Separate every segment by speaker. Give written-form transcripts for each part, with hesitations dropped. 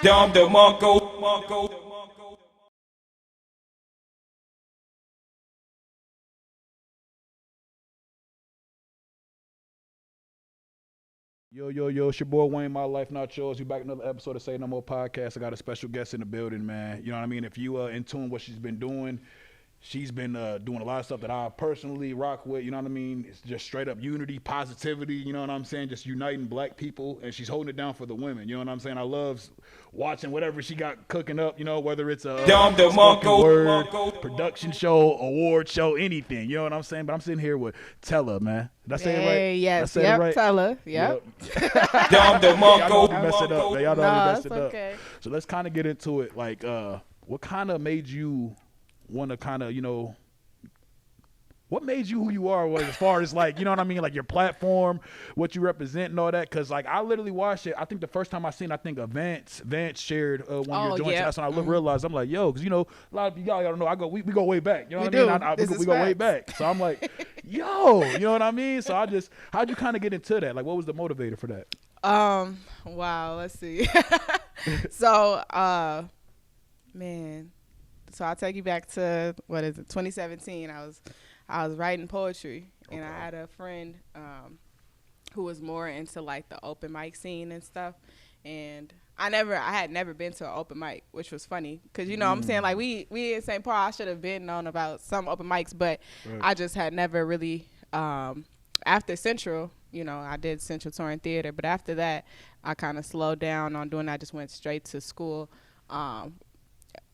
Speaker 1: Dom the Monko.
Speaker 2: Yo, it's your boy Wayne, My Life Not Yours. You back another episode of Say No More podcast. I got a special guest in the building, man. You know what I mean? If you in tune what she's been doing, she's been doing a lot of stuff that I personally rock with, you know what I mean? It's just straight up unity, positivity, you know what I'm saying? Just uniting black people, and she's holding it down for the women, you know what I'm saying? I love watching whatever she got cooking up, you know, whether it's a spoken word, production show, award show, anything, you know what I'm saying? But I'm sitting here with Tella, man. Did I say it right?
Speaker 3: Yes,
Speaker 2: it right?
Speaker 3: Tella, yep.
Speaker 1: Dom the
Speaker 2: Y'all
Speaker 1: Monko.
Speaker 2: mess it up, man. Y'all know I messed it up.
Speaker 3: Okay.
Speaker 2: So let's kind of get into it. Like, what kind of made you want to kind of, you know, what made you who you are was as far as like, you know what I mean? Like your platform, what you represent and all that. Cause like I literally watched it. I think the first time I seen, I think Vance shared one of your joints.
Speaker 3: Yeah.
Speaker 2: That's when I realized, I'm like, yo, cause you know, a lot of y'all gotta know, we go way back. You know what I mean? We go way back. So I'm like, yo, you know what I mean? So how'd you kind of get into that? Like what was the motivator for that?
Speaker 3: Wow, let's see. So, man. So I'll take you back to 2017. I was writing poetry, and I had a friend who was more into like the open mic scene and stuff. And I had never been to an open mic, which was funny because you know what I'm saying, like we in St. Paul. I should have been known about some open mics, but I just had never really. After Central, you know, I did Central Touring Theater, but after that, I kind of slowed down on doing that. I just went straight to school.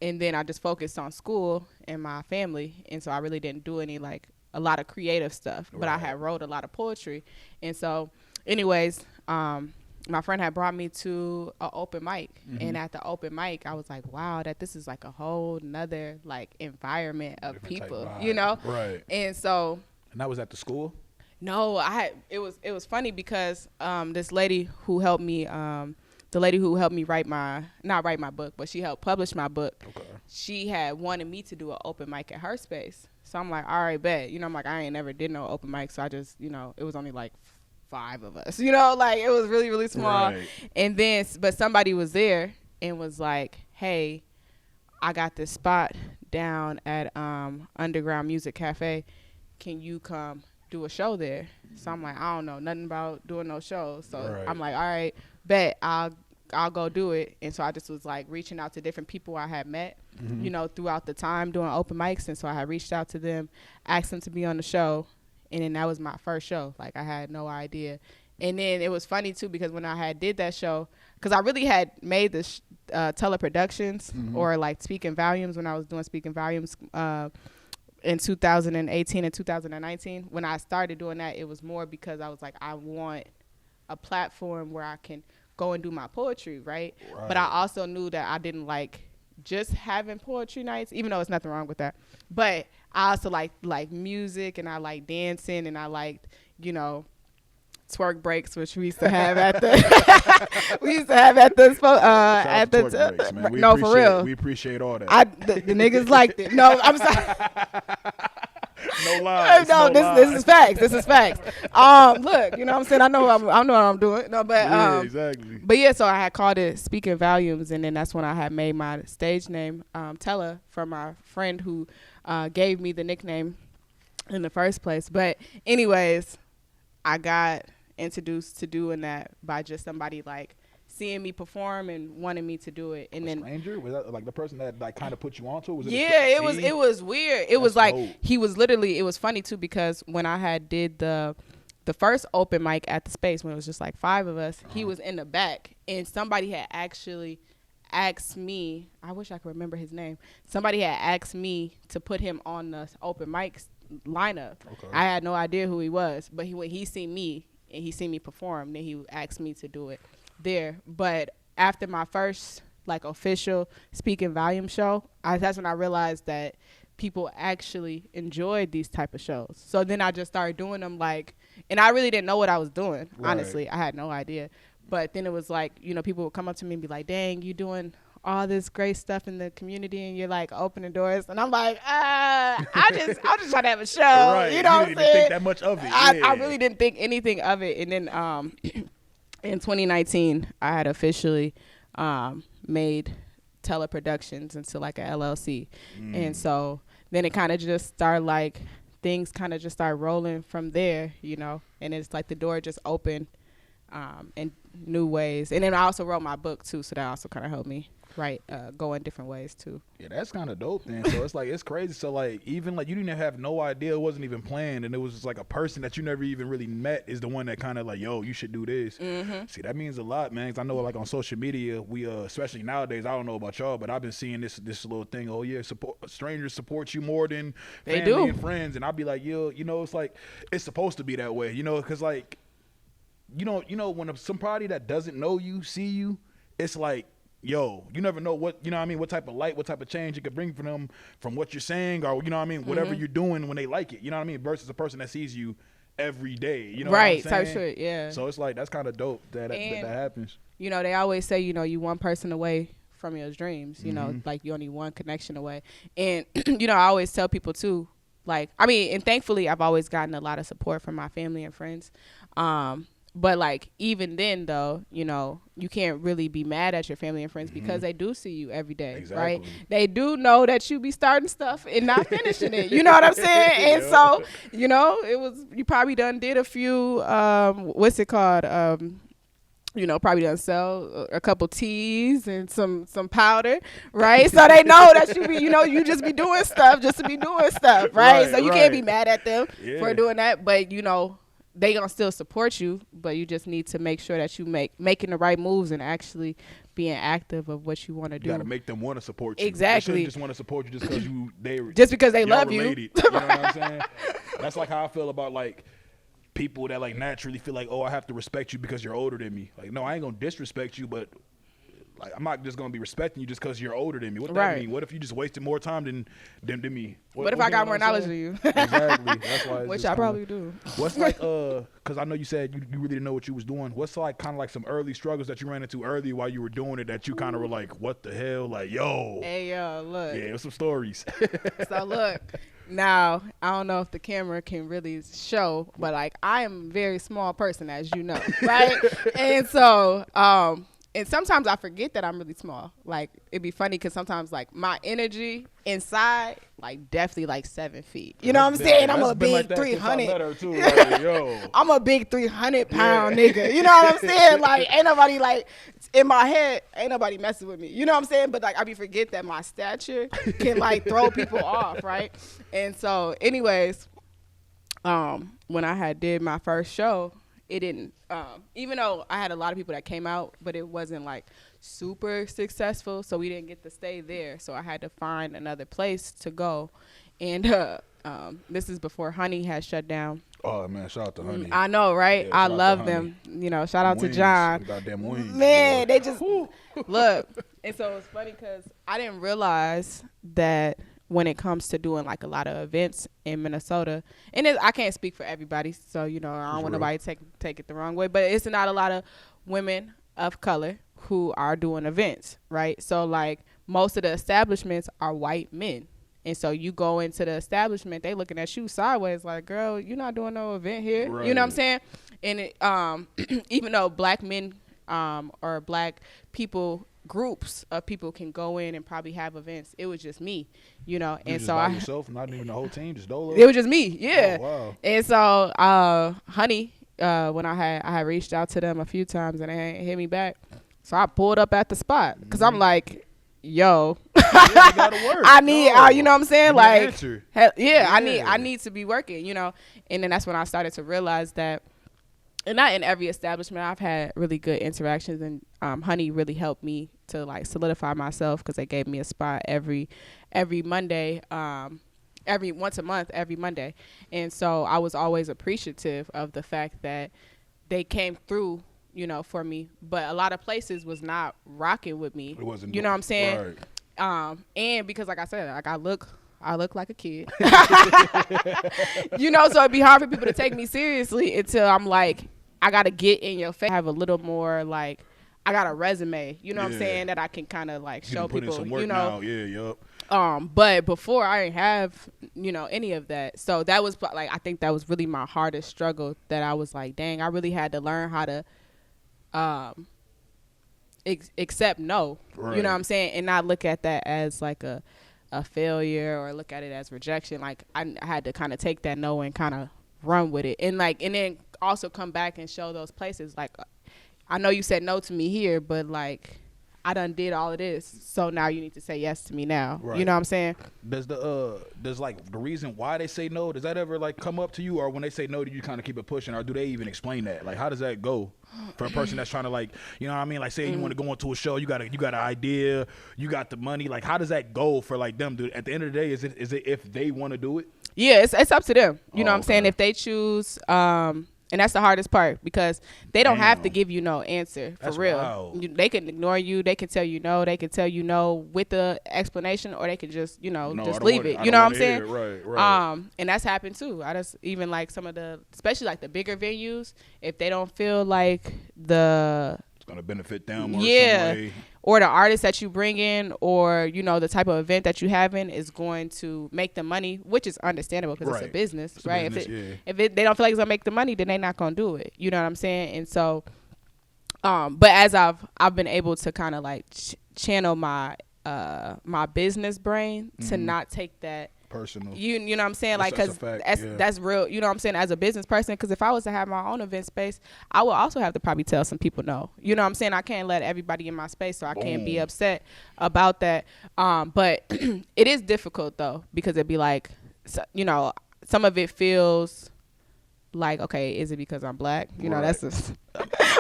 Speaker 3: And then I just focused on school and my family. And so I really didn't do a lot of creative stuff, but I had wrote a lot of poetry. And so anyways, my friend had brought me to an open mic. And at the open mic, I was like, wow, that this is like a whole nother like environment of people, you know?
Speaker 2: Right.
Speaker 3: And so.
Speaker 2: And that was at the school?
Speaker 3: No, it was funny because this lady who helped me, the lady who helped me not write my book, but she helped publish my book. Okay. She had wanted me to do an open mic at her space. So I'm like, all right, bet. You know, I'm like, I ain't never did no open mic. So I just, you know, it was only like 5 of us, you know, like it was really, really small. Right. And then, but somebody was there and was like, hey, I got this spot down at Underground Music Cafe. Can you come do a show there? So I'm like, I don't know nothing about doing no shows. So I'm like, all right, bet I'll go do it. And so I just was like reaching out to different people I had met, you know, throughout the time doing open mics. And so I had reached out to them, asked them to be on the show. And then that was my first show. Like I had no idea. And then it was funny too, because when I had did that show, because I really had made this Tella Productions or like Speaking Volumes when I was doing Speaking Volumes, in 2018 and 2019, when I started doing that, it was more because I was like, I want a platform where I can go and do my poetry, right? But I also knew that I didn't like just having poetry nights, even though there's nothing wrong with that. But I also like music, and I like dancing, and I liked, you know, twerk breaks, which we used to have at the
Speaker 2: breaks, man.
Speaker 3: No, for real.
Speaker 2: We appreciate all that.
Speaker 3: The niggas liked it. No, I'm sorry.
Speaker 2: No lies.
Speaker 3: No, this is facts. This is facts. Look, you know what I'm saying? I know what I'm doing. No, but
Speaker 2: yeah, exactly.
Speaker 3: But yeah, so I had called it Speaking Volumes, and then that's when I had made my stage name Tella, from my friend who gave me the nickname in the first place. But anyways, I got introduced to doing that by just somebody like seeing me perform and wanting me to do it. And then
Speaker 2: stranger? Was that like the person that like kind of put you onto it?
Speaker 3: It was weird. It was like dope. He was literally, it was funny too, because when I had did the first open mic at the space, when it was just like 5 of us, he was in the back, and somebody had actually asked me, I wish I could remember his name. Somebody had asked me to put him on the open mic lineup. Okay. I had no idea who he was, but when he seen me and he seen me perform, then he asked me to do it there. But after my first like official Speaking Volume show, that's when I realized that people actually enjoyed these type of shows. So then I just started doing them, like, and I really didn't know what I was doing. Right. Honestly, I had no idea. But then it was like, you know, people would come up to me and be like, dang, you doing all this great stuff in the community, and you're like opening doors, and I'm like, I just trying to have a show.
Speaker 2: Right.
Speaker 3: You know what I'm saying?
Speaker 2: Didn't think that much of it.
Speaker 3: I really didn't think anything of it. And then in 2019, I had officially made Tella Productions into like a LLC. And so then it kind of just started like things kind of just started rolling from there, you know, and it's like the door just opened in new ways. And then I also wrote my book too, so that also kind of helped me go in different ways too.
Speaker 2: Yeah, that's kind of dope then. So it's like, it's crazy. So like, even like you didn't have no idea, it wasn't even planned, and it was just like a person that you never even really met is the one that kind of like, yo, you should do this. See, that means a lot, man. 'Cause I know like on social media, we especially nowadays, I don't know about y'all, but I've been seeing this little thing. Oh yeah, strangers support you more than
Speaker 3: They
Speaker 2: family
Speaker 3: do.
Speaker 2: and friends, and I'll be like, yo, you know, it's like it's supposed to be that way, you know, because like, you know, when somebody that doesn't know you see you, it's like, yo, you never know what, you know what I mean, what type of light, what type of change you could bring for them from what you're saying, or, you know what I mean, whatever you're doing when they like it, you know what I mean, versus a person that sees you every day, you know what I'm saying?
Speaker 3: Type shit, yeah.
Speaker 2: So it's like, that's kind of dope that happens.
Speaker 3: You know, they always say, you know, you one person away from your dreams, you know, like you only one connection away. And, you know, I always tell people too, like, I mean, and thankfully I've always gotten a lot of support from my family and friends. But like even then though, you know, you can't really be mad at your family and friends because they do see you every day, right? They do know that you be starting stuff and not finishing it. You know what I'm saying? And so, you know, you probably done did a few what's it called? You know, probably done sell a couple teas and some powder, right? So they know that you be, you know, you just be doing stuff just to be doing stuff, right? So you can't be mad at them for doing that, but you know, they gonna still support you, but you just need to make sure that you making the right moves and actually being active of what you want to do.
Speaker 2: You gotta make them want to support you.
Speaker 3: Exactly.
Speaker 2: They shouldn't just want to support you just because they
Speaker 3: love you.
Speaker 2: You know what I'm saying? That's like how I feel about like people that like naturally feel like, oh, I have to respect you because you're older than me. Like, no, I ain't gonna disrespect you, but like I'm not just gonna be respecting you just because you're older than me. What that mean? What if you just wasted more time than me?
Speaker 3: What if I got more knowledge than you?
Speaker 2: Exactly. That's why.
Speaker 3: Which I probably do.
Speaker 2: What's like because I know you said you really didn't know what you was doing. What's like kind of like some early struggles that you ran into early while you were doing it that you kind of were like, what the hell? Like, yo.
Speaker 3: Hey yo, look.
Speaker 2: Yeah, some stories.
Speaker 3: So look. Now, I don't know if the camera can really show, but like I am a very small person, as you know, right? And so, and sometimes I forget that I'm really small. Like it'd be funny because sometimes like my energy inside, like definitely like 7 feet. You know what I'm saying? I'm a big 300. I'm a big 300-pound nigga. You know what I'm saying? Like ain't nobody like in my head, ain't nobody messing with me. You know what I'm saying? But like I be forget that my stature can like throw people off, right? And so, anyways, when I had did my first show, it didn't. Even though I had a lot of people that came out, but it wasn't like super successful, so we didn't get to stay there. So I had to find another place to go, and this is before Honey had shut down.
Speaker 2: Oh man, shout out to Honey.
Speaker 3: I know, right?
Speaker 2: Yeah,
Speaker 3: I love them. You know, shout out to John.
Speaker 2: Goddamn wings,
Speaker 3: man,
Speaker 2: boy.
Speaker 3: they just look. And so it's funny because I didn't realize that when it comes to doing like a lot of events in Minnesota, and I can't speak for everybody, so you know I don't want nobody to take it the wrong way, but it's not a lot of women of color who are doing events, right? So like most of the establishments are white men. And so you go into the establishment, they looking at you sideways like, girl, you're not doing no event here. Right. You know what I'm saying? And it, even though black men or black people, groups of people can go in and probably have events, it was just me, you know. And so
Speaker 2: by yourself, not even the whole team, just Dolo?
Speaker 3: It was just me, yeah.
Speaker 2: Oh, wow.
Speaker 3: And so Honey, when I had reached out to them a few times and they ain't hit me back. So I pulled up at the spot because I'm like, yo, I need, you know what I'm saying? Like, I need to be working, you know? And then that's when I started to realize that, and not in every establishment, I've had really good interactions, and Honey really helped me to like solidify myself because they gave me a spot every Monday, once a month, every Monday. And so I was always appreciative of the fact that they came through, you know, for me. But a lot of places was not rocking with me.
Speaker 2: It wasn't,
Speaker 3: you know what I'm saying?
Speaker 2: Right.
Speaker 3: And because like I said, like I look like a kid. You know, so it'd be hard for people to take me seriously until I'm like, I got to get in your face, have a little more like, I got a resume, you know what I'm saying, that I can kind of like show people, you know. But before I didn't have, you know, any of that. So that was like, I think that was really my hardest struggle, that I was like, dang, I really had to learn how to accept no.
Speaker 2: Right.
Speaker 3: You know what I'm saying, and not look at that as like a failure or look at it as rejection. Like I had to kind of take that no and kind of run with it, and then also come back and show those places like, I know you said no to me here, but like I done did all of this, so now you need to say yes to me now.
Speaker 2: Right.
Speaker 3: You know what I'm saying?
Speaker 2: Does like the reason why they say no, does that ever like come up to you, or when they say no, do you kind of keep it pushing, or do they even explain that? Like, how does that go for a person that's trying to, like, you know what I mean? Like, say you want to go into a show, you got an idea, you got the money. Like, how does that go for like them? At the end of the day, is it if they want to do it?
Speaker 3: Yeah, it's up to them. You know what I'm
Speaker 2: okay.
Speaker 3: saying? If they choose, and that's the hardest part, because they don't have to give you no answer for
Speaker 2: That's
Speaker 3: real.
Speaker 2: wild.
Speaker 3: They can ignore you. They can tell you no. They can tell you no with the explanation, or they can just,
Speaker 2: No,
Speaker 3: just
Speaker 2: I don't
Speaker 3: leave
Speaker 2: want
Speaker 3: it.
Speaker 2: I
Speaker 3: You
Speaker 2: don't
Speaker 3: know what I'm
Speaker 2: wanna
Speaker 3: saying?
Speaker 2: hear it. Right.
Speaker 3: And that's happened too. I just, even like some of the, especially like the bigger venues, if they don't feel like
Speaker 2: It's gonna benefit them or some
Speaker 3: yeah,
Speaker 2: way.
Speaker 3: or the artist that you bring in, or the type of event that you having is going to make the money, which is understandable because it's a
Speaker 2: Right.
Speaker 3: business,
Speaker 2: It's a
Speaker 3: right?
Speaker 2: business,
Speaker 3: If they don't feel like it's gonna make the money, then they're not gonna do it. You know what I'm saying? And so, but as I've been able to kind of like channel my my business brain to not take that
Speaker 2: Personal.
Speaker 3: you know what I'm saying? Like,
Speaker 2: That's a
Speaker 3: because
Speaker 2: fact,
Speaker 3: that's real. You know what I'm saying? As a business person, because if I was to have my own event space, I would also have to probably tell some people no. You know what I'm saying? I can't let everybody in my space, so I can't be
Speaker 2: Boom.
Speaker 3: upset about that. But it is difficult though, because it'd be like, some of it feels like, okay, is it because I'm black? You know, that's just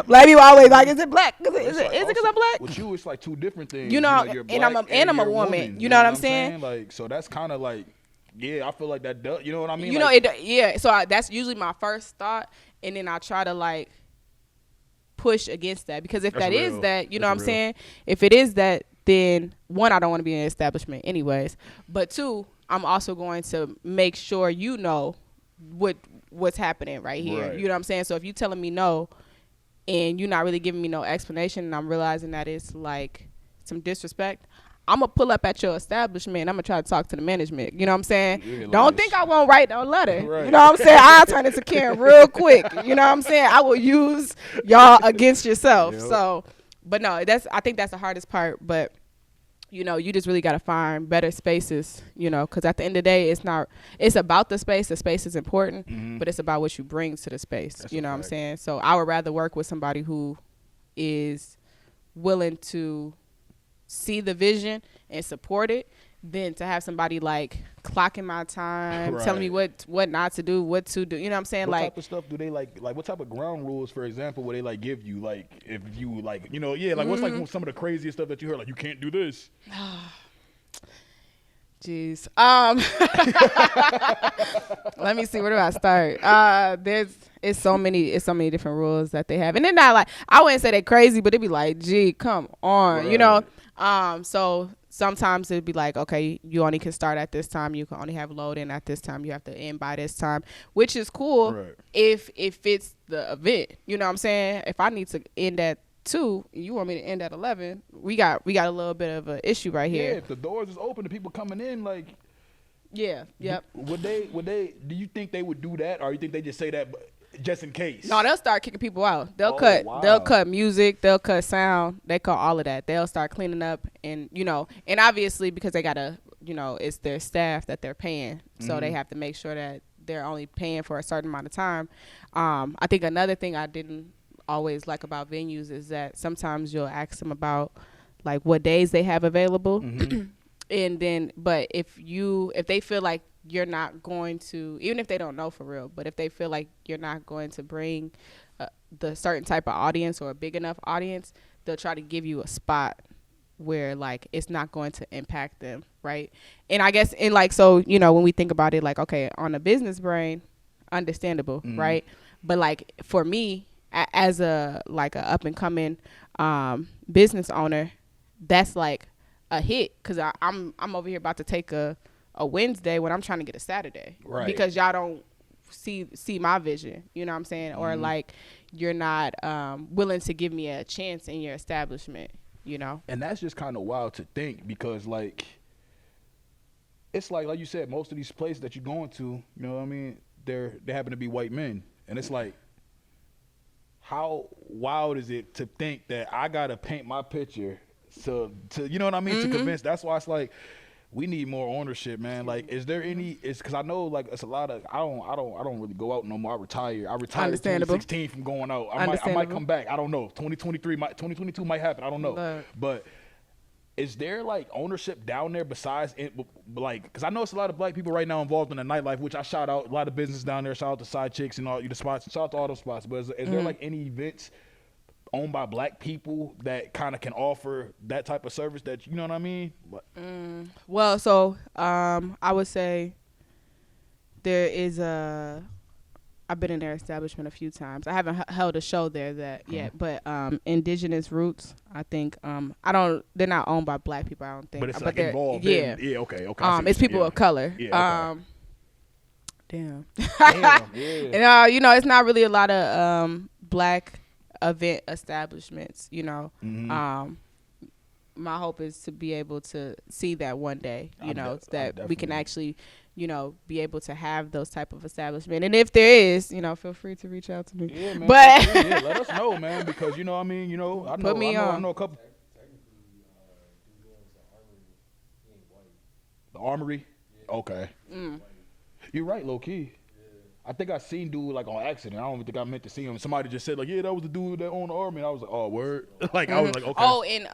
Speaker 3: black people always like, is it black? Is it because I'm black?
Speaker 2: With you, it's like two different things.
Speaker 3: You know,
Speaker 2: you're
Speaker 3: and I'm
Speaker 2: black
Speaker 3: a
Speaker 2: you're
Speaker 3: woman. You know what I'm saying?
Speaker 2: Like, so that's kind of like, yeah, I feel like that does. You know what I mean?
Speaker 3: You
Speaker 2: like,
Speaker 3: know, yeah. So that's usually my first thought, and then I try to like push against that, because if
Speaker 2: That's
Speaker 3: that is
Speaker 2: real.
Speaker 3: that, you know
Speaker 2: That's
Speaker 3: what I'm
Speaker 2: real.
Speaker 3: saying? If it is that, then one, I don't want to be in an establishment anyways. But two, I'm also going to make sure you know what's happening right here.
Speaker 2: Right.
Speaker 3: You know what I'm saying? So if you telling me no, and you're not really giving me no explanation, and I'm realizing that it's like some disrespect, I'm gonna pull up at your establishment and I'm gonna try to talk to the management. You know what I'm saying?
Speaker 2: Realize.
Speaker 3: Don't think I won't write no letter.
Speaker 2: Right.
Speaker 3: You know what I'm saying? I'll turn into Karen real quick. You know what I'm saying? I will use y'all against yourself.
Speaker 2: Yep.
Speaker 3: So, but no, I think that's the hardest part. But you just really got to find better spaces, because at the end of the day, it's about the space. The space is important, but it's about what you bring to the space.
Speaker 2: That's
Speaker 3: you
Speaker 2: a
Speaker 3: know what I'm
Speaker 2: fact.
Speaker 3: saying? So I would rather work with somebody who is willing to see the vision and support it than to have somebody like clocking my time,
Speaker 2: Right.
Speaker 3: telling me what not to do, what to do. You know what I'm saying?
Speaker 2: What
Speaker 3: Like,
Speaker 2: type of stuff do they like what type of ground rules, for example, would they like give you? Like, if you like, yeah, like what's like some of the craziest stuff that you heard? Like, you can't do this.
Speaker 3: jeez. Let me see. Where do I start? It's so many different rules that they have, and they're not like, I wouldn't say they're crazy, but it'd be like, gee, come on,
Speaker 2: Right.
Speaker 3: So sometimes it'd be like, okay, you only can start at this time, you can only have load in at this time, you have to end by this time, which is cool.
Speaker 2: Right.
Speaker 3: if it fits the event. You know what I'm saying? If I need to end at 2, you want me to end at 11, we got a little bit of an issue right
Speaker 2: Yeah,
Speaker 3: here.
Speaker 2: if the doors is open to people coming in, like,
Speaker 3: Yeah. Yep.
Speaker 2: would they? Do you think they would do that, or you think they just say that just in case?
Speaker 3: No, they'll start kicking people out. They'll
Speaker 2: Oh,
Speaker 3: cut.
Speaker 2: wow.
Speaker 3: They'll cut music. They'll cut sound. They cut all of that. They'll start cleaning up, and and obviously because they gotta, it's their staff that they're paying, so they have to make sure that they're only paying for a certain amount of time. I think another thing I didn't always like about venues is that sometimes you'll ask them about like what days they have available, and then but if they feel like you're not going to, even if they don't know for real, but if they feel like you're not going to bring the certain type of audience or a big enough audience, they'll try to give you a spot where like it's not going to impact them, right? And I guess so when we think about it, like, okay, on a business brain, understandable, right? But like for me, as a up and coming business owner, that's like a hit, because I'm over here about to take a Wednesday when I'm trying to get a Saturday,
Speaker 2: Right.
Speaker 3: because y'all don't see my vision, you know what I'm saying? Or like you're not willing to give me a chance in your establishment,
Speaker 2: And that's just kind of wild to think, because like it's like you said, most of these places that you're going to, you know what I mean, they happen to be white men, and it's like, how wild is it to think that I gotta paint my picture to you know what I mean, to convince? That's why it's like we need more ownership, man. Like, is there any? It's because I know like it's a lot of I don't really go out no more. I retired in 2016 from going out. I might come back. I don't know. 2022 might happen. I don't know.
Speaker 3: Look.
Speaker 2: But is there like ownership down there besides it, like, because I know it's a lot of black people right now involved in the nightlife, which I shout out a lot of business down there. Shout out to Side Chicks and all the spots. Shout out to all those spots. But is there like any events owned by black people that kind of can offer that type of service that, you know what I mean?
Speaker 3: Well, so I would say there is I've been in their establishment a few times. I haven't held a show there yet, but Indigenous Roots, I think they're not owned by black people, I don't think.
Speaker 2: But it's
Speaker 3: but
Speaker 2: like involved.
Speaker 3: Yeah.
Speaker 2: Okay.
Speaker 3: It's people of color.
Speaker 2: Yeah, okay.
Speaker 3: Damn.
Speaker 2: Yeah.
Speaker 3: And it's not really a lot of black event establishments, my hope is to be able to see that one day, that we can actually, be able to have those type of establishment. And if there is, feel free to reach out to me.
Speaker 2: Yeah, man.
Speaker 3: But
Speaker 2: yeah, let us know, man, because I know a couple. The Armory? Okay. You're right, low key. I think I seen dude like on accident. I don't even think I meant to see him. Somebody just said like, yeah, that was the dude that owned the Army. And I was like, oh, word. Like I was like, okay.
Speaker 3: Oh, in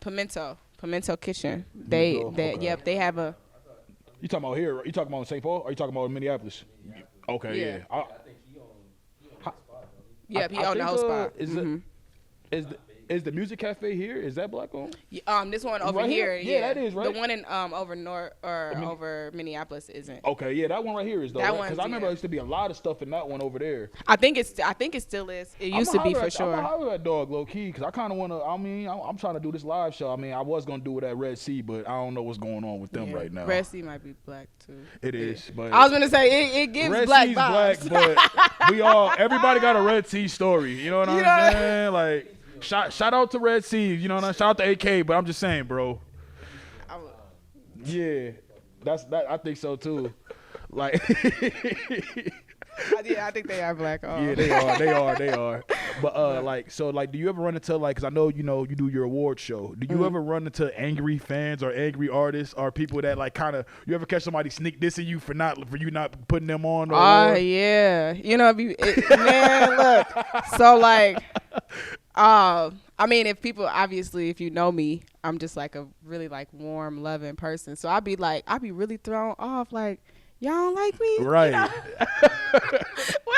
Speaker 3: Pimento Kitchen. They have a.
Speaker 2: You talking about here? You talking about St. Paul? Or you talking about Minneapolis? Okay, yeah.
Speaker 3: I think he owned the whole spot.
Speaker 2: Is the Music Cafe here? Is that black owned?
Speaker 3: This one over
Speaker 2: right
Speaker 3: here.
Speaker 2: Yeah, that is, right?
Speaker 3: The one in over Minneapolis isn't.
Speaker 2: Okay, yeah, that one right here is though. Because I remember there used to be a lot of stuff in that one over there.
Speaker 3: I think it still is. It used to be for sure.
Speaker 2: I'm gonna holler at dog low key because I kind of want to. I'm trying to do this live show. I was gonna do it at Red Sea, but I don't know what's going on with them right now.
Speaker 3: Red Sea might be black too.
Speaker 2: It is, but
Speaker 3: I was gonna say it gives
Speaker 2: Red
Speaker 3: black
Speaker 2: Sea's
Speaker 3: vibes.
Speaker 2: black, but everybody got a Red Sea story. You know what I'm saying? Like. Shout out to Red Sea, you know what I'm saying? Shout out to AK, but I'm just saying, bro. Yeah, I think so too. Like,
Speaker 3: yeah, I think they are black. Oh.
Speaker 2: Yeah, they are. But do you ever run into because I know you do your award show. Do you ever run into angry fans or angry artists or people that like kind of you ever catch somebody sneak dissing you for you not putting them on?
Speaker 3: Yeah, man, look. So like. If people obviously, if you know me, I'm just like a really like warm, loving person. So I'd be really thrown off, like, y'all don't like me,
Speaker 2: right?
Speaker 3: What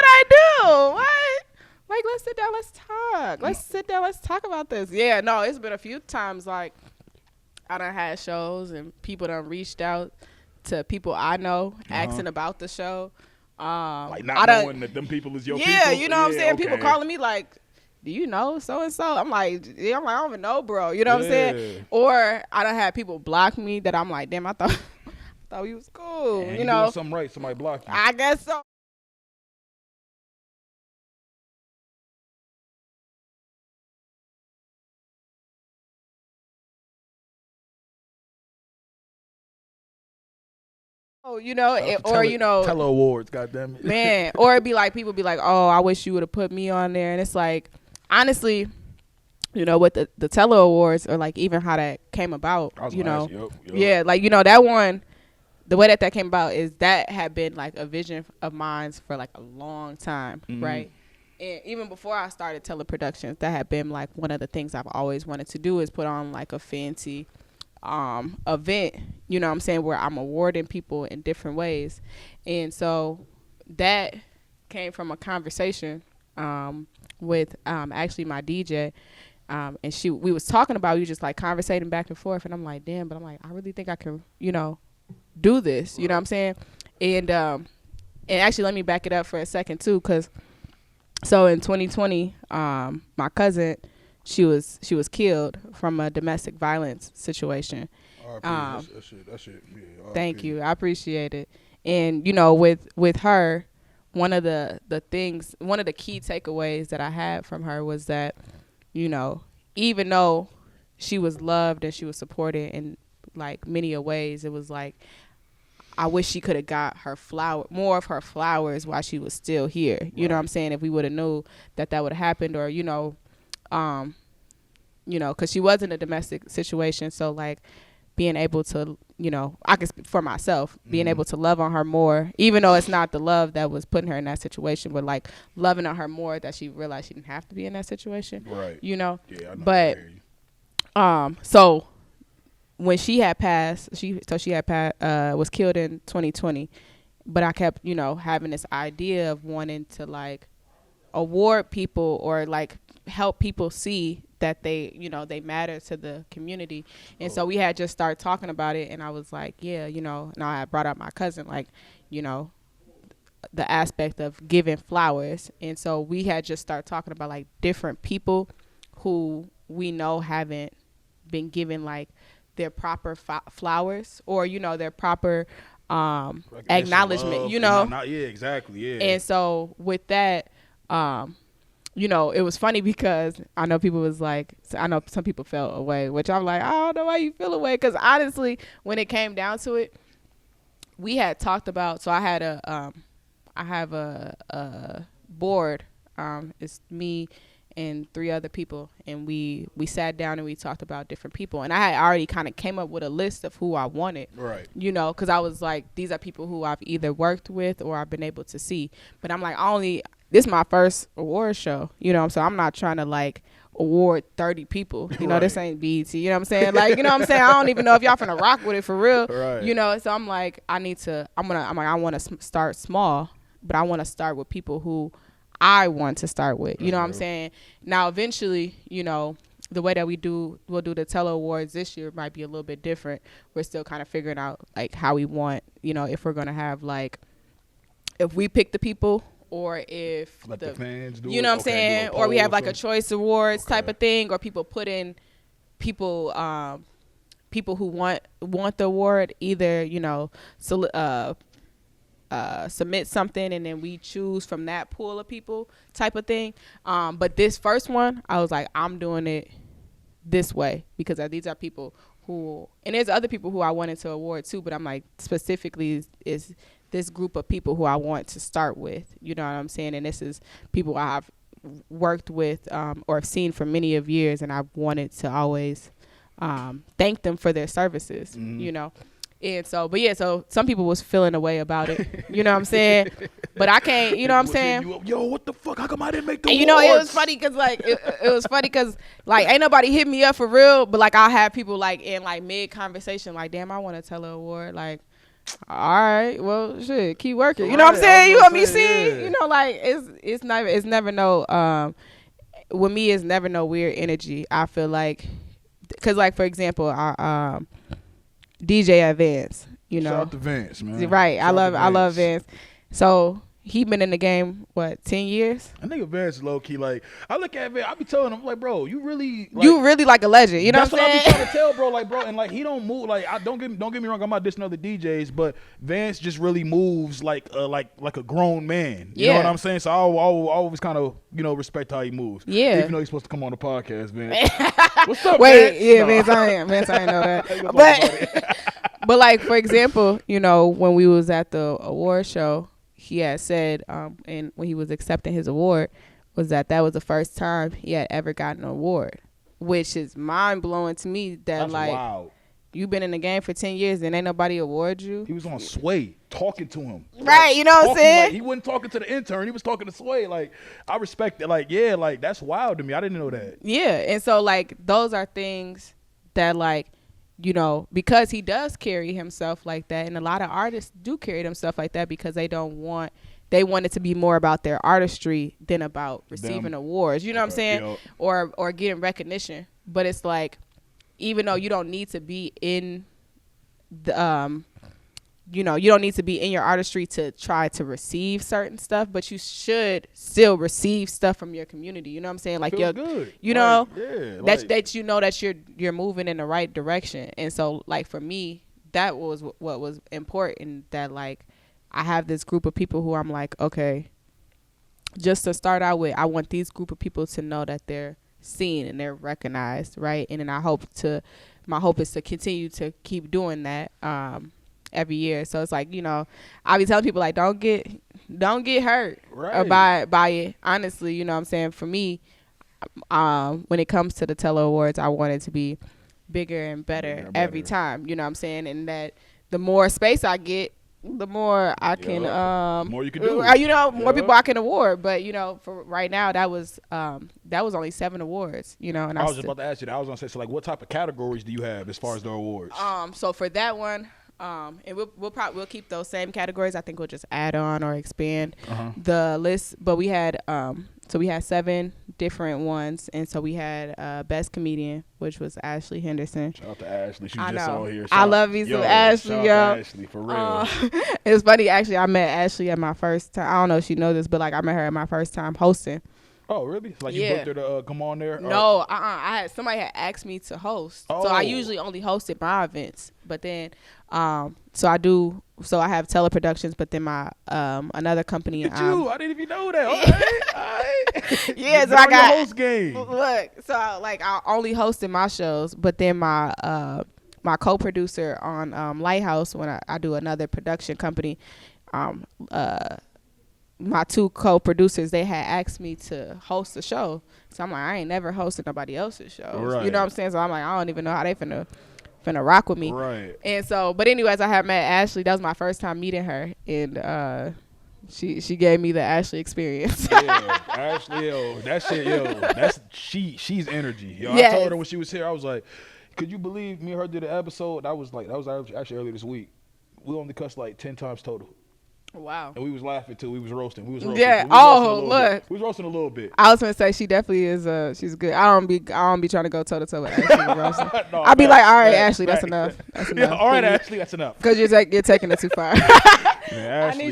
Speaker 3: I do? What? Like, let's sit down, let's talk about this. Yeah, no, it's been a few times like I done had shows and people done reached out to people I know asking about the show.
Speaker 2: Like not knowing that them people is your people.
Speaker 3: Yeah, you know what I'm saying?
Speaker 2: Okay.
Speaker 3: People calling me like, do you know so and so? I'm like, I don't even know, bro. You know what I'm saying? Or I done had people block me that I'm like, damn, I thought we was cool.
Speaker 2: And
Speaker 3: you know,
Speaker 2: doing something right, somebody blocked you.
Speaker 3: I guess so. Oh,
Speaker 2: Tella Awards, goddamn it,
Speaker 3: man. Or it'd be like people be like, oh, I wish you would have put me on there, and it's like, honestly, with the Tella Awards or like even how that came about, yeah, like that one, the way that came about is that had been like a vision of mine for like a long time, right? And even before I started Tella Productions, that had been like one of the things I've always wanted to do is put on like a fancy event, you know what I'm saying, where I'm awarding people in different ways. And so that came from a conversation with actually my DJ, and we was talking about you just like conversating back and forth, and I'm like, damn, but I'm like, I really think I can do this, you know what I'm saying? And actually let me back it up for a second too, because so in 2020 my cousin, she was killed from a domestic violence situation.
Speaker 2: That shit. Yeah,
Speaker 3: thank you. I appreciate it. And with her, one of the key takeaways that I had from her was that, even though she was loved and she was supported in like many ways, it was like I wish she could have got more of her flowers while she was still here. You know what I'm saying? If we would have knew that would have happened, or because she was in a domestic situation, so like being able to, I can speak for myself, being able to love on her more, even though it's not the love that was putting her in that situation, but like loving on her more, that she realized she didn't have to be in that situation.
Speaker 2: Right.
Speaker 3: Yeah,
Speaker 2: I know.
Speaker 3: But so when she had passed, was killed in 2020, but I kept, having this idea of wanting to like award people or like help people see that they matter to the community. And so we had just started talking about it, and I was like, yeah, and I brought up my cousin, like, the aspect of giving flowers. And so we had just started talking about like different people who we know haven't been given like their proper flowers, or their proper acknowledgement,
Speaker 2: yeah, exactly, yeah.
Speaker 3: And so with that, it was funny because I know some people felt away, which I'm like, I don't know why you feel away, because honestly, when it came down to it, we had talked about, so I have a board, it's me and 3 other people, and we sat down and we talked about different people, and I had already kind of came up with a list of who I wanted,
Speaker 2: right?
Speaker 3: Because I was like, these are people who I've either worked with or I've been able to see, but I'm like, this is my first award show, so I'm not trying to like award 30 people, This ain't BET, you know what I'm saying, like, you know what I'm saying, I don't even know if y'all finna rock with it for real, right. So I'm like, I want to start small, but I want to start with people who I want to start with, you know what I'm saying. Now eventually, the way that we'll do the Tella Awards this year might be a little bit different. We're still kind of figuring out like how we want, if we're gonna have like, if we pick the people, or if
Speaker 2: let the fans do it.
Speaker 3: You know what I'm saying, or we have like a choice awards type of thing, or people put in people who want the award, either submit something and then we choose from that pool of people type of thing. But this first one, I was like, I'm doing it this way because these are people who, and there's other people who I wanted to award too, but I'm like, specifically is this group of people who I want to start with, you know what I'm saying? And this is people I've worked with or have seen for many of years, and I've wanted to always thank them for their services, And so, but yeah, so some people was feeling a way about it, you know what I'm saying? But I can't, you know what I'm saying?
Speaker 2: Yo, what the fuck? How come I didn't make the
Speaker 3: awards? It was funny because like, ain't nobody hit me up for real, but like I'll have people like in like mid conversation, like, damn, I want to tell an award, like, all right, well, shit, keep working. You know what I'm saying? You want me see? Yeah. Like it's never no with me, it's never no weird energy. I feel like, cause like for example, our DJ at Vance,
Speaker 2: Shout out to Vance, man.
Speaker 3: Right, I love Vance. So he been in the game, 10 years?
Speaker 2: I think Vance is low key. Like, I look at Vance, I be telling him, like, bro, you really
Speaker 3: like a legend. You know what I'm saying?
Speaker 2: That's what I be trying to tell, bro. Like, bro, and like he don't move. Like, don't get me wrong. I'm not dissing other DJs, but Vance just really moves like a grown man. You know what I'm saying? So I always kind of respect how he moves.
Speaker 3: Yeah.
Speaker 2: Even though he's supposed to come on the podcast, Vance. What's up,
Speaker 3: Wait,
Speaker 2: Vance?
Speaker 3: yeah, no. Vance, I didn't know that. But like for example, when we was at the award show, he had said, and when he was accepting his award, was that was the first time he had ever gotten an award, which is mind blowing to me. That's like, wow. You've been in the game for 10 years and ain't nobody award you.
Speaker 2: He was on Sway talking to him.
Speaker 3: Right, like, you know what I'm saying?
Speaker 2: Like, he wasn't talking to the intern. He was talking to Sway. Like, I respect it. Like, yeah, like, that's wild to me. I didn't know that. Yeah,
Speaker 3: and so, like, those are things that, like, because he does carry himself like that, and a lot of artists do carry themselves like that because they want it to be more about their artistry than about receiving awards. You know what I'm saying? Or getting recognition. But it's like, even though you don't need to be in the you don't need to be in your artistry to try to receive certain stuff, but you should still receive stuff from your community. You know what I'm saying? Like,
Speaker 2: feels good.
Speaker 3: That you're moving in the right direction. And so, like, for me, that was what was important, that like I have this group of people who I'm like, okay, just to start out with, I want these group of people to know that they're seen and they're recognized, right? And then my hope is to continue to keep doing that. every year. So it's like, I be telling people like don't get hurt
Speaker 2: Right.
Speaker 3: by it. Honestly, you know what I'm saying? For me, when it comes to the Tella Awards, I want it to be bigger and better every time. You know what I'm saying? And that the more space I get, the more I can
Speaker 2: the more you can do.
Speaker 3: More people I can award. But for right now, that was only 7 awards. And
Speaker 2: I was just about to ask you that. I was gonna say, so like, what type of categories do you have as far as the awards?
Speaker 3: So for that one, and we'll keep those same categories. I think we'll just add on or expand the list. But we had 7 different ones, and so we had best comedian, which was Ashley Henderson.
Speaker 2: Shout out to Ashley. She was
Speaker 3: I
Speaker 2: just
Speaker 3: know.
Speaker 2: on here.
Speaker 3: I love me some Ashley,
Speaker 2: shout
Speaker 3: yo.
Speaker 2: out to Ashley, for real.
Speaker 3: It's funny, actually. I met Ashley at my first time. I don't know if she knows this, but like I met her at my first time hosting.
Speaker 2: Oh, really? Like you booked her to come on there?
Speaker 3: No, somebody had asked me to host. So I usually only hosted my events, but then so I have Tella Productions, but then my another company.
Speaker 2: I didn't even know that. All right.
Speaker 3: Yeah, so I got
Speaker 2: host game.
Speaker 3: Look, so I only hosted my shows, but then my co-producer on Lighthouse, when I do another production company, my 2 co-producers, they had asked me to host the show. So I'm like, I ain't never hosted nobody else's shows.
Speaker 2: Right.
Speaker 3: You know what I'm saying? So I'm like, I don't even know how they finna rock with me.
Speaker 2: Right.
Speaker 3: And so, but anyways, I had met Ashley. That was my first time meeting her, and she gave me the Ashley experience.
Speaker 2: Yeah, Ashley, that shit, she's energy.
Speaker 3: Yes.
Speaker 2: I told her when she was here, I was like, could you believe me and her did an episode? That was actually earlier this week. We only cussed like 10 times total.
Speaker 3: Wow.
Speaker 2: And we was laughing too. We was roasting.
Speaker 3: Yeah.
Speaker 2: Look. We was roasting a little bit.
Speaker 3: I was gonna say she definitely is. She's good. I don't be trying to go toe to toe with Ashley roasting.
Speaker 2: No,
Speaker 3: I'll be like, all right, Ashley, that's enough. That's enough.
Speaker 2: Yeah, all right, Ashley, that's enough.
Speaker 3: Because you're taking it too far.
Speaker 2: Man, Ashley,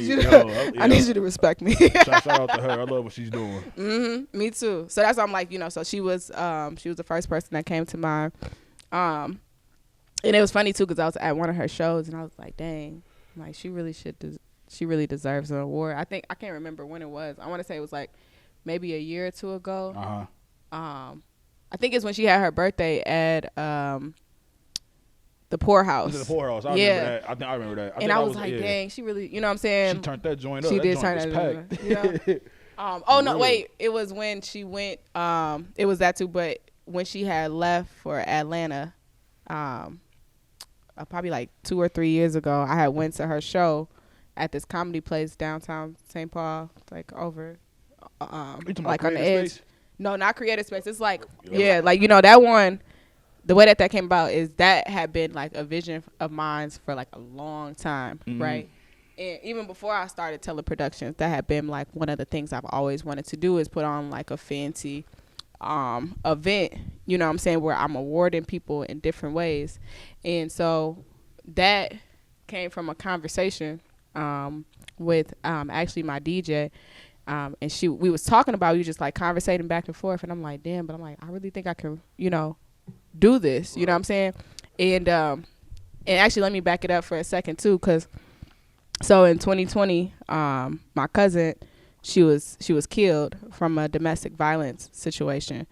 Speaker 3: I need you to respect me.
Speaker 2: Shout out to her. I love what she's doing.
Speaker 3: Me too. So that's why I'm like, so she was the first person that came to mind. And it was funny too because I was at one of her shows and I was like, dang, like she really deserves an award. I can't remember when it was. I want to say it was like maybe a year or 2 ago. I think it's when she had her birthday at the Poorhouse.
Speaker 2: The Poorhouse. I remember that. I remember that.
Speaker 3: And I was like, dang, she really, you know what I'm saying?
Speaker 2: She turned that joint up.
Speaker 3: She
Speaker 2: that
Speaker 3: did
Speaker 2: joint
Speaker 3: turn
Speaker 2: was
Speaker 3: that
Speaker 2: packed.
Speaker 3: No, wait. It was when she went, it was that too, but when she had left for Atlanta, probably like 2 or 3 years ago, I had went to her show at this comedy place downtown St. Paul, like over, like on the edge.
Speaker 2: Space?
Speaker 3: No, not Creative Space. It's like, yeah, like, that one, the way that came about is that had been like a vision of mine for like a long time, right? And even before I started Tella Productions, that had been like one of the things I've always wanted to do is put on like a fancy event, you know what I'm saying, where I'm awarding people in different ways. And so that came from a conversation with actually my DJ, and we was talking about, we just like conversating back and forth, and I'm like, damn, but I'm like, I really think I can, do this, you know what I'm saying? And actually let me back it up for a second too, because so in 2020, my cousin, she was killed from a domestic violence situation.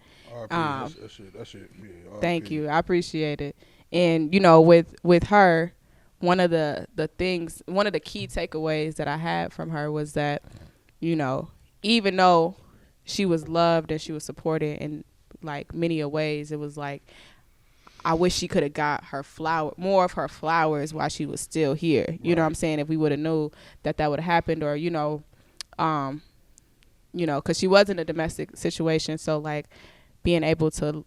Speaker 2: That shit. Yeah,
Speaker 3: thank you, I appreciate it. And with her, one of the key takeaways that I had from her was that, even though she was loved and she was supported in like many ways, it was like, I wish she could have got more of her flowers while she was still here. You know what I'm saying? If we would have knew that would have happened, or, because she was in a domestic situation. So like being able to,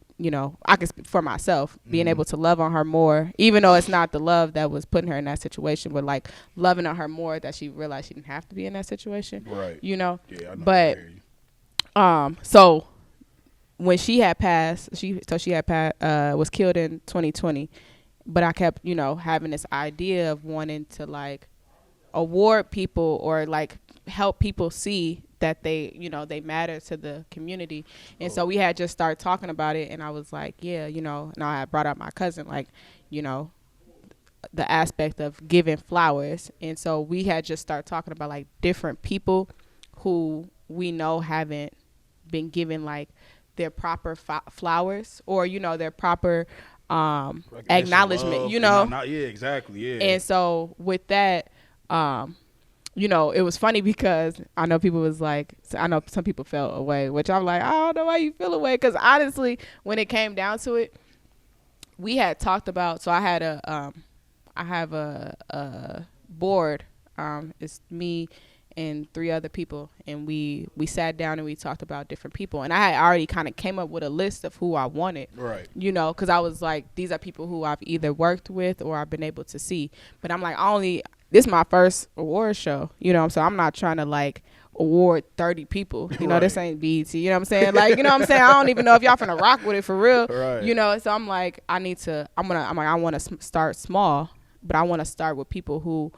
Speaker 3: I can speak for myself, being able to love on her more, even though it's not the love that was putting her in that situation, but like loving on her more, that she realized she didn't have to be in that situation.
Speaker 2: Right.
Speaker 3: Yeah,
Speaker 2: I know.
Speaker 3: But so when she had passed, was killed in 2020, but I kept, having this idea of wanting to like award people or like help people see that they, they matter to the community. And so we had just started talking about it, and I was like, yeah, and I had brought up my cousin, like, the aspect of giving flowers. And so we had just started talking about like different people who we know haven't been given like their proper flowers, or their proper acknowledgement,
Speaker 2: love,
Speaker 3: you know.
Speaker 2: yeah, exactly, yeah.
Speaker 3: And so with that, you know, it was funny because I know people was like, I know some people felt away, which I'm like, I don't know why you feel away, because honestly, when it came down to it, we had talked about. So I had I have a board. It's me and 3 other people, and we sat down and we talked about different people, and I had already kind of came up with a list of who I wanted,
Speaker 2: right?
Speaker 3: You know, because I was like, these are people who I've either worked with or I've been able to see, but I'm like, this is my first award show, you know, so I'm not trying to like award 30 people, you know,
Speaker 2: right.
Speaker 3: This ain't BET, you know what I'm saying, like, you know what I'm saying, I don't even know if y'all finna rock with it for real,
Speaker 2: right.
Speaker 3: You know, so I'm like, I want to start small, but I want to start with people who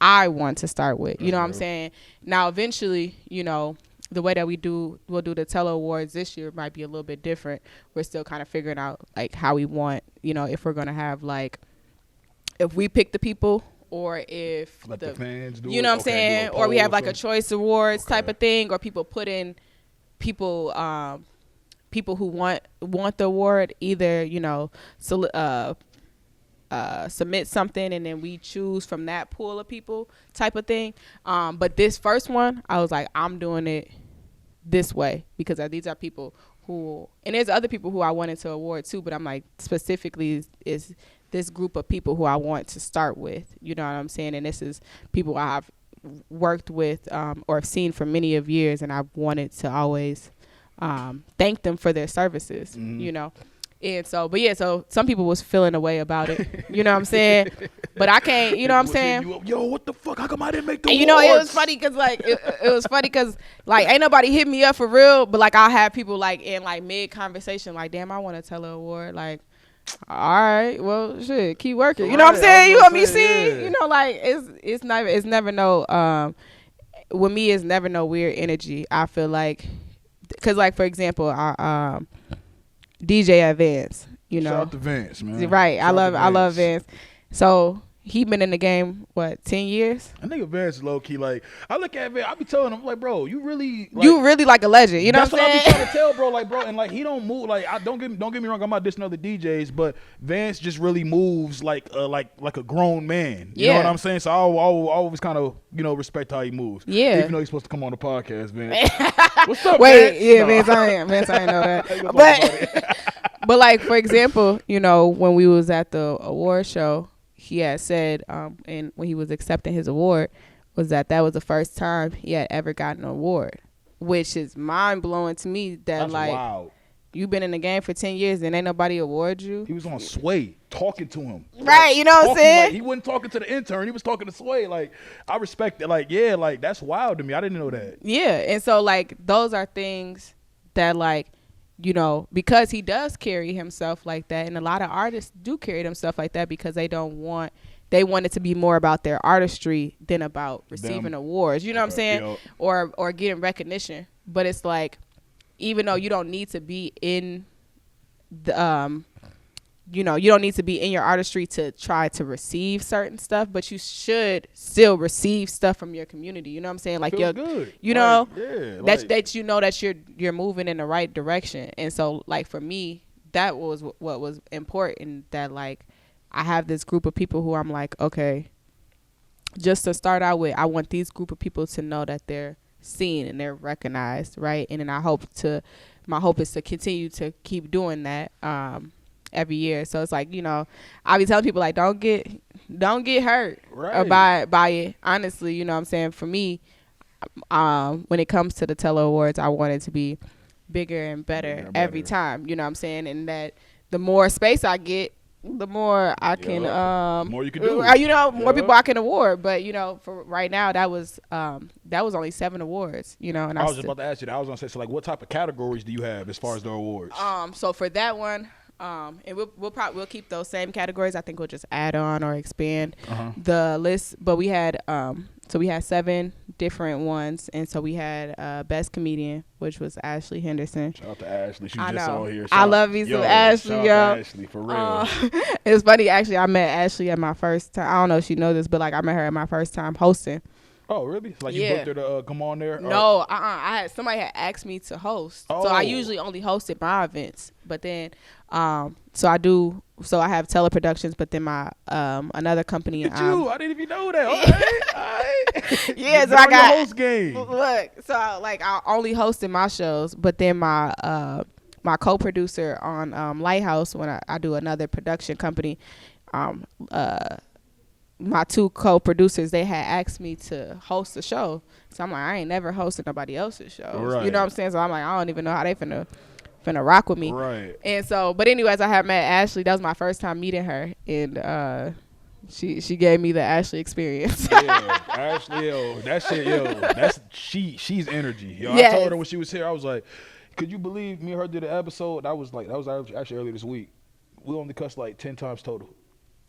Speaker 3: I want to start with, you know what I'm saying? Now, eventually, you know, the way that we'll do the Tella Awards this year might be a little bit different. We're still kind of figuring out like how we want, you know, if we're going to have like, if we pick the people or if
Speaker 2: let the fans do
Speaker 3: you know what I'm saying? Or we have like a choice awards type of thing, or people put in people who want the award, either, you know, submit something and then we choose from that pool of people type of thing. But this first one, I was like, I'm doing it this way because these are people who, and there's other people who I wanted to award too, but I'm like, specifically is this group of people who I want to start with, you know what I'm saying? And this is people I've worked with or have seen for many of years, and I've wanted to always thank them for their services, you know? And so, but yeah, so some people was feeling a way about it, you know what I'm saying? But I can't, you know what I'm saying?
Speaker 2: Yo, what the fuck? How come I didn't make the
Speaker 3: and
Speaker 2: awards?
Speaker 3: you know, it was funny because like, it was funny because like, ain't nobody hit me up for real, but like I'll have people like in like mid conversation, like, damn, I want to tell an award. Like, all right, well, shit, keep working. You know what I'm saying? You want me see? Yeah. You know, like it's never no, with me, it's never no weird energy. I feel like, cause like, for example, our, DJ Vance, you know.
Speaker 2: Shout out to Vance, man.
Speaker 3: Right. I love Vance. So he been in the game, what, 10 years?
Speaker 2: I think Vance is low key. Like, I look at Vance, I be telling him, like, bro, you really
Speaker 3: like a legend. You know what I'm saying?
Speaker 2: That's what I be trying to tell, bro. Like, bro, and like he don't move. Like, don't get me wrong. I'm not dissing other DJs, but Vance just really moves like a grown man. You know what I'm saying? So I always kind of, you know, respect how he moves.
Speaker 3: Yeah.
Speaker 2: Even though he's supposed to come on the podcast, Vance. What's up,
Speaker 3: Wait,
Speaker 2: Vance?
Speaker 3: yeah, no. Vance, I ain't know that. But like, for example, you know, when we was at the award show, he had said, and when he was accepting his award, was that was the first time he had ever gotten an award, which is mind blowing to me. That's like, wow. You've been in the game for 10 years and ain't nobody award you.
Speaker 2: He was on Sway talking to him.
Speaker 3: Right,
Speaker 2: like,
Speaker 3: you know what I'm saying?
Speaker 2: Like, he wasn't talking to the intern. He was talking to Sway. Like, I respect it. Like, yeah, like, that's wild to me. I didn't know that. Yeah,
Speaker 3: and so, like, those are things that, like, you know, because he does carry himself like that, and a lot of artists do carry themselves like that because they want it to be more about their artistry than about receiving awards. You know what I'm saying? Yep. Or getting recognition. But it's like, even though you don't need to be in the you know, you don't need to be in your artistry to try to receive certain stuff, but you should still receive stuff from your community. You know what I'm saying? Like, you're good. You know, that you know that you're moving in the right direction. And so, like, for me, that was what was important, that like I have this group of people who I'm like, okay, just to start out with, I want these group of people to know that they're seen and they're recognized, right? And then my hope is to continue to keep doing that every year. So it's like, you know, I be telling people, like, don't get hurt by it. Honestly, you know what I'm saying? For me, when it comes to the Tella Awards, I want it to be bigger and better every time, you know what I'm saying? And that the more space I get, the more I can
Speaker 2: more you can do.
Speaker 3: You know, more people I can award. But, you know, for right now, that was only 7 awards, you know. And
Speaker 2: I was just about to ask you that. I was gonna say, so like, what type of categories do you have as far as the awards?
Speaker 3: So for that one, and we'll keep those same categories. I think we'll just add on or expand the list. But we had 7 different ones, and so we had Best Comedian, which was Ashley Henderson.
Speaker 2: Shout out to Ashley. She just on here.
Speaker 3: I love you some Ashley, yo.
Speaker 2: Shout out to Ashley, for real.
Speaker 3: It's funny, actually. I met Ashley at my first time. I don't know if she knows this, but like I met her at my first time hosting.
Speaker 2: Oh, really? Like you
Speaker 3: Yeah.
Speaker 2: booked her to come on there?
Speaker 3: No, somebody had asked me to host. So I
Speaker 2: Oh.
Speaker 3: usually only host at my events, but then so I have Tella Productions, but then my another company.
Speaker 2: Look at you! I didn't even know that. All right.
Speaker 3: Yeah, so
Speaker 2: Get
Speaker 3: I
Speaker 2: on
Speaker 3: got
Speaker 2: your host game.
Speaker 3: Look, so I only host in my shows, but then my my co-producer on Lighthouse, when I do another production company, my two co-producers, they had asked me to host the show. So I'm like, I ain't never hosted nobody else's shows.
Speaker 2: Right.
Speaker 3: You know what I'm saying? So I'm like, I don't even know how they finna rock with me.
Speaker 2: Right.
Speaker 3: And so, but anyways, I had met Ashley. That was my first time meeting her, and she gave me the Ashley experience.
Speaker 2: Yeah, Ashley, yo, that shit, yo, she's energy. Yo,
Speaker 3: Yes.
Speaker 2: I told her when she was here, I was like, could you believe me and her did an episode? That was actually earlier this week. We only cussed like 10 times total.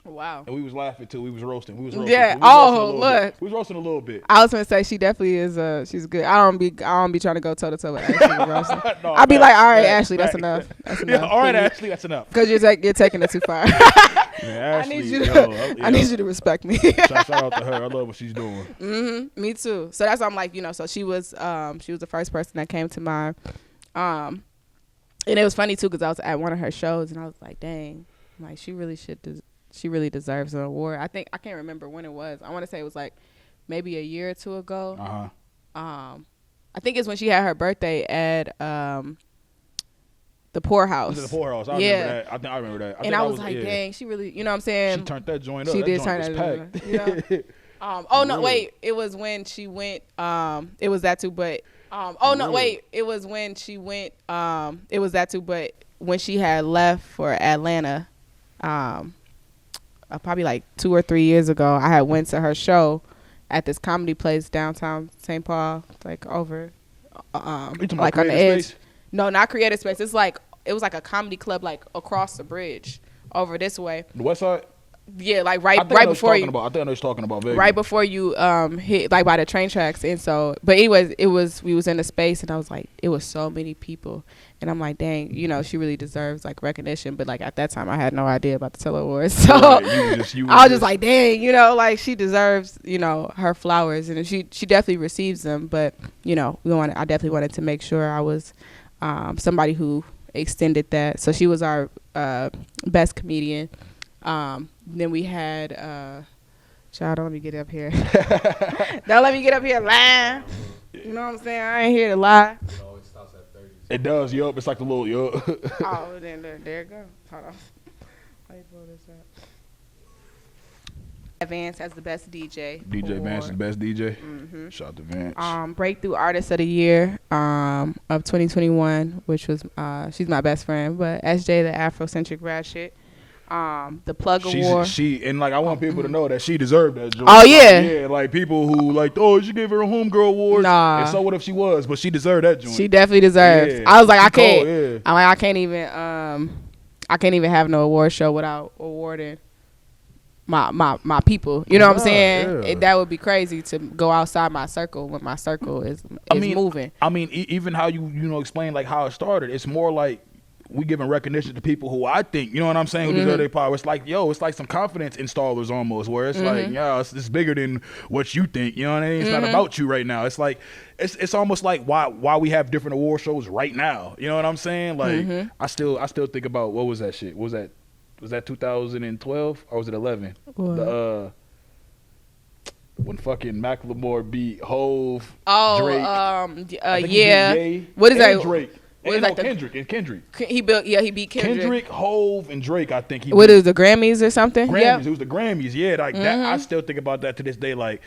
Speaker 3: Wow.
Speaker 2: And we was laughing too. We was roasting.
Speaker 3: Yeah.
Speaker 2: We was roasting
Speaker 3: Oh,
Speaker 2: a little
Speaker 3: look.
Speaker 2: bit. We was roasting a little bit.
Speaker 3: I was gonna say she definitely is. She's good. I don't be trying to go toe to toe with Ashley Rosen.
Speaker 2: No,
Speaker 3: I'll be like, all right,
Speaker 2: facts,
Speaker 3: Ashley, that's
Speaker 2: facts.
Speaker 3: enough. That's
Speaker 2: Yeah,
Speaker 3: enough.
Speaker 2: all right, Ashley, that's enough.
Speaker 3: Because you're taking it too far.
Speaker 2: Man, Ashley,
Speaker 3: I need you. I need you to respect me.
Speaker 2: Shout out to her. I love what she's doing.
Speaker 3: Me too. So that's why I'm like, so she was the first person that came to mind. And it was funny too because I was at one of her shows and I was like, dang, like she really deserves an award. I can't remember when it was. I want to say it was like maybe a year or two ago. I think it's when she had her birthday at the Poorhouse.
Speaker 2: The Poorhouse. I
Speaker 3: Yeah.
Speaker 2: remember that. I remember that.
Speaker 3: And I was like, dang, she really, you know what I'm saying?
Speaker 2: She turned that joint up.
Speaker 3: She
Speaker 2: That
Speaker 3: did
Speaker 2: joint
Speaker 3: turn
Speaker 2: was
Speaker 3: that
Speaker 2: packed.
Speaker 3: joint up, you know? No, wait. It was when she went. It was that too, but. It was when she went. It was that too, but when she had left for Atlanta, probably like 2 or 3 years ago, I had went to her show at this comedy place downtown St. Paul, like over, like on the edge.
Speaker 2: Space?
Speaker 3: No, not Creative Space. It's like it was like a comedy club, like across the bridge, over this way.
Speaker 2: The West Side.
Speaker 3: Yeah, like
Speaker 2: I
Speaker 3: right
Speaker 2: know
Speaker 3: before you.
Speaker 2: I think I know what you're talking about. Vaguely.
Speaker 3: Right before you hit like by the train tracks. And so, but anyways, we was in the space and I was like, it was so many people and I'm like, dang, she really deserves like recognition. But like at that time I had no idea about the Tella Awards. So
Speaker 2: Right,
Speaker 3: I was just like, dang, like she deserves, her flowers and she definitely receives them. But, I definitely wanted to make sure I was somebody who extended that. So she was our best comedian. Then we had child, don't let me get up here. Don't let me get up here lying. You know what I'm saying? I ain't here to lie.
Speaker 4: It always stops at 30.
Speaker 2: It does, yup. It's like the little yup.
Speaker 3: Oh, then there it go. Hold on. Let me pull this up. Vance has the best DJ.
Speaker 2: DJ Vance is the best DJ.
Speaker 3: Mm-hmm.
Speaker 2: Shout out to Vance.
Speaker 3: Breakthrough Artist of the Year of 2021, which was she's my best friend, but SJ the Afrocentric Ratchet. The Plug Award.
Speaker 2: And like I want people to know that she deserved that joint.
Speaker 3: Oh yeah,
Speaker 2: yeah. Like people who like, oh, she gave her a homegirl award.
Speaker 3: Nah.
Speaker 2: And so what if she was? But she deserved that joint.
Speaker 3: She definitely deserves.
Speaker 2: Yeah.
Speaker 3: I was like, I can't.
Speaker 2: Cold, yeah.
Speaker 3: I'm like, I can't even have no award show without awarding my people. You know what I'm saying?
Speaker 2: Yeah.
Speaker 3: That would be crazy to go outside my circle when my circle is moving.
Speaker 2: I mean, even how you explain like how it started. It's more like we giving recognition to people who I think, you know what I'm saying, who deserve their power. It's like, it's like some confidence installers almost, where it's like, it's bigger than what you think. You know what I mean? It's not about you right now. It's like, it's almost like why we have different award shows right now. You know what I'm saying? Like, I still think about what was that shit? Was that 2012 or was it 11?
Speaker 3: What?
Speaker 2: When fucking Macklemore beat Hove, Drake.
Speaker 3: Yeah. What is that?
Speaker 2: Drake.
Speaker 3: What is
Speaker 2: no,
Speaker 3: like the-
Speaker 2: Kendrick.
Speaker 3: He beat Kendrick.
Speaker 2: Kendrick, Hove, and Drake. I think he.
Speaker 3: What
Speaker 2: beat.
Speaker 3: is the Grammys or something?
Speaker 2: Grammys?
Speaker 3: Yeah.
Speaker 2: It was the Grammys. Yeah, like that. I still think about that to this day. Like,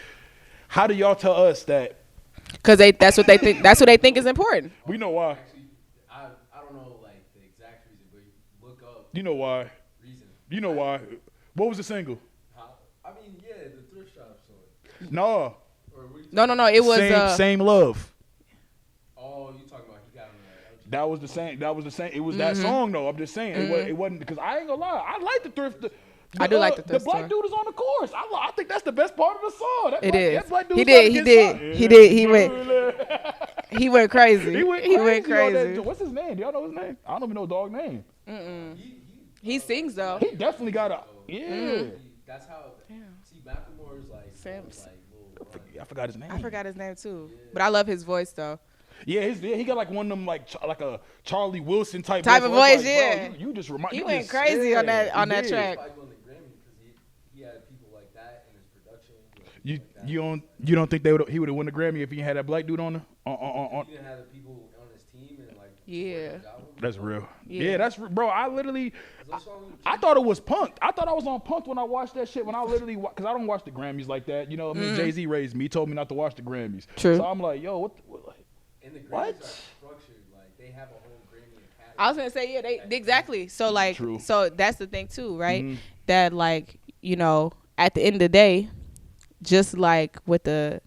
Speaker 2: how do y'all tell us that?
Speaker 3: Because that's what they think. That's what they think is important.
Speaker 2: We know why.
Speaker 4: Actually, I don't know like the exact reason, but you look up
Speaker 2: You know why.
Speaker 4: reason.
Speaker 2: You know why. What was the single?
Speaker 4: I mean, yeah, the thrift shop song.
Speaker 2: No.
Speaker 4: Or what you
Speaker 3: No. It was
Speaker 2: Same love.
Speaker 4: Oh, you talking about he got on that?
Speaker 2: That was the same. It was that song though. I'm just saying it wasn't because I ain't gonna lie. I like the thrift.
Speaker 3: I do like the thrift
Speaker 2: The black
Speaker 3: store.
Speaker 2: dude is on the chorus. I think that's the best part of the song.
Speaker 3: It
Speaker 2: black
Speaker 3: is.
Speaker 2: dude
Speaker 3: He did. He went crazy.
Speaker 2: He went
Speaker 3: He
Speaker 2: crazy. What's his name? Do y'all know his name? I don't even know dog name.
Speaker 3: He sings though.
Speaker 2: He definitely got a
Speaker 4: That's how. See, Macklemore's like
Speaker 3: Sims.
Speaker 4: like little
Speaker 2: I forgot his name.
Speaker 3: I forgot his name too, but I love his voice though.
Speaker 2: Yeah, he got like one of them like a Charlie Wilson type
Speaker 3: Of voice.
Speaker 2: Like,
Speaker 3: Yeah,
Speaker 2: bro, you just remind.
Speaker 3: he
Speaker 2: you
Speaker 3: went
Speaker 2: just,
Speaker 3: crazy
Speaker 2: yeah,
Speaker 3: on that
Speaker 2: he
Speaker 3: track.
Speaker 4: That's why he won the Grammy because he had people like that in his production.
Speaker 2: You don't think he would have won the Grammy if he had that black dude on the
Speaker 4: He didn't have the people on his team and like.
Speaker 3: Yeah.
Speaker 2: That's real.
Speaker 3: Yeah.
Speaker 2: Yeah, that's bro. I literally, I thought it was punked. I thought I was on punked when I watched that shit. When I literally, because I don't watch the Grammys like that. You know, I mean, Jay-Z raised me. He told me not to watch the Grammys.
Speaker 3: True.
Speaker 2: So I'm like, yo, what
Speaker 4: And the Grammys
Speaker 2: what?
Speaker 4: are structured like they have a whole Grammy Academy.
Speaker 3: I was gonna say, yeah, they exactly. So like,
Speaker 2: True.
Speaker 3: so that's the thing too, right? That like, you know, at the end of the day, just like with the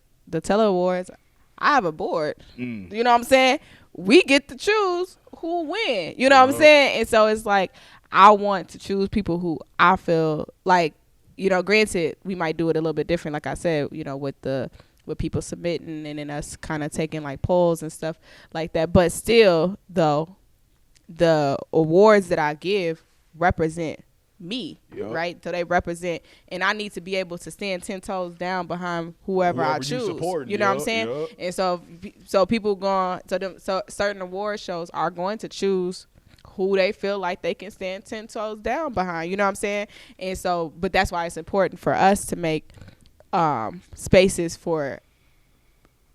Speaker 3: Tella Awards, I have a board. You know what I'm saying? We get to choose who win. You know what I'm saying? And so it's like I want to choose people who I feel like, you know, granted, we might do it a little bit different, like I said, you know, with people submitting and then us kind of taking like polls and stuff like that. But still, though, the awards that I give represent me, right? So they represent, and I need to be able to stand 10 toes down behind whoever I choose. You know what I'm saying? And so people so certain award shows are going to choose who they feel like they can stand 10 toes down behind. You know what I'm saying? And so, but that's why it's important for us to make spaces for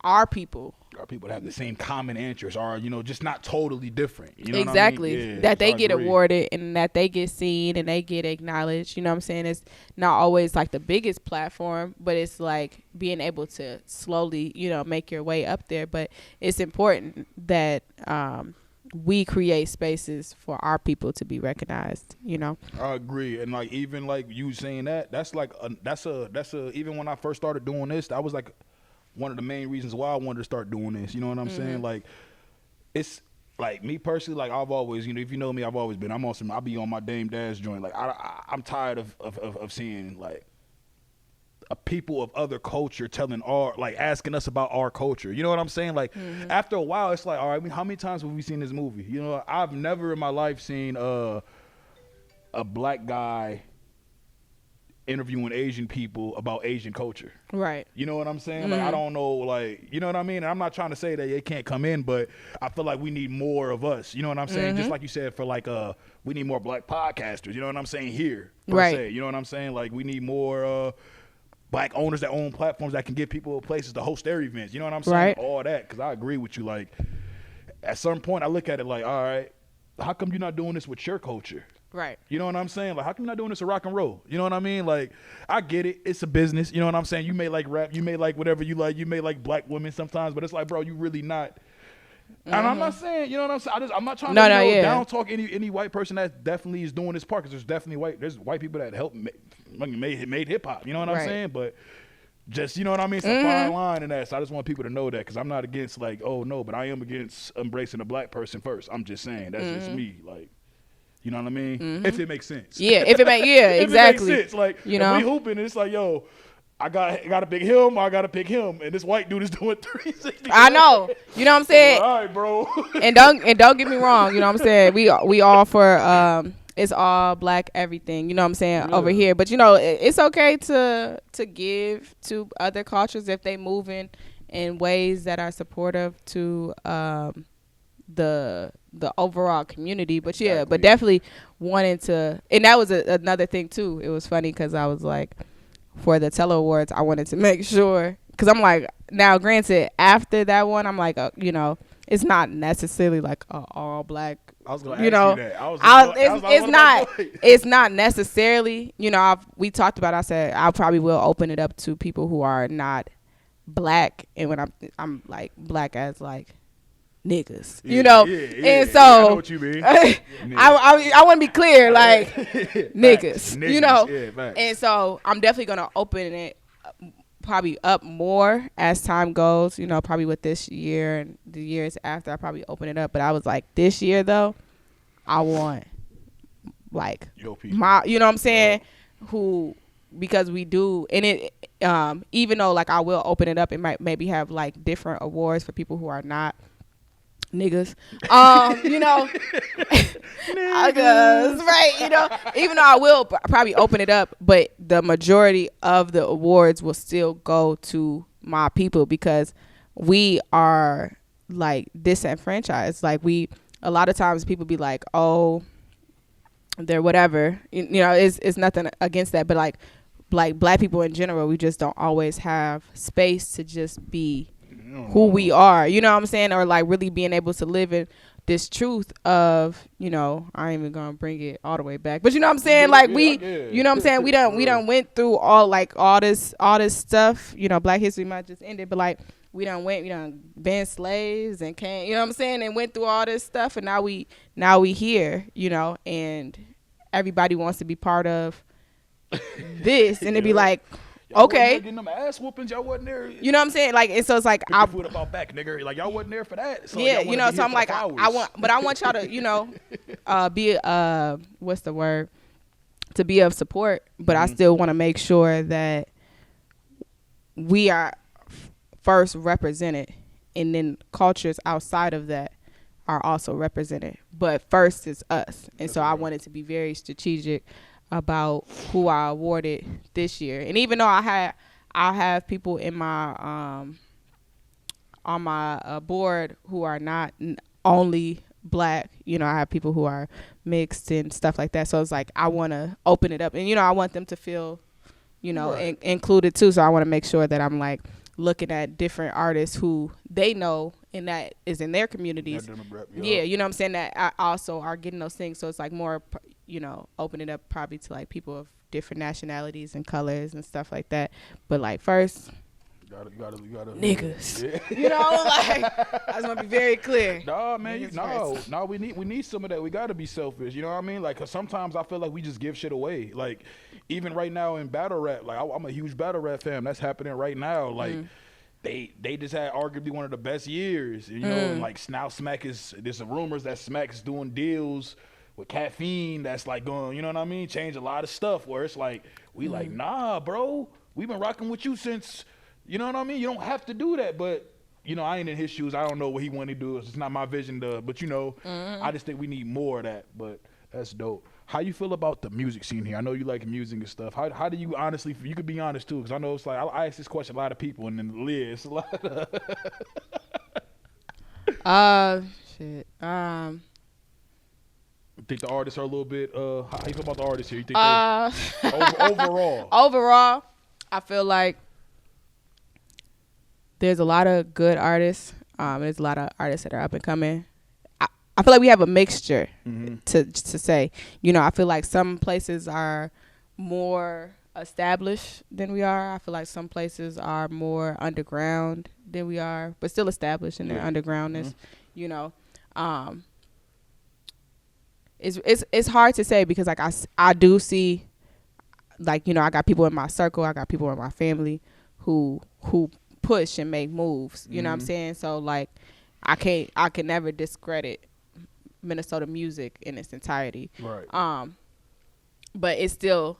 Speaker 3: our people.
Speaker 2: Our people that have the same common interests, or you know, just not totally different. You know
Speaker 3: exactly.
Speaker 2: what I mean? Yeah,
Speaker 3: that they get
Speaker 2: agree.
Speaker 3: awarded and that they get seen and they get acknowledged. You know what I'm saying? It's not always like the biggest platform, but it's like being able to slowly, you know, make your way up there. But it's important that we create spaces for our people to be recognized. You know.
Speaker 2: I agree, and like even like you saying that, that's like that's a even when I first started doing this, that was like one of the main reasons why I wanted to start doing this. You know what I'm saying? Like, it's like me personally, like I've always, you know, if you know me, I've always been, I'll be on my Dame Dash joint. Like I'm tired of seeing like people of other culture asking us about our culture. You know what I'm saying? Like after a while, it's like, all right, I mean, how many times have we seen this movie? You know, I've never in my life seen a black guy interviewing Asian people about Asian culture.
Speaker 3: Right.
Speaker 2: You know what I'm saying? Like, I don't know, like, you know what I mean? And I'm not trying to say that they can't come in, but I feel like we need more of us. You know what I'm saying? Just like you said, for like, we need more black podcasters. You know what I'm saying? Here, per se. You know what I'm saying? Like, we need more black owners that own platforms that can give people places to host their events. You know what I'm saying?
Speaker 3: Right.
Speaker 2: All that. Because I agree with you. Like, at some point, I look at it like, all right, how come you're not doing this with your culture?
Speaker 3: Right.
Speaker 2: You know what I'm saying? Like, how come you're not doing this in rock and roll? You know what I mean? Like, I get it. It's a business. You know what I'm saying? You may like rap. You may like whatever you like. You may like black women sometimes. But it's like, bro, you really not. And I'm not saying, you know what I'm saying? I'm not trying to down talk any white person that definitely is doing this part. Because there's white people that helped made hip hop. You know what I'm saying? But just, you know what I mean? It's a fine line in that. So I just want people to know that. Because I'm not against like, oh, no. But I am against embracing a black person first. I'm just saying. That's just me. Like. You know what I mean? If it makes sense.
Speaker 3: Yeah, if it makes exactly.
Speaker 2: It makes sense. Like,
Speaker 3: you know,
Speaker 2: if we hooping, it's like, yo, I got to pick him, or I got to pick him, and this white dude is doing 360.
Speaker 3: I know. You know what I'm saying?
Speaker 2: All right, bro.
Speaker 3: and don't get me wrong. You know what I'm saying? We all for it's all black everything. You know what I'm saying over here. But you know, it's okay to give to other cultures if they move in ways that are supportive to the overall community. But yeah, but definitely wanting to, and that was another thing too. It was funny because I was like, for the Tella Awards, I wanted to make sure, because I'm like, now granted, after that one, I'm like, you know, it's not necessarily like all black.
Speaker 2: I was gonna ask you
Speaker 3: that. It's not necessarily, you know, we talked about, I said I probably will open it up to people who are not black, and when I'm like black as like niggas, you know, and so
Speaker 2: I know what you mean.
Speaker 3: I want to be clear, like niggas, you know,
Speaker 2: facts.
Speaker 3: And so I'm definitely gonna open it probably up more as time goes, you know, probably with this year and the years after, I probably open it up. But I was like, this year though, I want like my, you know what I'm saying, who, because we do, and it even though like I will open it up, it might maybe have like different awards for people who are not niggas, you know, niggas, right, you know, even though I will probably open it up, but the majority of the awards will still go to my people because we are like disenfranchised. Like a lot of times people be like, oh, they're whatever. You know, it's nothing against that, but like black people in general, we just don't always have space to just be who we are. You know what I'm saying? Or like really being able to live in this truth of, you know, I ain't even gonna bring it all the way back, but you know what I'm saying? Like you know what I'm saying? We done went through all this stuff. You know, Black History Month just ended, but like we done been slaves and can't, you know what I'm saying? And went through all this stuff, and now we here, you know, and everybody wants to be part of this, and it'd be like,
Speaker 2: y'all
Speaker 3: okay,
Speaker 2: getting them ass whoopings, y'all wasn't there.
Speaker 3: You know what I'm saying? Like, and so it's like
Speaker 2: I foot about back, nigga. Like y'all wasn't there for that. So
Speaker 3: yeah, you know. So I'm like, I want y'all to, you know, be what's the word? To be of support, but I still want to make sure that we are first represented, and then cultures outside of that are also represented. But first is us, and so I wanted to be very strategic about who I awarded this year. And even though I have people in my on my board who are not only Black, you know, I have people who are mixed and stuff like that. So it's like I want to open it up, and you know, I want them to feel, you know, included too. So I want to make sure that I'm like looking at different artists who they know and that is in their communities. Yeah, you know what I'm saying, that I also are getting those things. So it's like more, you know, open it up probably to like people of different nationalities and colors and stuff like that. But like first, you gotta niggas. Yeah. You know, like I just want to be very clear.
Speaker 2: No, man, no, we need some of that. We gotta be selfish. You know what I mean? Like, 'cause sometimes I feel like we just give shit away. Like, even right now in battle rap, like I'm a huge battle rap fan. That's happening right now. Like. They just had arguably one of the best years, you know. And like now there's rumors that Smack's doing deals with caffeine that's like going, you know what I mean, change a lot of stuff. Where it's like we like, nah, bro, we've been rocking with you since, you know what I mean. You don't have to do that, but you know, I ain't in his shoes. I don't know what he want to do. It's not my vision but you know, I just think we need more of that. But that's dope. How you feel about the music scene here? I know you like music and stuff. How do you honestly, you could be honest too, because I know it's like, I ask this question a lot of people, and then Liz, a lot of
Speaker 3: shit.
Speaker 2: I think the artists are a little bit, how you feel about the artists here? You think overall?
Speaker 3: Overall, I feel like there's a lot of good artists. There's a lot of artists that are up and coming. I feel like we have a mixture to say, you know, I feel like some places are more established than we are. I feel like some places are more underground than we are, but still established in their undergroundness, you know. It's hard to say because like I do see, like, you know, I got people in my circle, I got people in my family who push and make moves, you know what I'm saying? So like I can never discredit Minnesota music in its entirety. Right. But it's still,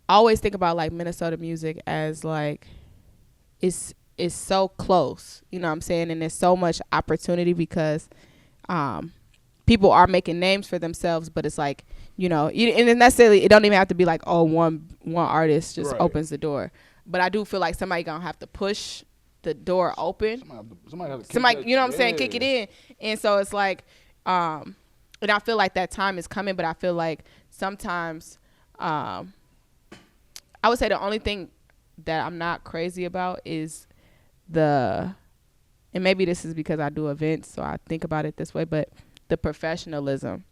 Speaker 3: I always think about like Minnesota music as like it's so close, you know what I'm saying? And there's so much opportunity because people are making names for themselves, but it's like, you know, and necessarily it don't even have to be like, oh, one artist just opens the door. But I do feel like somebody gonna have to push the door open. Somebody you know what I'm saying, kick it in. And so it's like, and I feel like that time is coming, but I feel like sometimes, I would say the only thing that I'm not crazy about is and maybe this is because I do events, so I think about it this way, but the professionalism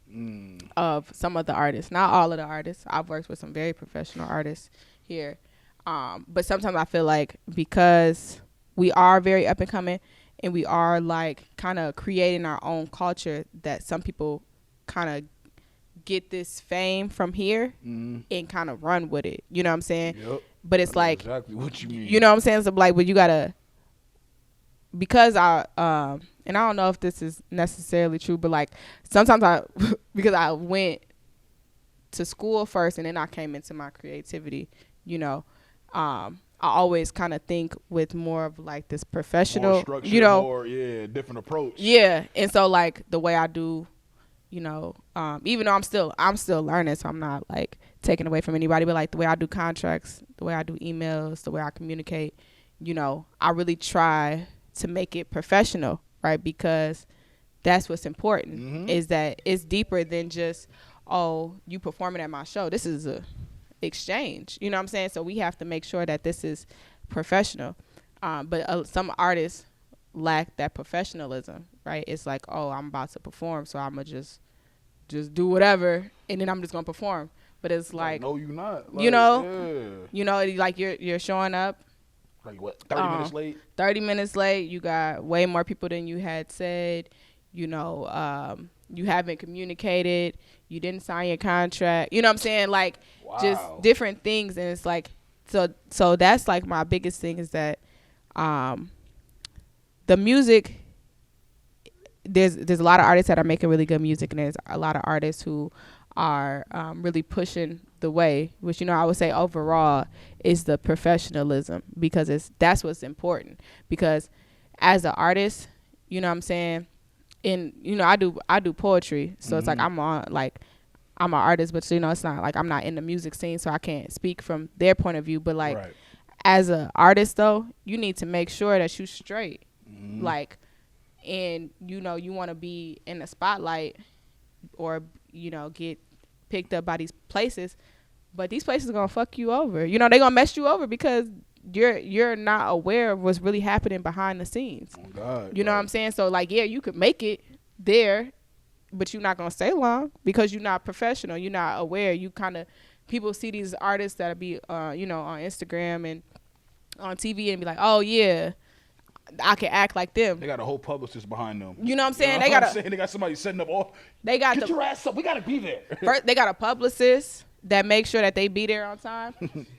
Speaker 3: of some of the artists, not all of the artists. I've worked with some very professional artists here. But sometimes I feel like because we are very up and coming and we are like kind of creating our own culture, that some people kind of get this fame from here and kind of run with it. You know what I'm saying? Yep. But it's like,
Speaker 2: exactly what you mean.
Speaker 3: You know what I'm saying? So like, but you gotta, because and I don't know if this is necessarily true, but like sometimes because I went to school first and then I came into my creativity, you know, I always kind of think with more of like this professional,
Speaker 2: more
Speaker 3: you know,
Speaker 2: more, different approach.
Speaker 3: Yeah. And so like the way I do, you know, even though I'm still learning, so I'm not like taking away from anybody, but like the way I do contracts, the way I do emails, the way I communicate, you know, I really try to make it professional, right? Because that's what's important, is that it's deeper than just, oh, you performing at my show. This is a exchange, you know what I'm saying? So we have to make sure that this is professional. But some artists lack that professionalism, right? It's like, oh, I'm about to perform, so I'm gonna just do whatever, and then I'm just gonna perform. But it's like,
Speaker 2: no, you not. Like,
Speaker 3: you know,
Speaker 2: yeah.
Speaker 3: you know, like you're showing up.
Speaker 2: Like what? 30 minutes late.
Speaker 3: 30 minutes late. You got way more people than you had said. You know, you haven't communicated. You didn't sign your contract. You know what I'm saying? Like, just different things. And it's like, so that's like my biggest thing is that the music, there's a lot of artists that are making really good music, and there's a lot of artists who are really pushing the way, which, you know, I would say overall is the professionalism, because that's what's important. Because as an artist, you know what I'm saying, and, you know, I do poetry, so it's like I'm an artist, but, you know, it's not like I'm not in the music scene, so I can't speak from their point of view. But like, as an artist though, you need to make sure that you straight, like, and, you know, you want to be in the spotlight or, you know, get picked up by these places, but these places are gonna fuck you over. You know, they gonna mess you over because you're not aware of what's really happening behind the scenes.
Speaker 2: Oh God,
Speaker 3: you know what I'm saying? So like, yeah, you could make it there, but you're not gonna stay long because you're not professional. You're not aware. You kind of, people see these artists that be you know, on Instagram and on TV and be like, oh yeah, I can act like them.
Speaker 2: They got a whole publicist behind them.
Speaker 3: You know what I'm saying?
Speaker 2: You know they got somebody setting up all.
Speaker 3: They got
Speaker 2: get your ass up. We gotta be there.
Speaker 3: First, they got a publicist that makes sure that they be there on time.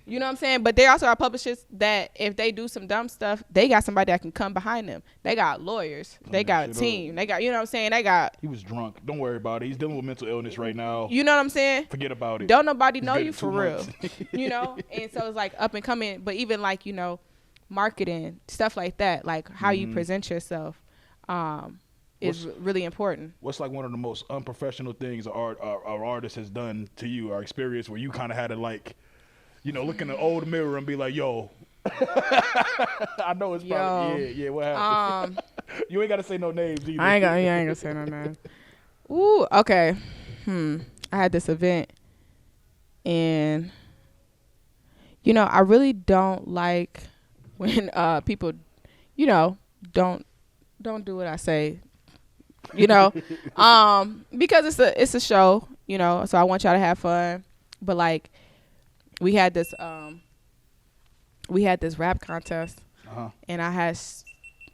Speaker 3: You know what I'm saying? But they also are publicists that if they do some dumb stuff, they got somebody that can come behind them. They got lawyers. They got a team. They got, you know what I'm saying? They got.
Speaker 2: He was drunk. Don't worry about it. He's dealing with mental illness right now.
Speaker 3: You know what I'm saying?
Speaker 2: Forget about it.
Speaker 3: Don't nobody know you for real. You know? And so it's like up and coming. But even like, you know, marketing, stuff like that, like how you present yourself is really important. What's
Speaker 2: like one of the most unprofessional things our artist has done to you, our experience where you kind of had to, like, you know, look in the old mirror and be like, yo, I know it's probably, yeah, what happened? You ain't got to say no names either.
Speaker 3: I ain't gonna say no names. Ooh, okay. I had this event, and, you know, I really don't like when people, you know, don't do what I say, you know, because it's a show, you know, so I want y'all to have fun. But like, we had this rap contest, and I had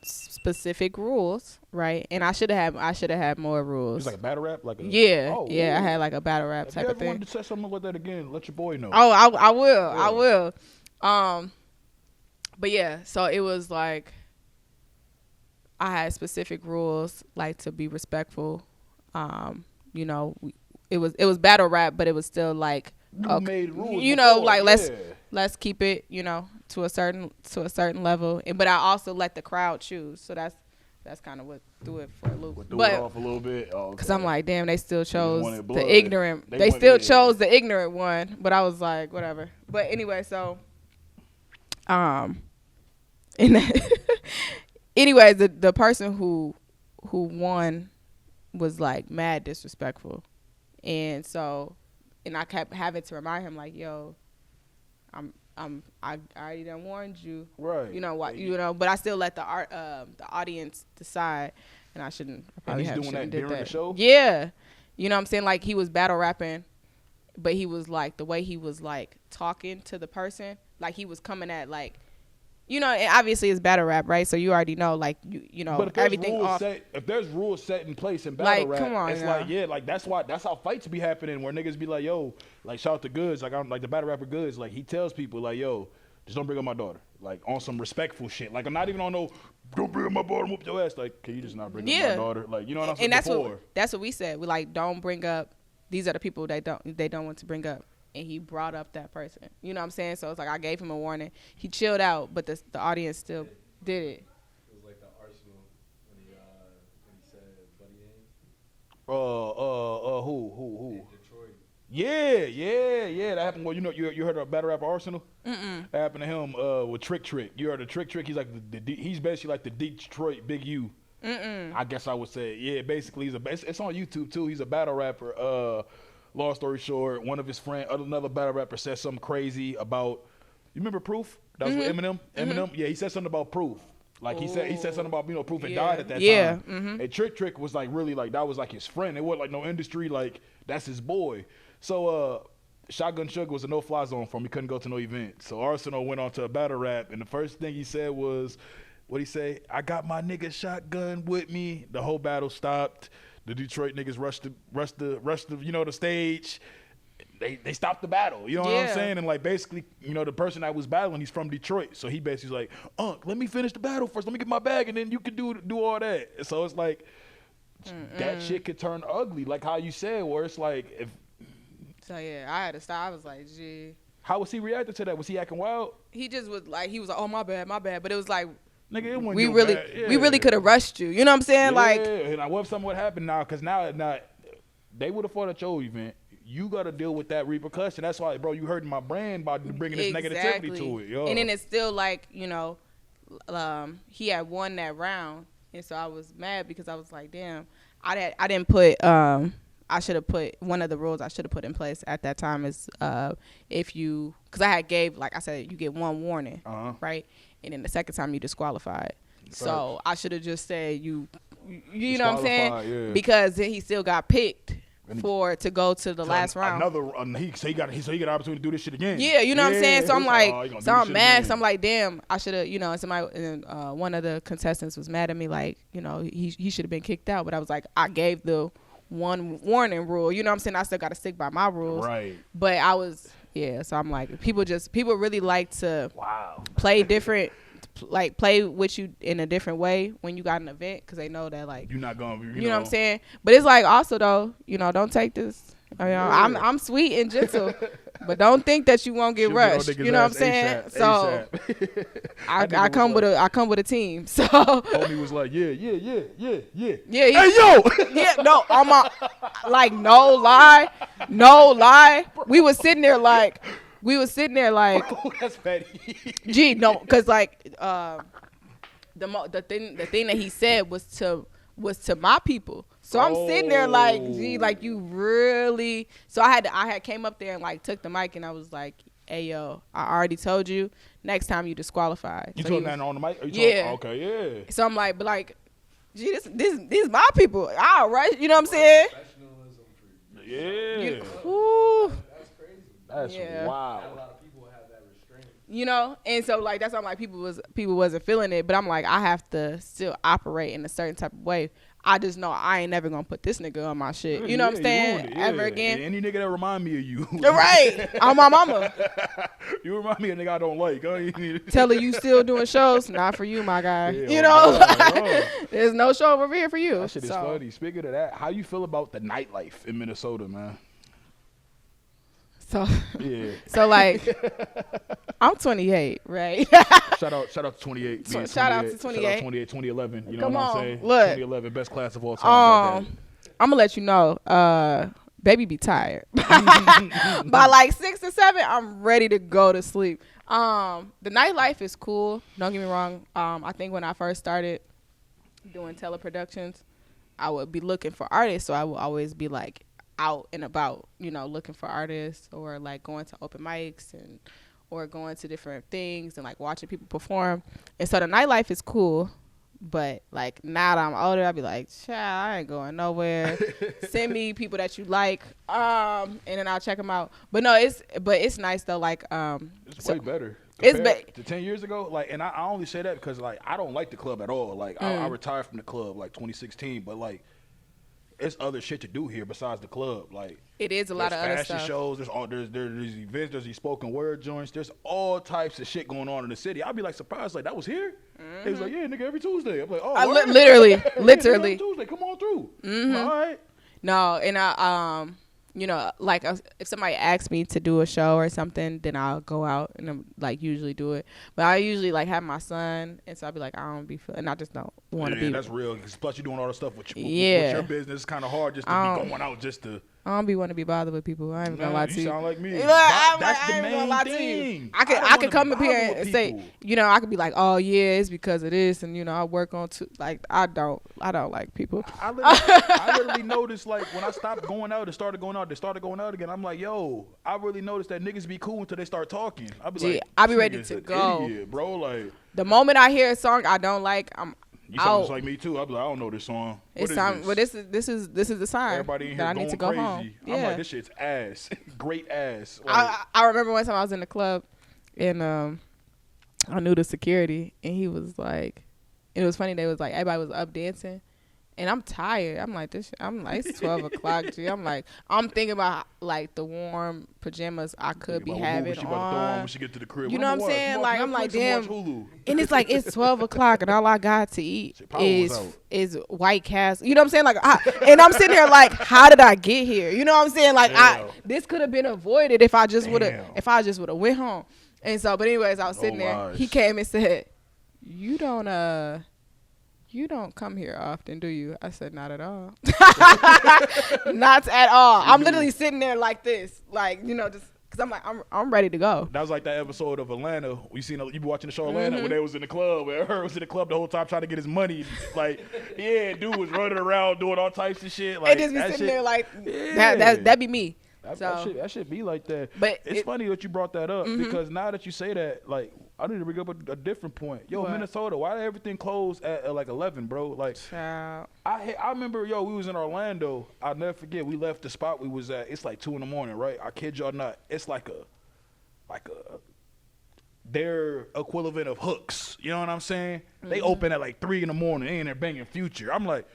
Speaker 3: specific rules, right? And I should have had more rules.
Speaker 2: It's like a battle rap, like a
Speaker 3: I had like a battle rap type of thing. If you ever
Speaker 2: wanted to say something like that again, let your boy know.
Speaker 3: Oh, I will. But yeah, so it was like I had specific rules, like to be respectful. You know, it was battle rap, but it was still like,
Speaker 2: made rules,
Speaker 3: you know, like let's keep it, you know, to a certain level. But I also let the crowd choose. So that's kind of what threw it for a loop.
Speaker 2: Threw it off a little bit. Oh, okay.
Speaker 3: Cause I'm like, damn, they still chose the ignorant. They still chose the ignorant one. But I was like, whatever. But anyway, so anyways, the person who won was like mad disrespectful, and I kept having to remind him like, yo, I already done warned you,
Speaker 2: right?
Speaker 3: You know what? You know, but I still let the audience decide, and I shouldn't.
Speaker 2: And he's doing that during the show.
Speaker 3: Yeah, you know what I'm saying? Like, he was battle rapping, but he was like, the way he was like talking to the person, like he was coming at like. You know, and obviously it's battle rap, right? So you already know, like, you know,
Speaker 2: but
Speaker 3: everything off.
Speaker 2: If there's rules set in place in battle rap,
Speaker 3: come on,
Speaker 2: it's like, yeah, like that's how fights be happening, where niggas be like, yo, like, shout out to Goods, like, I'm like the battle rapper Goods, like, he tells people like, yo, just don't bring up my daughter, like, on some respectful shit. Like, I'm not even on no, don't bring up my daughter, whoop your ass. Like, can you just not bring up my daughter? Like, you know what I'm saying?
Speaker 3: And that's what we said. We like, don't bring up. These are the people they don't want to bring up. And he brought up that person. You know what I'm saying? So it's like I gave him a warning. He chilled out, but the audience still did it.
Speaker 4: It was like the Arsenal when he said Buddy
Speaker 2: Yeah. That happened. Well, you heard of battle rapper Arsenal? That happened to him with Trick. You heard of Trick? He's like he's basically like the Detroit Big U. I guess I would say. Yeah, basically it's on YouTube too. He's a battle rapper. Long story short, one of his another battle rapper said something crazy about. You remember Proof? That was with Eminem. Eminem. Yeah, he said something about Proof. Like he said something about Proof had died at that time. And Trick was like really like that was like his friend. It wasn't like no industry. Like that's his boy. So Shotgun Sugar was a no-fly zone for him. He couldn't go to no event. So Arsenal went on to a battle rap, and the first thing he said was, what'd he say? I got my nigga Shotgun with me. The whole battle stopped. The Detroit niggas rushed the stage. They stopped the battle. You know what I'm saying? And like basically, the person that was battling, he's from Detroit. So he basically was like, let me finish the battle first. Let me get my bag, and then you can do all that. So it's like that shit could turn ugly, like how you said, where it's like if.
Speaker 3: So yeah, I had to stop. I was like, gee.
Speaker 2: How was he reacting to that? Was he acting wild?
Speaker 3: He just was like, oh my bad. But it was like,
Speaker 2: nigga, it wasn't
Speaker 3: we really could have rushed you. You know what I'm saying?
Speaker 2: Yeah,
Speaker 3: like,
Speaker 2: and what if something would happen now? Because now they would have fought at your event. You got to deal with that repercussion. That's why, bro, you hurting my brand by bringing this negativity to it. Yo.
Speaker 3: And then it's still like, he had won that round, and so I was mad because I was like, damn, I didn't put I should have put one of the rules I should have put in place at that time is because I had gave, like I said, you get one warning, right? And then the second time you disqualified. So I should have just said you know what I'm saying? Yeah. Because then he still got picked to go to the last round.
Speaker 2: He got an opportunity to do this shit again.
Speaker 3: Yeah, you know what I'm saying? So I'm like, I'm mad. Again. So I'm like, damn, I should have, somebody, one of the contestants was mad at me, like, he should have been kicked out. But I was like, I gave the one warning rule. You know what I'm saying? I still got to stick by my rules.
Speaker 2: Right.
Speaker 3: But I was, so I'm like, people really like to play different. Like play with you in a different way when you got an event because they know that like
Speaker 2: you're not gonna
Speaker 3: you know what I'm saying, but it's like also though don't take this I'm sweet and gentle but don't think that you won't get rushed, you know what I'm saying. So I come with a team. So
Speaker 2: homie was like yeah
Speaker 3: hey yo yeah no on my like no lie we was sitting there like
Speaker 2: bro, that's petty.
Speaker 3: Gee, no, because like the thing that he said was to my people. So I'm sitting there like, gee, like you really. So I had came up there and like took the mic and I was like, hey yo, I already told you. Next time you disqualified.
Speaker 2: You told that on the mic?
Speaker 3: Yeah.
Speaker 2: Okay, yeah.
Speaker 3: So I'm like, but like, gee, this my people. All right, you know what I'm saying?
Speaker 2: Yeah. That's wild.
Speaker 3: And so like that's why I'm like people wasn't feeling it, but I'm like I have to still operate in a certain type of way. I just know I ain't never gonna put this nigga on my shit. You know what I'm saying? Ever again.
Speaker 2: Any nigga that remind me of you.
Speaker 3: Right. I'm my mama.
Speaker 2: You remind me of a nigga I don't like.
Speaker 3: Tella, you still doing shows? Not for you, my guy. There's no show over here for you.
Speaker 2: That shit is funny. Speaking of that, how you feel about the nightlife in Minnesota, man?
Speaker 3: So like, I'm 28, right?
Speaker 2: Shout out to 28.
Speaker 3: Shout out to 28.
Speaker 2: 2011. You know
Speaker 3: Come
Speaker 2: what
Speaker 3: on,
Speaker 2: I'm saying?
Speaker 3: look.
Speaker 2: 2011, best class of all time.
Speaker 3: I'm gonna let you know. Baby be tired. By like 6 or 7, I'm ready to go to sleep. The nightlife is cool. Don't get me wrong. I think when I first started doing teleproductions, I would be looking for artists, so I would always be like out and about, looking for artists or like going to open mics or going to different things and like watching people perform. And so the nightlife is cool, but like now that I'm older, I'll be like, child, I ain't going nowhere. Send me people that you like, and then I'll check them out. But no, it's nice though. Like
Speaker 2: it's way better. To 10 years ago, like, and I only say that because like I don't like the club at all. Like I retired from the club like 2016, but like. It's other shit to do here besides the club. Like
Speaker 3: it is a lot of other stuff.
Speaker 2: Fashion shows. There's events. There's these spoken word joints. There's all types of shit going on in the city. I'd be like surprised, like that was here. They was like, yeah, nigga, every Tuesday. I'm like, oh,
Speaker 3: literally.
Speaker 2: Every Tuesday, come on through. All right.
Speaker 3: No, and I like if somebody asks me to do a show or something, then I'll go out and I'm like usually do it. But I usually like have my son, and so I'll be like, I don't be feeling, and I just don't want to be.
Speaker 2: That's real. Plus, you're doing all the stuff with your business. It's kind of hard just to be going out just to.
Speaker 3: I don't be want to be bothered with people. I ain't gonna lie to you.
Speaker 2: You sound like me.
Speaker 3: Look,
Speaker 2: That's the
Speaker 3: I ain't gonna
Speaker 2: main
Speaker 3: lie to
Speaker 2: thing.
Speaker 3: you. I could come up here and say,
Speaker 2: people.
Speaker 3: you know, I could be like, oh yeah, it's because of this, and you know, I work on like I don't like people.
Speaker 2: I literally noticed, like, when I stopped going out and started going out again, I'm like, yo, I really noticed that niggas be cool until they start talking. I be like,
Speaker 3: I be
Speaker 2: this
Speaker 3: ready
Speaker 2: nigga's
Speaker 3: to
Speaker 2: an
Speaker 3: go.
Speaker 2: idiot, bro. Like,
Speaker 3: The moment I hear a song I don't like,
Speaker 2: you sound just like me too. I be like, I don't know this song.
Speaker 3: It's time. Well, this is the sign
Speaker 2: Everybody in here
Speaker 3: that I
Speaker 2: going
Speaker 3: need to go
Speaker 2: crazy.
Speaker 3: home. Yeah.
Speaker 2: I'm like, this shit's ass. Great ass. Like,
Speaker 3: I remember one time I was in the club and I knew the security and he was like, it was funny. They was like everybody was up dancing. And I'm tired. I'm like it's 12 o'clock. G. I'm thinking about like the warm pajamas I could be having on.
Speaker 2: When she get to the crib.
Speaker 3: You know what I'm saying? Like I'm like, damn.
Speaker 2: Hulu.
Speaker 3: And it's like it's 12 o'clock and all I got to eat is White Castle. You know what I'm saying? Like, and I'm sitting there like, how did I get here? You know what I'm saying? Like, this could have been avoided if I just would have went home. And so, but anyways, I was sitting there. He came and said, "You don't come here often, do you?" I said, "Not at all." Not at all. I'm literally sitting there like this, like, you know, just because I'm like, I'm ready to go.
Speaker 2: That was like that episode of Atlanta. You be watching the show Atlanta when they was in the club. Where her was in the club the whole time trying to get his money. Like, yeah, dude was running around doing all types of shit. Like,
Speaker 3: and just be sitting there like, that'd be me.
Speaker 2: That should be like that.
Speaker 3: But
Speaker 2: it's funny that you brought that up because now that you say that, like, I need to bring up a different point. Yo, what? Minnesota, why did everything close at like 11, bro? Like,
Speaker 3: child.
Speaker 2: I remember, we was in Orlando. I'll never forget. We left the spot we was at. It's like 2 in the morning, right? I kid y'all not. It's like their equivalent of Hooks. You know what I'm saying? They open at like 3 in the morning. They in there banging Future. I'm like,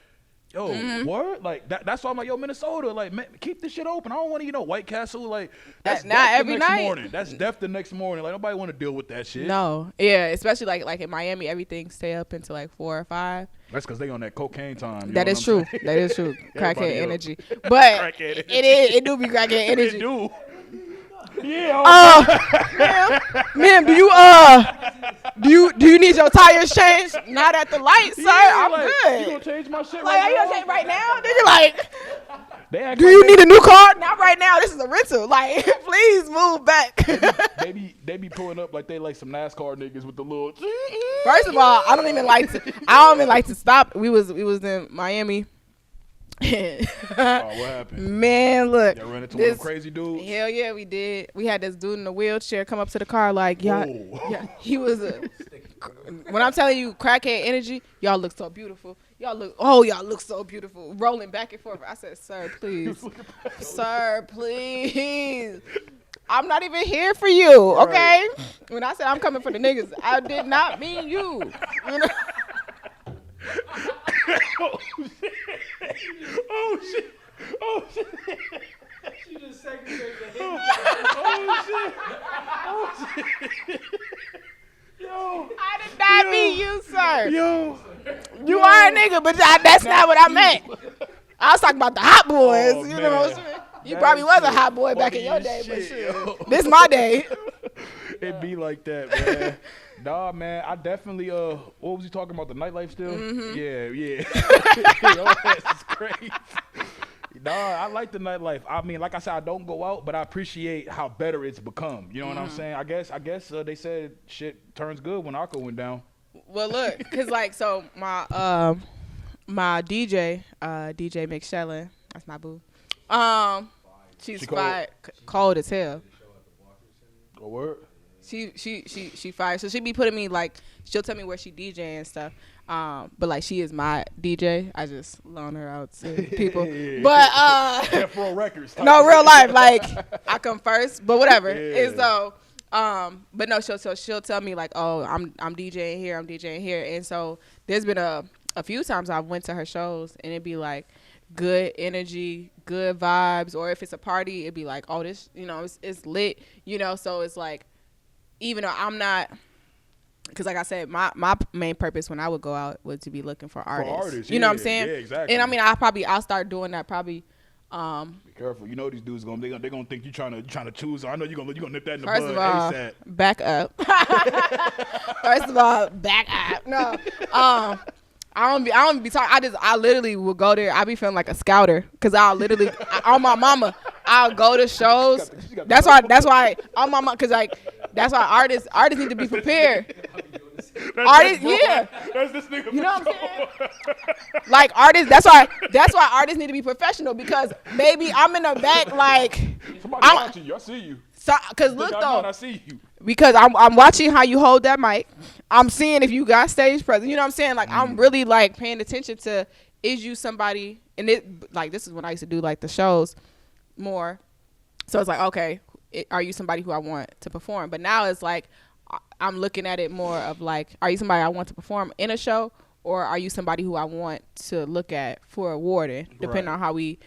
Speaker 2: yo, what? Like, that's why I'm like, yo, Minnesota, like, man, keep this shit open. I don't want to, White Castle, like, that's
Speaker 3: not
Speaker 2: death
Speaker 3: every
Speaker 2: the next
Speaker 3: night.
Speaker 2: morning. That's death the next morning. Like, nobody want to deal with that shit.
Speaker 3: No, yeah, especially like in Miami, everything stay up until like 4 or 5.
Speaker 2: That's because they on that cocaine time.
Speaker 3: That is true. That is true. Crackhead
Speaker 2: Everybody
Speaker 3: energy, but
Speaker 2: Crackhead
Speaker 3: it do be crackhead energy.
Speaker 2: It do. Yeah.
Speaker 3: Ma'am, do you need your tires changed? Not at the light, sir. I'm
Speaker 2: like,
Speaker 3: good.
Speaker 2: You gonna change my shit
Speaker 3: Like,
Speaker 2: right
Speaker 3: are you
Speaker 2: now?
Speaker 3: gonna change right now? Nigga, like,
Speaker 2: They
Speaker 3: do you need a new car? Not right now. This is a rental. Like, please move back.
Speaker 2: They be pulling up like they like some NASCAR niggas with the little.
Speaker 3: First of all, I don't even like to stop. We was in Miami.
Speaker 2: Oh, what happened?
Speaker 3: Man, look.
Speaker 2: Y'all run into one of them crazy dudes?
Speaker 3: Hell yeah, we did. We had this dude in a wheelchair come up to the car like, yeah, he was when I'm telling you crackhead energy, y'all look so beautiful. Y'all look so beautiful. Rolling back and forth. I said, sir, please. Sir, please. I'm not even here for you, okay? Right. When I said I'm coming for the niggas, I did not mean you. You know?
Speaker 2: Oh shit! Oh shit!
Speaker 4: She just segregated the hit.
Speaker 2: Oh shit! Yo!
Speaker 3: I did not mean you, sir.
Speaker 2: Yo!
Speaker 3: You are a nigga, but that's not what I meant. I was talking about the hot boys.
Speaker 2: Oh,
Speaker 3: you know what I'm saying? You probably was a hot boy back in your day, but shit. This my day.
Speaker 2: It be like that, man. Nah, man, I definitely, what was he talking about, the nightlife still?
Speaker 3: Mm-hmm.
Speaker 2: Yeah. Yo, that's crazy. Nah, I like the nightlife. I mean, like I said, I don't go out, but I appreciate how better it's become. You know what I'm saying? I guess they said shit turns good when Akko went down.
Speaker 3: Well, look, cause like, so my DJ, DJ McShellin, that's my boo. She's fired, cold as hell.
Speaker 2: A word?
Speaker 3: She fired. So she be putting me like, she'll tell me where she DJ and stuff. But like she is my DJ. I just loan her out to people.
Speaker 2: Yeah.
Speaker 3: But
Speaker 2: Afro Records.
Speaker 3: no, real life, like I come first. But whatever.
Speaker 2: Yeah.
Speaker 3: And so but no, she'll tell me like, oh, I'm DJing here, and so there's been a few times I've went to her shows and it'd be like good energy, good vibes, or if it's a party, it'd be like, oh, this, you know, it's lit, you know. So it's like, even though I'm not, because like I said, my main purpose when I would go out was to be looking for artists. You know what I'm saying?
Speaker 2: Yeah, exactly.
Speaker 3: And I mean, I'll start doing that probably.
Speaker 2: Be careful. You know these dudes they're gonna think you trying to choose. I know you're gonna nip that in the
Speaker 3: First
Speaker 2: bud
Speaker 3: of all,
Speaker 2: ASAP.
Speaker 3: back up. First of all, back up. No. I don't be talking. I literally will go there. I be feeling like a scouter because I'll literally on my mama. I'll go to shows. That's why on my mama because like that's why artists need to be prepared. Artists, yeah.
Speaker 2: That's this nigga.
Speaker 3: You know what I'm saying? Like artists, that's why artists need to be professional because maybe I'm in the back like
Speaker 2: Somebody watching you. I see you.
Speaker 3: So, cause look though,
Speaker 2: I see you.
Speaker 3: because I'm watching how you hold that mic. I'm seeing if you got stage presence. You know what I'm saying? Like I'm really like paying attention to is you somebody, and it like this is when I used to do like the shows more. So it's like okay, are you somebody who I want to perform? But now it's like I'm looking at it more of like, are you somebody I want to perform in a show, or are you somebody who I want to look at for awarding, depending on how we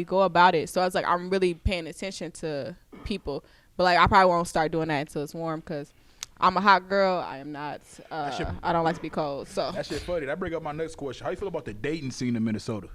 Speaker 3: go about it. So it's like I'm really paying attention to people. But like I probably won't start doing that until it's warm because I'm a hot girl. I am not. I don't like to be cold. So
Speaker 2: that shit funny. That bring up my next question. How you feel about the dating scene in Minnesota?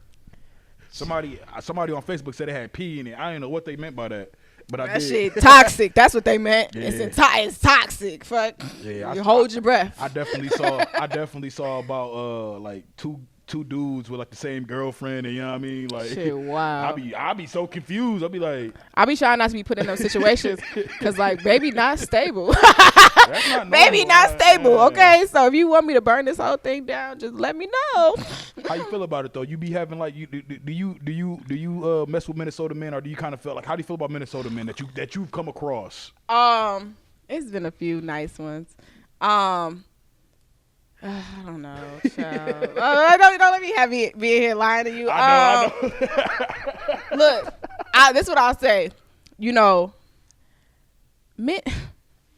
Speaker 2: Somebody on Facebook said they had pee in it. I didn't know what they meant by that, but
Speaker 3: that shit toxic. That's what they meant. Yeah. It's toxic. Fuck. Yeah, you hold your breath.
Speaker 2: I definitely saw about like two dudes with like the same girlfriend, and you know what I mean? Like,
Speaker 3: shit, wow.
Speaker 2: I be so confused. I be like,
Speaker 3: I be trying not to be put in those situations because like baby not stable.
Speaker 2: That's not
Speaker 3: baby not stable.
Speaker 2: Man.
Speaker 3: Okay, so if you want me to burn this whole thing down, just let me know.
Speaker 2: How you feel about it though? You be having like do you mess with Minnesota men, or do you kind of feel like how do you feel about Minnesota men that you've come across?
Speaker 3: It's been a few nice ones. I don't know, child. Don't let me have be in here lying to you.
Speaker 2: I know.
Speaker 3: Look, this is what I'll say. You know, men.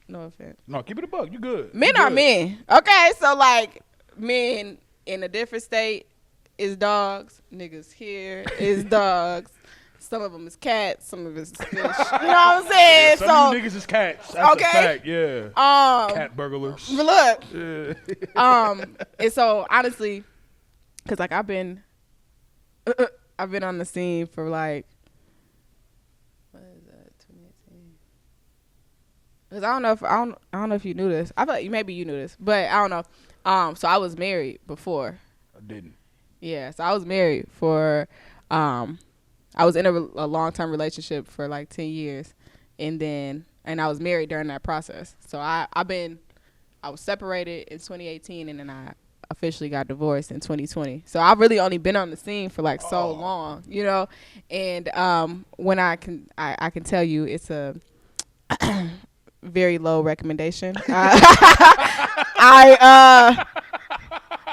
Speaker 3: No offense.
Speaker 2: No, keep it a buck. You good.
Speaker 3: Men are men. Okay, so like men in a different state is dogs. Niggas here is dogs. Some of them is cats. Some of them is fish. You know what I'm saying?
Speaker 2: Yeah, some of you niggas is cats. That's
Speaker 3: okay.
Speaker 2: A fact. Yeah. Cat burglars.
Speaker 3: Look.
Speaker 2: Yeah.
Speaker 3: And so honestly, cause like I've been on the scene for like, what is that? 2018. Cause I don't know if you knew this. I feel like maybe you knew this, but I don't know. So I was married before.
Speaker 2: I didn't.
Speaker 3: Yeah. So I was married for I was in a long-term relationship for like 10 years and I was married during that process. So I was separated in 2018 and then I officially got divorced in 2020. So I've really only been on the scene for like so long, you know? And when I can tell you it's a very low recommendation.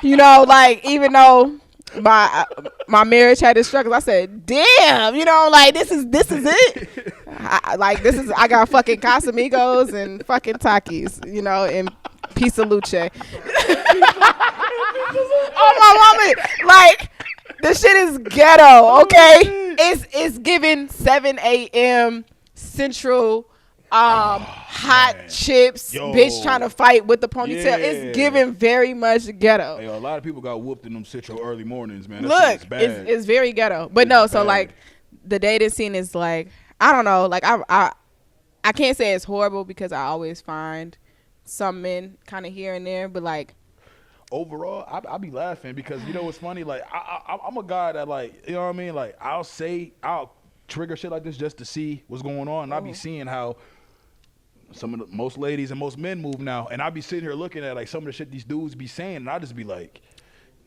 Speaker 3: You know, like even though my marriage had its struggles, I said, damn, you know, like this is it. I got fucking Casamigos and fucking Takis, you know, and Pizza Luce. Oh my woman, like the shit is ghetto, okay? It's giving 7 a.m. Central hot chips, bitch trying to fight with the ponytail. Yeah. It's giving very much ghetto.
Speaker 2: Hey, a lot of people got whooped in them Central early mornings, man. That
Speaker 3: Look,
Speaker 2: shit is bad.
Speaker 3: It's very ghetto. But no, so like the dating scene is like, I don't know, like I can't say it's horrible because I always find some men kind of here and there, but like
Speaker 2: overall, I be laughing because you know what's funny? Like I'm a guy that like, you know what I mean? Like I'll trigger shit like this just to see what's going on, and I'll be seeing how most ladies and most men move now, and I be sitting here looking at like some of the shit these dudes be saying, and I just be like,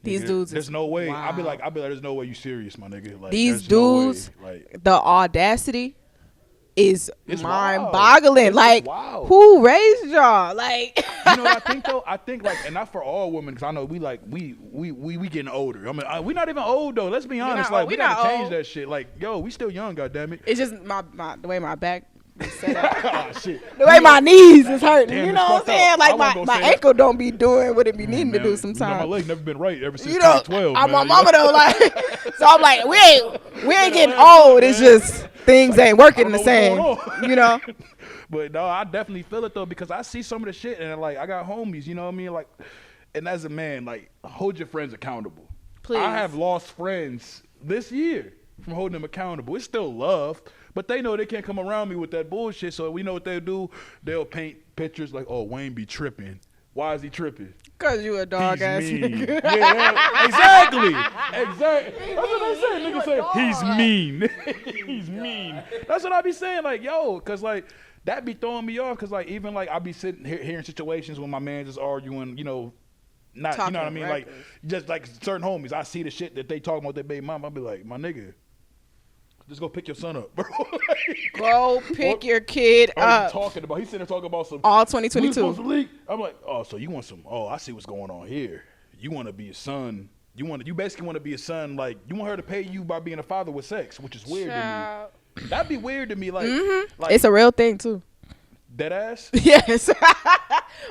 Speaker 3: these dudes,
Speaker 2: there's no way.
Speaker 3: Wow.
Speaker 2: I'll be like, there's no way you serious, my nigga. Like
Speaker 3: these dudes,
Speaker 2: no way. Like
Speaker 3: the audacity is
Speaker 2: Wild.
Speaker 3: mind-boggling. Like
Speaker 2: wild.
Speaker 3: Who raised y'all? Like
Speaker 2: you know what I think though? I think like, and not for all women, because I know we getting older. I mean, we not even old though. Let's be honest. Like we gotta change that shit. Like yo, we still young. Goddammit.
Speaker 3: It's just the way my back.
Speaker 2: Oh, shit.
Speaker 3: The way my knees is hurting,
Speaker 2: damn,
Speaker 3: you know what I'm saying? Like my ankle don't be doing what it be needing to do sometimes.
Speaker 2: You know, my leg never been right ever since 12.
Speaker 3: I'm my mama though, like so I'm like we ain't getting old. It's just things ain't working the same, you know.
Speaker 2: But no, I definitely feel it though because I see some of the shit and like I got homies, you know what I mean? Like, and as a man, like hold your friends accountable.
Speaker 3: Please.
Speaker 2: I have lost friends this year from holding them accountable. It's still love. But they know they can't come around me with that bullshit, so we know what they'll do. They'll paint pictures like, oh, Wayne be tripping. Why is he tripping?
Speaker 3: Cause you a dog
Speaker 2: He's
Speaker 3: ass
Speaker 2: mean.
Speaker 3: nigga.
Speaker 2: Yeah, exactly. That's what they say. Niggas say he's mean. He's mean. That's what I be saying. Like, yo, cause like that be throwing me off. Cause like even like I be sitting here in situations when my man just arguing, you know, not
Speaker 3: Talking
Speaker 2: you know what I mean,
Speaker 3: reckless.
Speaker 2: like just like certain homies. I see the shit that they talking about their baby mom. I be like, my nigga, just go pick your son up, bro.
Speaker 3: Go pick your kid
Speaker 2: What are you
Speaker 3: up.
Speaker 2: talking about? He's sitting there talking about some.
Speaker 3: All
Speaker 2: Who's supposed
Speaker 3: 2022.
Speaker 2: to leak? I'm like, oh, so you want some? Oh, I see what's going on here. You want to be a son. You basically want to be a son. Like you want her to pay you by being a father with sex, which is weird
Speaker 3: Child.
Speaker 2: to me. That'd be weird to me. Like, like
Speaker 3: It's a real thing too.
Speaker 2: dead ass.
Speaker 3: Yes.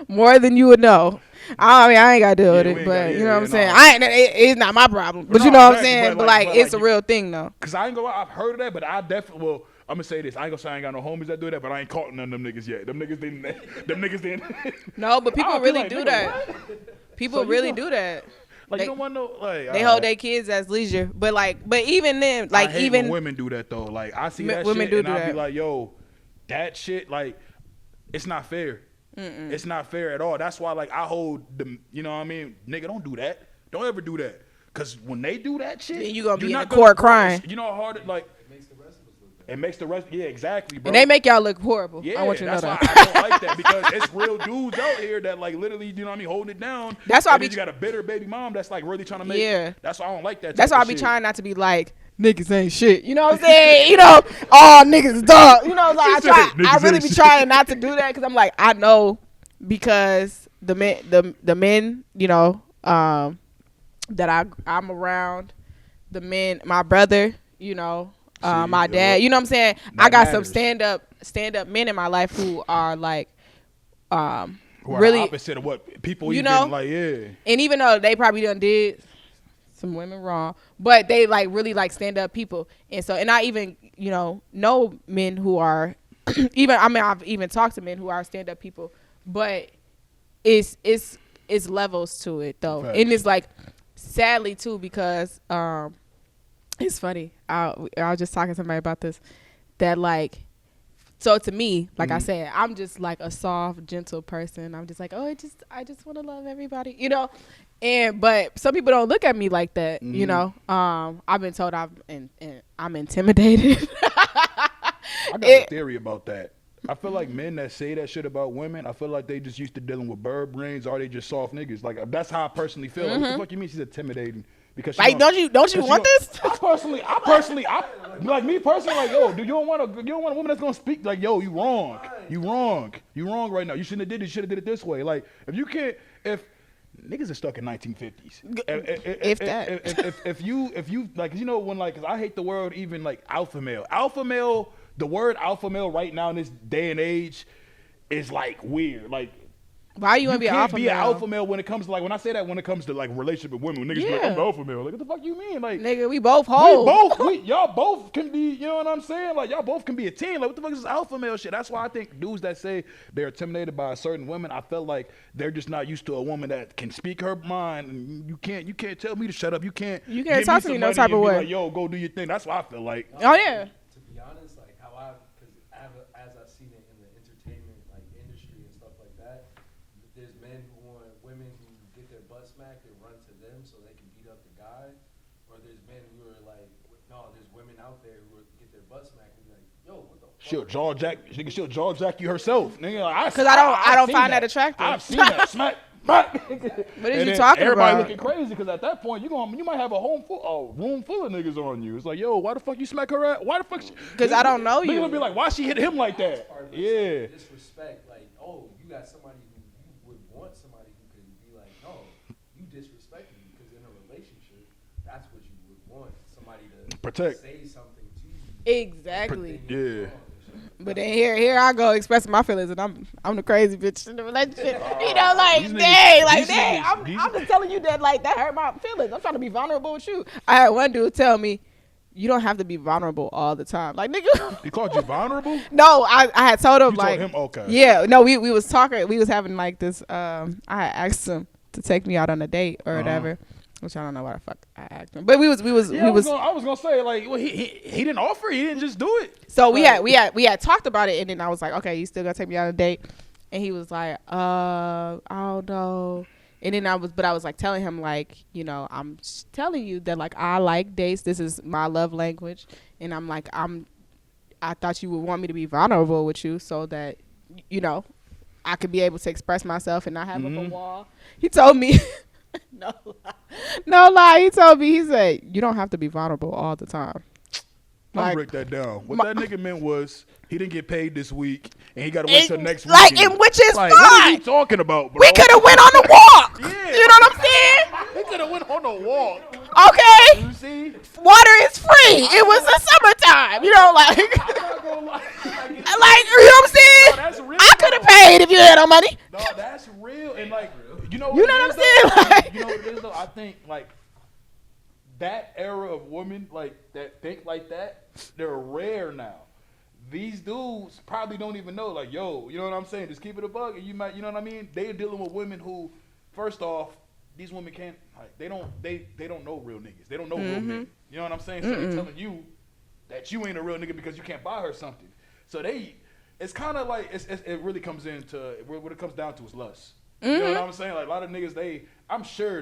Speaker 3: More than you would know. I mean, I ain't got to deal with
Speaker 2: we
Speaker 3: it,
Speaker 2: ain't
Speaker 3: but
Speaker 2: gotta-
Speaker 3: you
Speaker 2: yeah,
Speaker 3: know what I'm
Speaker 2: yeah,
Speaker 3: saying?
Speaker 2: nah.
Speaker 3: I ain't. It's not my problem. But
Speaker 2: No,
Speaker 3: you know what I'm
Speaker 2: exactly,
Speaker 3: saying?
Speaker 2: but
Speaker 3: But
Speaker 2: like-
Speaker 3: like,
Speaker 2: but
Speaker 3: it's a
Speaker 2: like
Speaker 3: real thing though.
Speaker 2: Cause I ain't gonna lie, I've heard of that, but I definitely well. I'm gonna say this. I ain't gonna say I ain't got no homies that do that, but I ain't caught none of them niggas yet. Them niggas didn't. Them niggas didn't.
Speaker 3: No, but people
Speaker 2: I feel
Speaker 3: really
Speaker 2: like,
Speaker 3: do
Speaker 2: nigga,
Speaker 3: that.
Speaker 2: what?
Speaker 3: People
Speaker 2: So you
Speaker 3: really
Speaker 2: don't-
Speaker 3: do that.
Speaker 2: Like
Speaker 3: They-
Speaker 2: you don't want no like.
Speaker 3: They hold their kids as leisure, but even then, like
Speaker 2: I hate
Speaker 3: even
Speaker 2: when women do that though. Like I see that
Speaker 3: women
Speaker 2: shit
Speaker 3: do
Speaker 2: and
Speaker 3: do
Speaker 2: I be
Speaker 3: that.
Speaker 2: like, yo, that shit like, it's not fair. It's not fair at all. That's why like I hold them. You know what I mean? Nigga, don't do that. Don't ever do that. Cause when they do that shit,
Speaker 3: Then you gonna be
Speaker 2: you're
Speaker 3: in
Speaker 2: not
Speaker 3: the court
Speaker 2: bro,
Speaker 3: crying.
Speaker 2: You know how hard it like.
Speaker 4: It makes the rest of us look bad.
Speaker 2: It makes the rest. Yeah, exactly, bro.
Speaker 3: and they make y'all look horrible.
Speaker 2: Yeah,
Speaker 3: I want you to know
Speaker 2: that's
Speaker 3: that.
Speaker 2: why I don't like that because it's real dudes out here that like literally, you know what I mean, holding it down.
Speaker 3: That's why I
Speaker 2: and
Speaker 3: be
Speaker 2: then you got a bitter baby mom that's like really trying to make.
Speaker 3: Yeah.
Speaker 2: That's why I don't like that.
Speaker 3: That's
Speaker 2: type
Speaker 3: why I
Speaker 2: of
Speaker 3: be
Speaker 2: shit.
Speaker 3: trying not to be like niggas ain't shit. You know what I'm saying? You know, all niggas is dog. You know, like
Speaker 2: She
Speaker 3: I
Speaker 2: said,
Speaker 3: I
Speaker 2: "Niggas
Speaker 3: really
Speaker 2: ain't
Speaker 3: be
Speaker 2: shit."
Speaker 3: trying not to do that because I'm like I know because the men, you know, that I'm around, the men, my brother, you know,
Speaker 2: See,
Speaker 3: my dad. You know what I'm saying?
Speaker 2: that
Speaker 3: I got some
Speaker 2: matters.
Speaker 3: stand up men in my life who are like,
Speaker 2: Who are
Speaker 3: really,
Speaker 2: the opposite of what people
Speaker 3: you
Speaker 2: even
Speaker 3: know?
Speaker 2: like. Yeah.
Speaker 3: and even though they probably done did some women wrong, but they like really like stand up people. And so, and I even, you know men who are I've even talked to men who are stand up people, but it's levels to it though.
Speaker 2: Facts.
Speaker 3: And it's like sadly too, because it's funny. I was just talking to somebody about this, that like, so to me, like I said, I'm just like a soft, gentle person. I'm just like, oh, I just want to love everybody, you know. But some people don't look at me like that, you know. I've been told I'm intimidated.
Speaker 2: I got a theory about that. I feel like men that say that shit about women, I feel like they just used to dealing with bird brains or they just soft niggas. Like that's how I personally feel. Like, what the fuck you mean she's intimidating? Because she
Speaker 3: Like, don't you want this?
Speaker 2: I personally, like me personally, like yo, you don't want a woman that's gonna speak like yo, you wrong right now. You shouldn't have did it. You should have did it this way. Like if niggas are stuck in 1950s. If you like, you know when like, 'cause I hate the word even like alpha male. Alpha male, the word alpha male right now in this day and age is like weird. Like
Speaker 3: Why you want to be an
Speaker 2: can't
Speaker 3: alpha
Speaker 2: be
Speaker 3: male?
Speaker 2: an alpha male when it comes to like, when I say that, when it comes to like relationship with women, when niggas be like,
Speaker 3: Yeah.
Speaker 2: I'm the alpha male. Like, what the fuck you mean? Like,
Speaker 3: Nigga, we both hold.
Speaker 2: y'all both can be, you know what I'm saying? Like, y'all both can be a team. Like, what the fuck is this alpha male shit? That's why I think dudes that say they're intimidated by certain women, I feel like they're just not used to a woman that can speak her mind. And you can't tell me to shut up. You can't give
Speaker 3: talk to me
Speaker 2: some
Speaker 3: no
Speaker 2: money
Speaker 3: type
Speaker 2: and
Speaker 3: of
Speaker 2: be
Speaker 3: way.
Speaker 2: Like, yo, go do your thing. That's what I feel like.
Speaker 3: Oh yeah.
Speaker 4: To be honest, like how because as I've seen it in the entertainment like industry and stuff like that, there's men who want women who get their butt smacked and run to them so they can beat up the guy, or there's men who are like, no, there's women out there who get their butt smacked and be like, yo, what the fuck?
Speaker 2: She'll jaw jack you herself, nigga. Like,
Speaker 3: Because I don't
Speaker 2: seen
Speaker 3: find that attractive.
Speaker 2: I've seen that smack. What
Speaker 3: What is you talking
Speaker 2: everybody
Speaker 3: about?
Speaker 2: looking crazy because at that point you might have a room full of niggas on you. It's like, yo, why the fuck you smack her at? Why the fuck?
Speaker 3: Because I don't know
Speaker 2: Niggas
Speaker 3: you.
Speaker 2: gonna be like, why she hit him like that?
Speaker 4: Part of
Speaker 2: Yeah.
Speaker 4: it's disrespect. Like, oh, you got somebody who you would want somebody who could be like, no, you disrespect me because in a relationship, that's what you would want, somebody to
Speaker 2: Protect.
Speaker 4: say something to you.
Speaker 3: Exactly.
Speaker 2: Yeah.
Speaker 3: But then here I go expressing my feelings, and I'm the crazy bitch in the relationship. You know, like
Speaker 2: These
Speaker 3: dang,
Speaker 2: niggas-
Speaker 3: like
Speaker 2: these
Speaker 3: dang.
Speaker 2: niggas-
Speaker 3: I'm just telling you that like that hurt my feelings. I'm trying to be vulnerable with you. I had one dude tell me, you don't have to be vulnerable all the time. Like nigga.
Speaker 2: He called you vulnerable?
Speaker 3: No, I had told him
Speaker 2: You
Speaker 3: like
Speaker 2: told him, okay.
Speaker 3: Yeah, no, we was talking. We was having like this. I had asked him to take me out on a date or whatever. Which I don't know why the fuck I asked him, but we was
Speaker 2: Yeah, I was gonna say like, well, he didn't offer, he didn't just do it.
Speaker 3: So we had talked about it, and then I was like, okay, you still gonna take me on a date? And he was like, I don't know. And then I was like telling him like, you know, I'm telling you that like I like dates. This is my love language. And I'm like, I thought you would want me to be vulnerable with you so that, you know, I could be able to express myself and not have up a wall. He told me, no lie. He told me, he said, you don't have to be vulnerable all the time.
Speaker 2: I'll
Speaker 3: Like,
Speaker 2: break that down. What that nigga meant was he didn't get paid this week and he got to wait till next week.
Speaker 3: Like, and which is
Speaker 2: like,
Speaker 3: fine.
Speaker 2: What are you talking about, bro?
Speaker 3: We could have went on a walk.
Speaker 2: Yeah.
Speaker 3: You know what I'm saying?
Speaker 2: He could have went on a walk.
Speaker 3: Okay.
Speaker 2: You see?
Speaker 3: Water is free. It was the summertime. You know, like,
Speaker 2: I'm not gonna lie.
Speaker 3: like, you know what I'm saying?
Speaker 2: No, that's real,
Speaker 3: I could have paid if you had no money.
Speaker 2: No, that's real. And like, you know
Speaker 3: You know what I'm saying? Like,
Speaker 2: you know what it is though? I think like that era of women like that think like that, they're rare now. These dudes probably don't even know, like, yo, you know what I'm saying? Just keep it a bug, and you might, you know what I mean? They're dealing with women who, first off, these women can't, like, they don't know real niggas. They don't know real niggas. You know what I'm saying? So they're telling you that you ain't a real nigga because you can't buy her something. So it's kind of like, it really comes into, what it comes down to is lust. You know what I'm saying? Like, a lot of niggas, I'm sure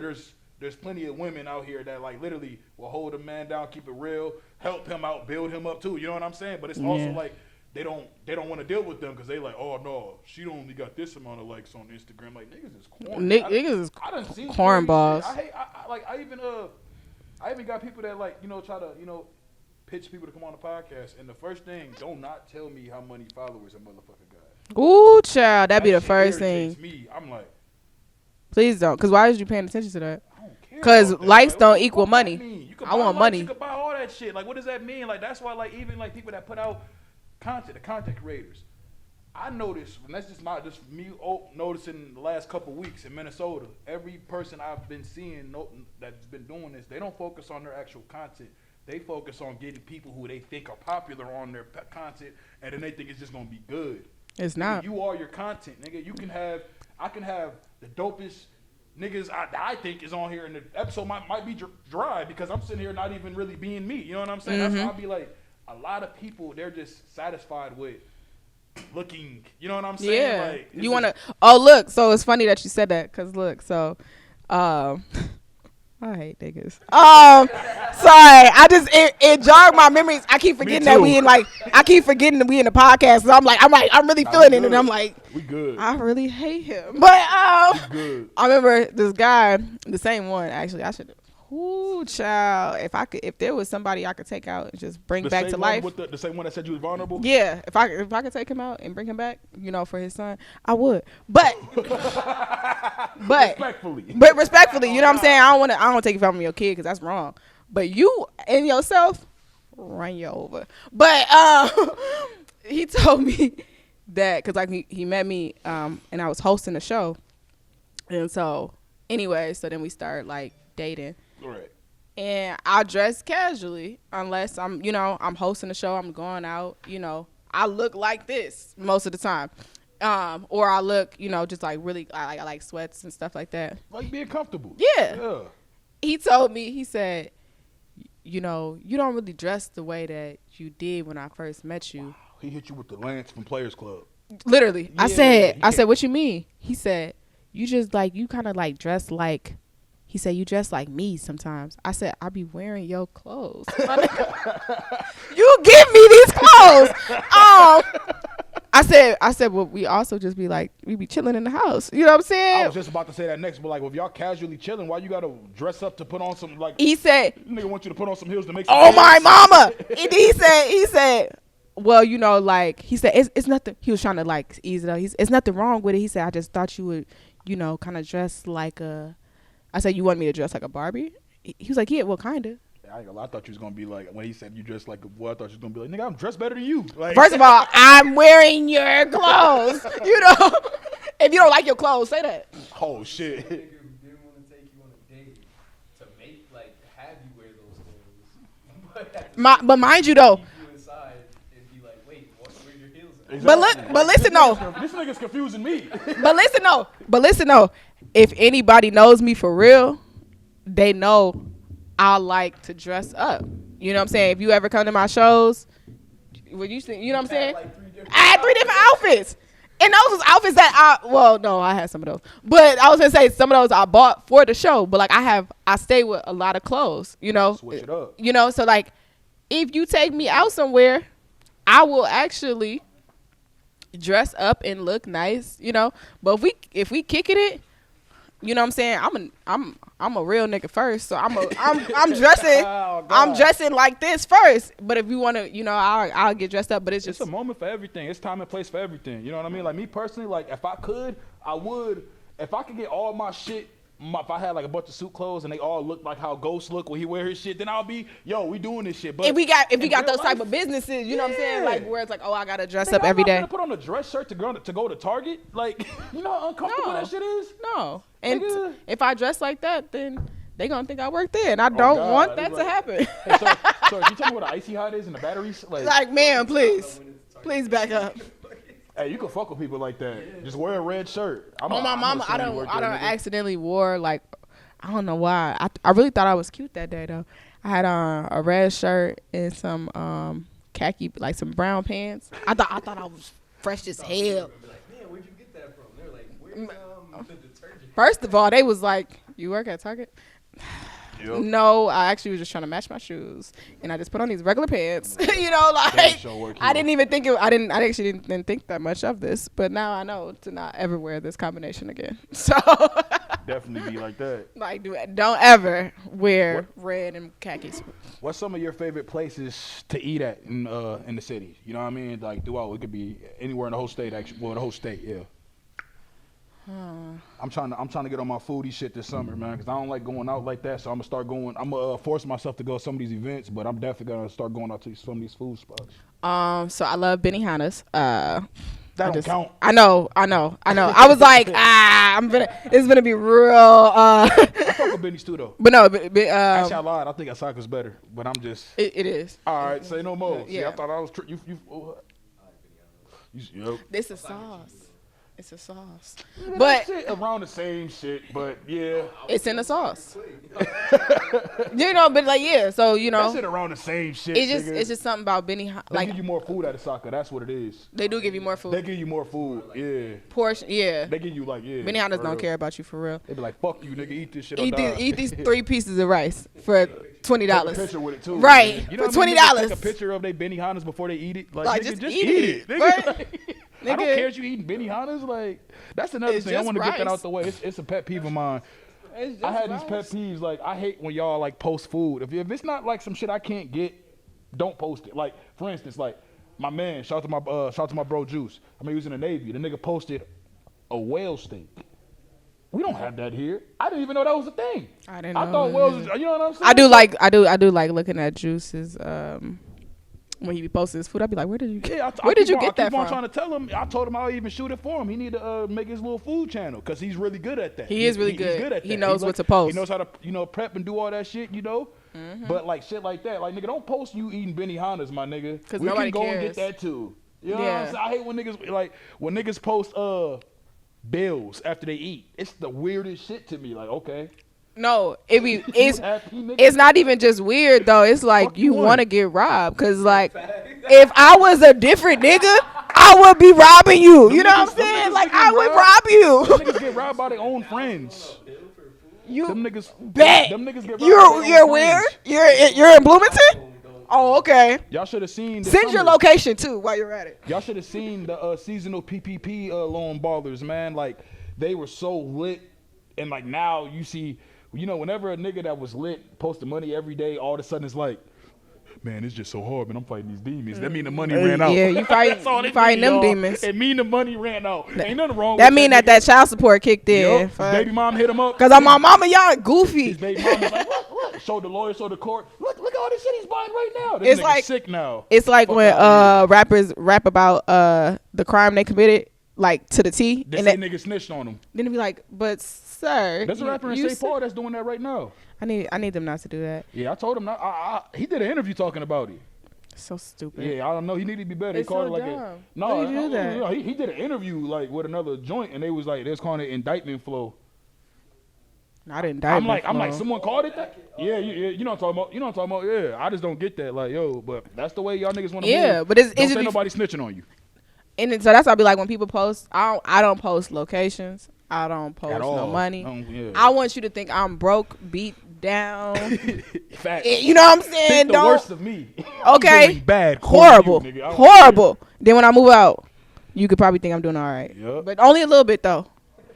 Speaker 2: there's plenty of women out here that like literally will hold a man down, keep it real, help him out, build him up too. You know what I'm saying? But it's also like they don't want to deal with them because they like, oh no, she only got this amount of likes on Instagram. Like niggas is corn.
Speaker 3: Niggas is
Speaker 2: I done seen
Speaker 3: cornballs.
Speaker 2: I even got people that like, you know, try to, you know, pitch people to come on the podcast. And the first thing, don't not tell me how many followers a motherfucker got.
Speaker 3: Ooh, child, that'd be the
Speaker 2: shit
Speaker 3: first
Speaker 2: irritates
Speaker 3: thing.
Speaker 2: Me. I'm like,
Speaker 3: Please don't, because why is you paying attention to that?
Speaker 2: I don't care.
Speaker 3: Because
Speaker 2: about that.
Speaker 3: likes
Speaker 2: Like,
Speaker 3: don't
Speaker 2: what the
Speaker 3: equal
Speaker 2: fuck
Speaker 3: money.
Speaker 2: that mean? You can
Speaker 3: I
Speaker 2: buy
Speaker 3: want
Speaker 2: likes,
Speaker 3: money.
Speaker 2: You can buy all that shit. Like, what does that mean? Like, that's why, like, even like people that put out content, the content creators. I noticed, and that's just me noticing the last couple weeks in Minnesota. Every person I've been seeing that's been doing this, they don't focus on their actual content. They focus on getting people who they think are popular on their content, and then they think it's just gonna be good.
Speaker 3: It's
Speaker 2: Nigga,
Speaker 3: not.
Speaker 2: you are your content, nigga. I can have the dopest niggas I think is on here, and the episode might be dry because I'm sitting here not even really being me. You know what I'm saying? That's why I'll be like, a lot of people, they're just satisfied with looking. You know what I'm saying?
Speaker 3: Yeah.
Speaker 2: Like,
Speaker 3: You want to, oh, look, so it's funny that you said that because look, so, I hate niggas. Sorry. It jogged my memories. I keep forgetting that we in the podcast. So I'm really feeling it, and I'm like,
Speaker 2: we good.
Speaker 3: I really hate him. But
Speaker 2: Good.
Speaker 3: I remember this guy, the same one actually. I should. Ooh, child. If there was somebody I could take out and just bring
Speaker 2: The
Speaker 3: back
Speaker 2: same
Speaker 3: to
Speaker 2: one
Speaker 3: life.
Speaker 2: with the same one that said you was vulnerable.
Speaker 3: Yeah, if I could take him out and bring him back, you know, for his son, I would. But respectfully, you know what I'm saying? I don't take it from your kid because that's wrong. But you and yourself, run you over. But he told me that because like he met me and I was hosting a show, and so anyway, so then we started like dating.
Speaker 2: Right.
Speaker 3: And I dress casually unless I'm hosting a show, I'm going out, you know. I look like this most of the time. Or I look, you know, just like really, I like sweats and stuff like that.
Speaker 2: Like being comfortable.
Speaker 3: Yeah. He told me, he said, you know, you don't really dress the way that you did when I first met you.
Speaker 2: Wow. He hit you with the Lance from Players Club.
Speaker 3: Literally.
Speaker 2: Yeah,
Speaker 3: I said, what you mean? He said, you just like, you kind of like dress like, he said, you dress like me sometimes. I said, I be wearing your clothes. You give me these clothes. I said, well, we also just be like, we be chilling in the house. You know what I'm saying?
Speaker 2: I was just about to say that next, but like, well, if y'all casually chilling, why you gotta dress up to put on some like?
Speaker 3: He said,
Speaker 2: nigga want you to put on some heels to make. Some
Speaker 3: oh my
Speaker 2: heels.
Speaker 3: mama. And he said, well, you know, like he said, it's nothing. He was trying to like ease it up. It's nothing wrong with it. He said, I just thought you would, you know, kind of dress like a. I said, you want me to dress like a Barbie? He was like, yeah, well, kind of.
Speaker 2: I ain't gonna lie, I thought you was gonna be like, when he said you dressed like a boy, I thought you was gonna be like, nigga, I'm dressed better than you. Like,
Speaker 3: first of all, I'm wearing your clothes. You know, if you don't like your clothes, say that.
Speaker 2: oh shit.
Speaker 4: Nigga didn't want to take you on a date to make like have you wear those clothes,
Speaker 3: But mind you though,
Speaker 4: keep you inside and be like, wait, where's your heels at?
Speaker 2: Exactly.
Speaker 3: but listen though.
Speaker 2: This nigga's confusing me.
Speaker 3: But listen though. If anybody knows me for real, they know I like to dress up. You know what I'm saying? If you ever come to my shows, when you see, you know what I'm saying?
Speaker 4: Like 3 different
Speaker 3: I had 3 different outfits. And those was outfits that I had some of those. But I was gonna say some of those I bought for the show. But like I stay with a lot of clothes, you know.
Speaker 2: Switch it up.
Speaker 3: You know, so like if you take me out somewhere, I will actually dress up and look nice, you know. But if we kicking it, you know what I'm saying? I'm a real nigga first, so I'm dressing I'm dressing like this first. But if you want to, you know, I'll get dressed up. But it's
Speaker 2: a moment for everything. It's time and place for everything. You know what I mean? Like me personally, like if I could, I would. If I could get all my shit. If I had like a bunch of suit clothes and they all look like how Ghost look when he wear his shit, then I'll be, yo, we doing this shit. But
Speaker 3: if we got those type of businesses, you know what I'm saying? Like where it's like, oh, I gotta dress up every day.
Speaker 2: I'm not gonna put on a dress shirt to go to Target. Like, you know how uncomfortable that shit is?
Speaker 3: No. And if I dress like that, then they gonna think I work there, and I don't want that to happen.
Speaker 2: Hey, so you tell me what an icy hot is and the batteries?
Speaker 3: Like man, please back up.
Speaker 2: Hey, you can fuck with people like that. Yeah. Just wear a red shirt.
Speaker 3: My mama, I don't accidentally wore like, I don't know why. I really thought I was cute that day though. I had on a red shirt and some khaki, like some brown pants. I thought I was fresh as hell.
Speaker 4: Like, man, where'd you get that from? They're like, where's the detergent?
Speaker 3: First of all, they was like, you work at Target?
Speaker 2: Yep.
Speaker 3: No, I actually was just trying to match my shoes, and I just put on these regular pants. You know, like I didn't even think I actually didn't think that much of this, but now I know to not ever wear this combination again. So
Speaker 2: definitely be like that.
Speaker 3: Like, don't ever wear red and khakis.
Speaker 2: What's some of your favorite places to eat at in the city? You know what I mean? Like throughout, it could be anywhere in the whole state. Actually, well, the whole state, yeah. I'm trying to get on my foodie shit this summer, man, because I don't like going out like that. So I'm gonna force myself to go to some of these events, but I'm definitely gonna start going out to some of these food spots.
Speaker 3: So I love Benihana's.
Speaker 2: That don't count.
Speaker 3: I know. I was like, it's gonna be real.
Speaker 2: I fuck with Benny's too though.
Speaker 3: But no,
Speaker 2: actually I lied. I think Asaka's better, but I'm just.
Speaker 3: It is.
Speaker 2: All right, say no more.
Speaker 3: Yeah.
Speaker 2: See, I thought I was. Yep.
Speaker 3: This is sauce. It's a sauce.
Speaker 2: Yeah,
Speaker 3: but
Speaker 2: shit around the same shit, but yeah.
Speaker 3: It's in the sauce. You know, but like yeah, so you know.
Speaker 2: That shit around the same shit.
Speaker 3: It's just something about Benihana.
Speaker 2: They give you more food at Osaka. That's what it is.
Speaker 3: They do give you more food.
Speaker 2: They give you more food. Yeah.
Speaker 3: Portion. Yeah.
Speaker 2: They give you like
Speaker 3: Benihana's don't care about you for real.
Speaker 2: They be like, fuck you, nigga. Eat this shit.
Speaker 3: Eat these 3 pieces of rice for $20.
Speaker 2: Take a picture with it too.
Speaker 3: Right.
Speaker 2: Man. You know
Speaker 3: for $20.
Speaker 2: Take a picture of their Benihanas before they eat it.
Speaker 3: Like
Speaker 2: nigga,
Speaker 3: just eat it.
Speaker 2: Nigga,
Speaker 3: Right?
Speaker 2: I don't care if you eating Benihanas. Like that's another thing. I want to get that out the way. It's a pet peeve of mine. I had these pet peeves. Like I hate when y'all like post food. If it's not like some shit I can't get, don't post it. Like for instance, like my man, shout out to my bro Juice. I mean he was in the Navy. The nigga posted a whale steak. We don't have that here. I didn't even know that was a thing.
Speaker 3: I didn't know.
Speaker 2: I thought whales was, you know what I'm saying?
Speaker 3: I do like looking at Juice's when he be posting his food. I'd be like, where did you get that from?
Speaker 2: I keep on trying to tell him. I told him I'll even shoot it for him. He need to make his little food channel because he's really good at that.
Speaker 3: He's really good.
Speaker 2: He's good at that.
Speaker 3: He knows what to post.
Speaker 2: He knows how to prep and do all that shit.
Speaker 3: Mm-hmm.
Speaker 2: But like shit like that, like nigga, don't post you eating Benihanas, my nigga.
Speaker 3: Because
Speaker 2: nobody
Speaker 3: cares.
Speaker 2: And get that too. You know what I'm saying? I hate when niggas post bills after they eat. It's the weirdest shit to me. Like okay.
Speaker 3: No, it's not even just weird though. It's like you want to get robbed because like if I was a different nigga, I would be robbing you. You know what I'm saying? Like I would rob you.
Speaker 2: Them niggas get robbed by their own friends. Them niggas
Speaker 3: bet.
Speaker 2: Them niggas get robbed.
Speaker 3: You're where? You're in Bloomington? Oh, okay.
Speaker 2: Y'all should have seen.
Speaker 3: Send your location too while you're at it.
Speaker 2: Y'all should have seen the seasonal PPP loan ballers, man. Like they were so lit, and like now you see. You know, whenever a nigga that was lit posted money every day, all of a sudden it's like, man, it's just so hard, man. I'm fighting these demons. That mean the money ran out.
Speaker 3: Yeah, you fighting them demons.
Speaker 2: It mean the money ran out. Ain't nothing wrong with
Speaker 3: that. That mean that child support kicked in.
Speaker 2: His baby mom hit him up.
Speaker 3: Cause I'm my mama, y'all goofy.
Speaker 2: His baby mom was like, look. Showed the lawyer, showed the court. Look at all this shit he's buying right now. This
Speaker 3: it's
Speaker 2: nigga's
Speaker 3: like
Speaker 2: sick now.
Speaker 3: It's like when rappers rap about the crime they committed, like to the T.
Speaker 2: They say niggas snitched on them.
Speaker 3: Then they be like, but sir,
Speaker 2: there's a rapper in St. Paul that's doing that right now.
Speaker 3: I need them not to do that.
Speaker 2: Yeah, I told him not. He did an interview talking about it.
Speaker 3: So stupid.
Speaker 2: Yeah, I don't know. He needed to be better.
Speaker 3: It's
Speaker 2: he called
Speaker 3: so
Speaker 2: it like
Speaker 3: dumb.
Speaker 2: No,
Speaker 3: why you do that?
Speaker 2: He did an interview like with another joint, and they was like, they was calling it indictment flow.
Speaker 3: Not indictment.
Speaker 2: I'm like, someone called it that? Yeah, you know what I'm talking about. Yeah, I just don't get that. Like, yo, but that's the way y'all niggas want to move.
Speaker 3: Yeah, but it's
Speaker 2: don't
Speaker 3: just
Speaker 2: say nobody snitching on you.
Speaker 3: And then, so that's why I be like, when people post, I don't post locations. I don't post
Speaker 2: At all.
Speaker 3: no money.
Speaker 2: Yeah.
Speaker 3: I want you to think I'm broke, beat down.
Speaker 2: Facts.
Speaker 3: You know what I'm saying?
Speaker 2: Think the
Speaker 3: Don't.
Speaker 2: worst of me.
Speaker 3: Okay.
Speaker 2: I'm doing bad.
Speaker 3: Horrible.
Speaker 2: You, nigga. I don't
Speaker 3: Horrible. Then when I move out, you could probably think I'm doing all right.
Speaker 2: Yep.
Speaker 3: But only a little bit though.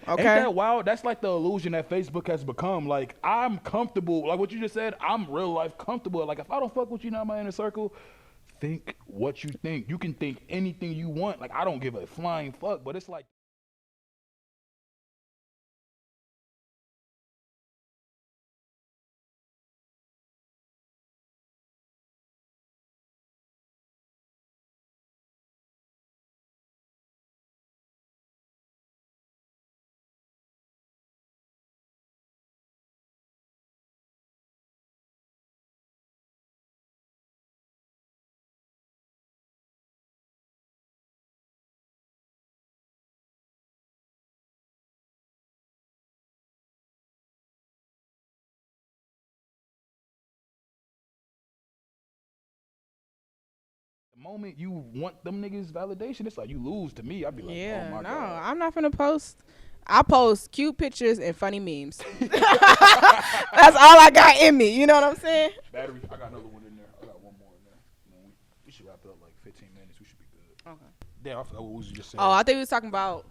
Speaker 3: Okay.
Speaker 2: Ain't that wild? That's like the illusion that Facebook has become. Like, I'm comfortable. Like what you just said, I'm real life comfortable. Like, if I don't fuck with you, not my inner circle, think what you think. You can think anything you want. Like, I don't give a flying fuck. But it's like, the moment you want them niggas validation, it's like you lose to me. I'd be like,
Speaker 3: Yeah.
Speaker 2: oh my
Speaker 3: No,
Speaker 2: God.
Speaker 3: I'm not finna post. I post cute pictures and funny memes. That's all I got in me. You know what I'm saying?
Speaker 2: Battery, I got another one in there. I got one more in there. You know, we should wrap it up like 15 minutes. We should be good.
Speaker 3: Okay.
Speaker 2: Damn, I forgot what was you just saying.
Speaker 3: Oh, I think we was talking about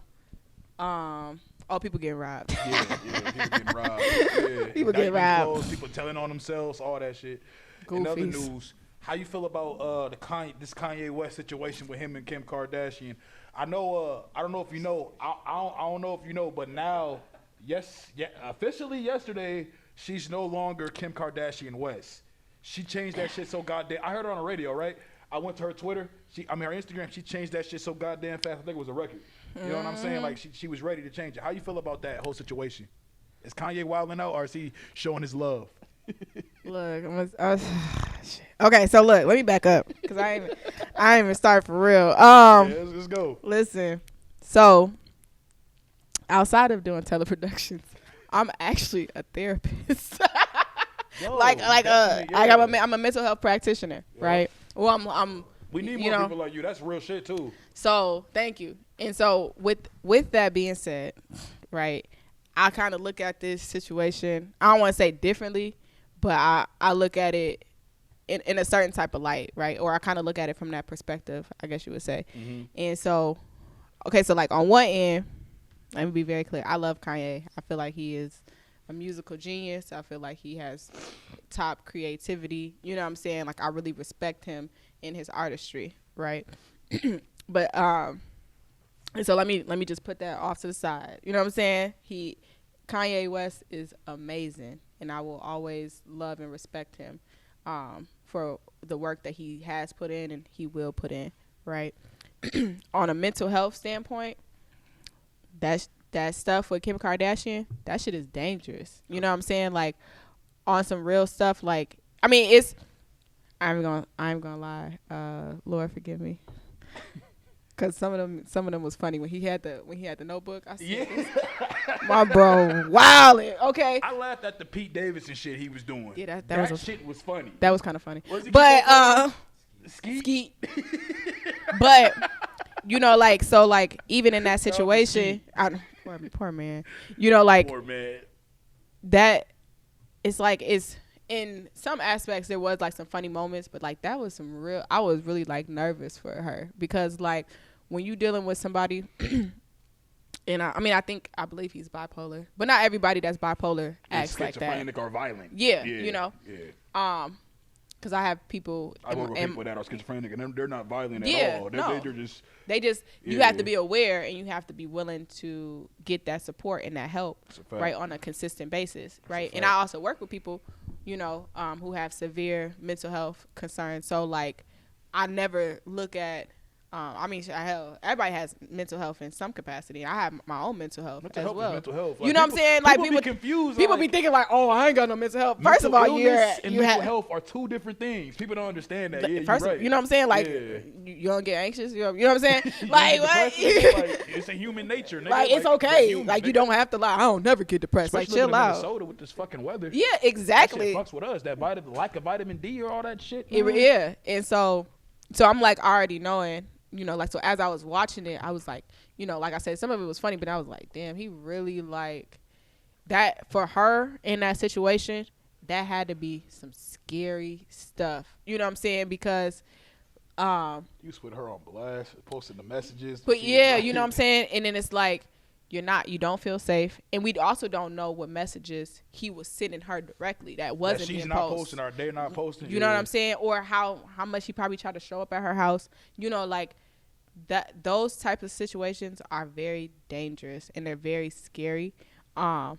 Speaker 3: people getting robbed.
Speaker 2: Yeah, people getting robbed. Yeah.
Speaker 3: People get
Speaker 2: Indictment
Speaker 3: robbed.
Speaker 2: closed, people telling on themselves, all that shit. In other
Speaker 3: Goofies.
Speaker 2: news, how you feel about this Kanye West situation with him and Kim Kardashian? I know. I don't know if you know. I don't know if you know, but now, officially yesterday, she's no longer Kim Kardashian West. She changed that shit so goddamn. I heard her on the radio, right? I went to her Twitter. Her Instagram. She changed that shit so goddamn fast. I think it was a record. You know what I'm saying? Like she was ready to change it. How you feel about that whole situation? Is Kanye wilding out, or is he showing his love?
Speaker 3: Look, shit. Okay, so look, let me back up because I ain't even start for real.
Speaker 2: Yeah, let's go.
Speaker 3: Listen, so outside of doing teleproductions, I'm actually a therapist.
Speaker 2: Yo,
Speaker 3: I'm a mental health practitioner,
Speaker 2: Yeah.
Speaker 3: right? Well, I'm
Speaker 2: We need
Speaker 3: you
Speaker 2: more
Speaker 3: know,
Speaker 2: people like you. That's real shit too.
Speaker 3: So thank you. And so with that being said, right, I kind of look at this situation. I don't want to say differently, but I look at it in a certain type of light, right? Or I kind of look at it from that perspective, I guess you would say.
Speaker 2: Mm-hmm.
Speaker 3: And so, okay, so like on one end, let me be very clear. I love Kanye. I feel like he is a musical genius. I feel like he has top creativity. You know what I'm saying? Like I really respect him in his artistry, right? But and so let me just put that off to the side. You know what I'm saying? Kanye West is amazing, and I will always love and respect him for the work that he has put in and he will put in, right? On a mental health standpoint, that stuff with Kim Kardashian, that shit is dangerous. You know what I'm saying? Like on some real stuff, like I mean, it's I'm gonna lie. Lord forgive me. Cause some of them was funny when he had the notebook. I said, my bro, wildin'. Okay.
Speaker 2: I laughed at the Pete Davidson shit he was doing.
Speaker 3: Yeah,
Speaker 2: that shit was funny.
Speaker 3: That was kind of funny.
Speaker 2: But
Speaker 3: Skeet. But you know, like so, like even in that situation, poor man. You know, like
Speaker 2: poor man.
Speaker 3: That it's like it's. In some aspects, there was like some funny moments, but like that was some real. I was really like nervous for her because like when you dealing with somebody, and I believe he's bipolar, but not everybody that's bipolar acts like that.
Speaker 2: Schizophrenic or violent.
Speaker 3: Yeah, you know.
Speaker 2: Yeah.
Speaker 3: Because I have people.
Speaker 2: I work with people that are schizophrenic and they're not violent
Speaker 3: Yeah,
Speaker 2: at all.
Speaker 3: no.
Speaker 2: They just.
Speaker 3: You have to be aware and you have to be willing to get that support and that help right on a consistent basis, right? And I also work with people, you know, who have severe mental health concerns. So like, I never look at. Everybody has mental health in some capacity. I have my own mental health as well.
Speaker 2: Mental health.
Speaker 3: Like, you know what I'm saying? Like
Speaker 2: people be confused.
Speaker 3: People be thinking like, "Oh, I ain't got no mental health." First of all,
Speaker 2: mental health are two different things. People don't understand that. Yeah,
Speaker 3: first,
Speaker 2: you're right.
Speaker 3: You know what I'm saying? Like, you don't get anxious. You know what I'm saying? Like, what?
Speaker 2: Like, it's a human nature. Nigga.
Speaker 3: Like, it's okay. Like, you don't have to lie. I don't never get depressed.
Speaker 2: Especially
Speaker 3: like, chill out.
Speaker 2: Minnesota with this fucking weather.
Speaker 3: Yeah, exactly.
Speaker 2: That shit fucks with us. That lack of vitamin D or all that shit.
Speaker 3: Yeah, and so I'm like already knowing. you know, like, so as I was watching it, I was like, you know, like I said, some of it was funny, but I was like, damn, he really like that for her in that situation. That had to be some scary stuff. You know what I'm saying? Because
Speaker 2: You was put her on blast, posting the messages.
Speaker 3: but
Speaker 2: She was
Speaker 3: yeah,
Speaker 2: like-
Speaker 3: you know what I'm saying? And then it's like you don't feel safe. And we also don't know what messages he was sending her directly that
Speaker 2: that
Speaker 3: wasn't
Speaker 2: she's
Speaker 3: being
Speaker 2: not
Speaker 3: posted.
Speaker 2: posting or they're not posting.
Speaker 3: You know what
Speaker 2: Yeah.
Speaker 3: I'm saying? Or how much he probably tried to show up at her house. You know, like that. Those types of situations are very dangerous and they're very scary. I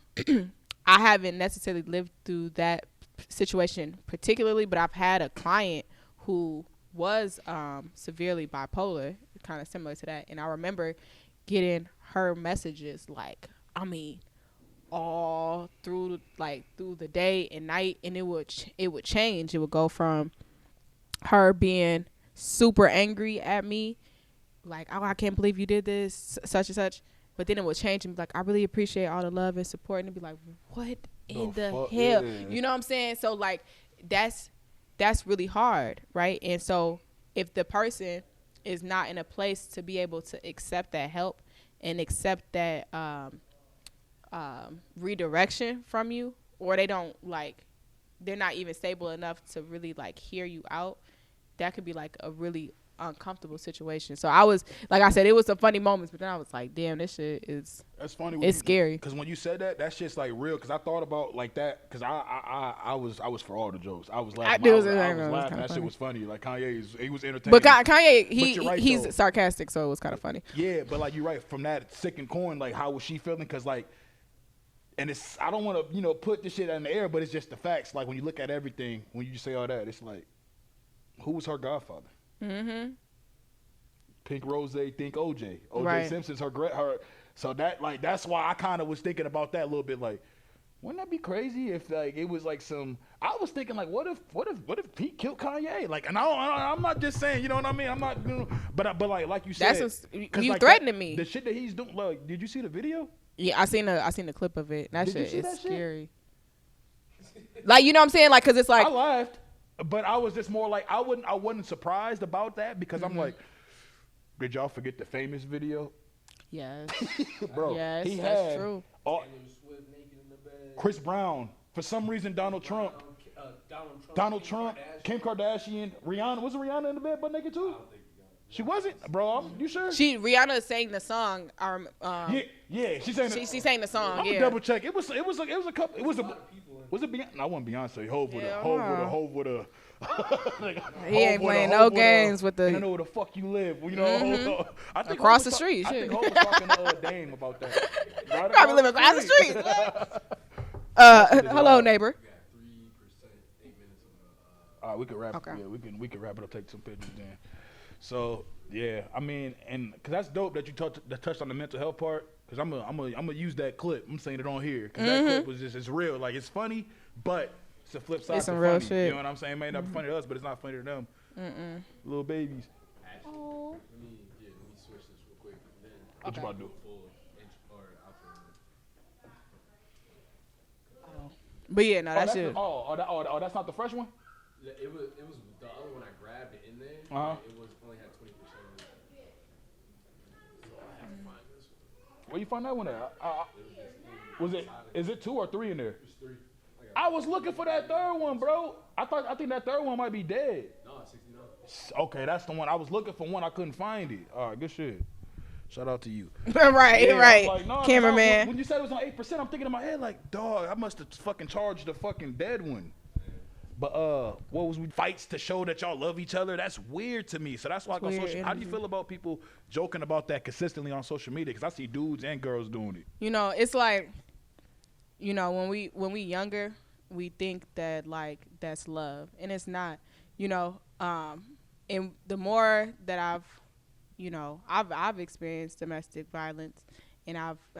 Speaker 3: haven't necessarily lived through that situation particularly, but I've had a client who was severely bipolar, kind of similar to that, and I remember getting her messages like, I mean, all through the day and night, and it would change. It would go from her being super angry at me, like, oh, I can't believe you did this, such and such, but then it would change and be like, I really appreciate all the love and support, and it'd be like, what in the
Speaker 2: fuck?
Speaker 3: hell?
Speaker 2: Yeah.
Speaker 3: You know what I'm saying? So like that's really hard, right? And so if the person is not in a place to be able to accept that help and accept that redirection from you, or they don't like, they're not even stable enough to really like hear you out, that could be like a really uncomfortable situation. So I was, like I said, it was some funny moments, but then I was like, damn, this shit is,
Speaker 2: That's funny.
Speaker 3: it's scary.
Speaker 2: Because when you said that shit's like real. Because I thought about like that. Because I was for all the jokes. I was laughing.
Speaker 3: I
Speaker 2: I was
Speaker 3: was
Speaker 2: laughing.
Speaker 3: kinda
Speaker 2: That shit
Speaker 3: funny.
Speaker 2: was funny. Like Kanye, he was entertaining.
Speaker 3: But Kanye,
Speaker 2: you're right,
Speaker 3: he's
Speaker 2: though.
Speaker 3: sarcastic, so it was kind of funny.
Speaker 2: Yeah, but like you're right. From that second coin, like how was she feeling? Because like, and it's, I don't want to put this shit in the air, but it's just the facts. Like when you look at everything, when you say all that, it's like, who was her godfather?
Speaker 3: Mm-hmm.
Speaker 2: Pink Rose, think OJ. OJ
Speaker 3: Right.
Speaker 2: Simpson's her. So that like that's why I kind of was thinking about that a little bit. Like, wouldn't that be crazy if like it was like some? I was thinking like, what if Pete killed Kanye? Like, and I'm not just saying, you know what I mean? I'm not, but like you said,
Speaker 3: That's
Speaker 2: 'cause,
Speaker 3: you
Speaker 2: like,
Speaker 3: threatening me.
Speaker 2: The shit that he's doing. Like, did you see the video?
Speaker 3: Yeah, I seen the clip of it. That
Speaker 2: Did you
Speaker 3: shit
Speaker 2: see
Speaker 3: is
Speaker 2: that shit?
Speaker 3: scary. Like, you know what I'm saying? Like, cause it's like,
Speaker 2: I laughed, but I was just more like I wasn't surprised about that because I'm like, did y'all forget the famous video?
Speaker 3: yes,
Speaker 2: Bro,
Speaker 3: yes,
Speaker 2: he
Speaker 3: that's
Speaker 2: had
Speaker 3: true.
Speaker 2: all-
Speaker 4: Taylor Swift naked in the bed.
Speaker 2: Chris Brown. For some reason, Donald Trump,
Speaker 4: Donald Trump,
Speaker 2: Kim Kardashian, Rihanna. Was Rihanna in the bed butt naked too? She wasn't, bro. You sure?
Speaker 3: Rihanna sang the song.
Speaker 2: Yeah. She sang.
Speaker 3: She sang the song.
Speaker 2: I'm
Speaker 3: Yeah.
Speaker 2: gonna double check. It was a couple. It was a. Was it Beyonce? No, I wasn't Beyonce. Hove with a.
Speaker 3: He ain't playing no games with the.
Speaker 2: I know where the fuck you live. You know, I think
Speaker 3: Across
Speaker 2: Hov was
Speaker 3: the street,
Speaker 2: I
Speaker 3: shit.
Speaker 2: think Hov was talking to Dame about that. Right
Speaker 3: Probably live across the street. Hello, neighbor.
Speaker 2: All right, we could wrap.
Speaker 3: Okay.
Speaker 2: Yeah, we can wrap it up. Take some pictures then. So yeah, I mean, and because that's dope that you touched on the mental health part. Because I'm gonna use that clip. I'm saying it on here because that clip was just, it's real. Like, it's funny, but it's a flip side.
Speaker 3: It's some
Speaker 2: to
Speaker 3: real
Speaker 2: funny.
Speaker 3: shit.
Speaker 2: You know what I'm saying? It may not be funny to us, but it's not funny to them. Little babies.
Speaker 4: Let me switch this real quick. Then
Speaker 2: What you about to do?
Speaker 4: full intro or outro.
Speaker 3: But yeah, no, that
Speaker 2: that's
Speaker 3: shit.
Speaker 2: that's not the fresh one.
Speaker 4: It was the other one I grabbed it in there.
Speaker 2: Uh-huh.
Speaker 4: It was only had 20% of it. So I have to find this one.
Speaker 2: Where you find that one at? Is it 2 or 3 in there?
Speaker 4: It's 3.
Speaker 2: I was looking for that third one, bro. I think that third one might be dead.
Speaker 4: No, it's 69.
Speaker 2: Okay, that's the one. I was looking for one. I couldn't find it. All right, good shit. Shout out to you.
Speaker 3: right,
Speaker 2: Yeah,
Speaker 3: right.
Speaker 2: I'm like, nah,
Speaker 3: Cameraman.
Speaker 2: When you said it was on 8%, I'm thinking in my head like, dog, I must have fucking charged the fucking dead one. But what was we fights to show that y'all love each other? That's weird to me. So that's why on
Speaker 3: Weird
Speaker 2: social. How do you
Speaker 3: energy.
Speaker 2: feel about people joking about that consistently on social media? Because I see dudes and girls doing it.
Speaker 3: You know, it's like, you know, when we younger, we think that like that's love, and it's not. You know, and the more that I've experienced domestic violence, and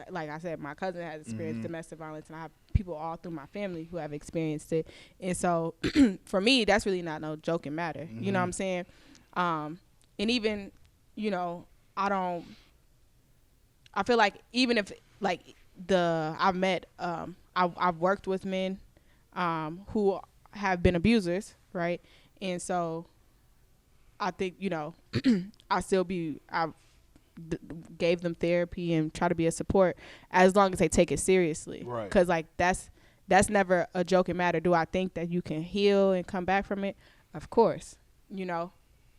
Speaker 3: like I said, my cousin has experienced domestic violence, and I have people all through my family who have experienced it. And so for me, that's really not no joking matter. You know what I'm saying? And even, you know, I feel like even if like I've worked with men who have been abusers, right? And so I think, I gave them therapy and try to be a support as long as they take it seriously.
Speaker 2: Right.
Speaker 3: Because, like, that's never a joking matter. Do I think that you can heal and come back from it? Of course,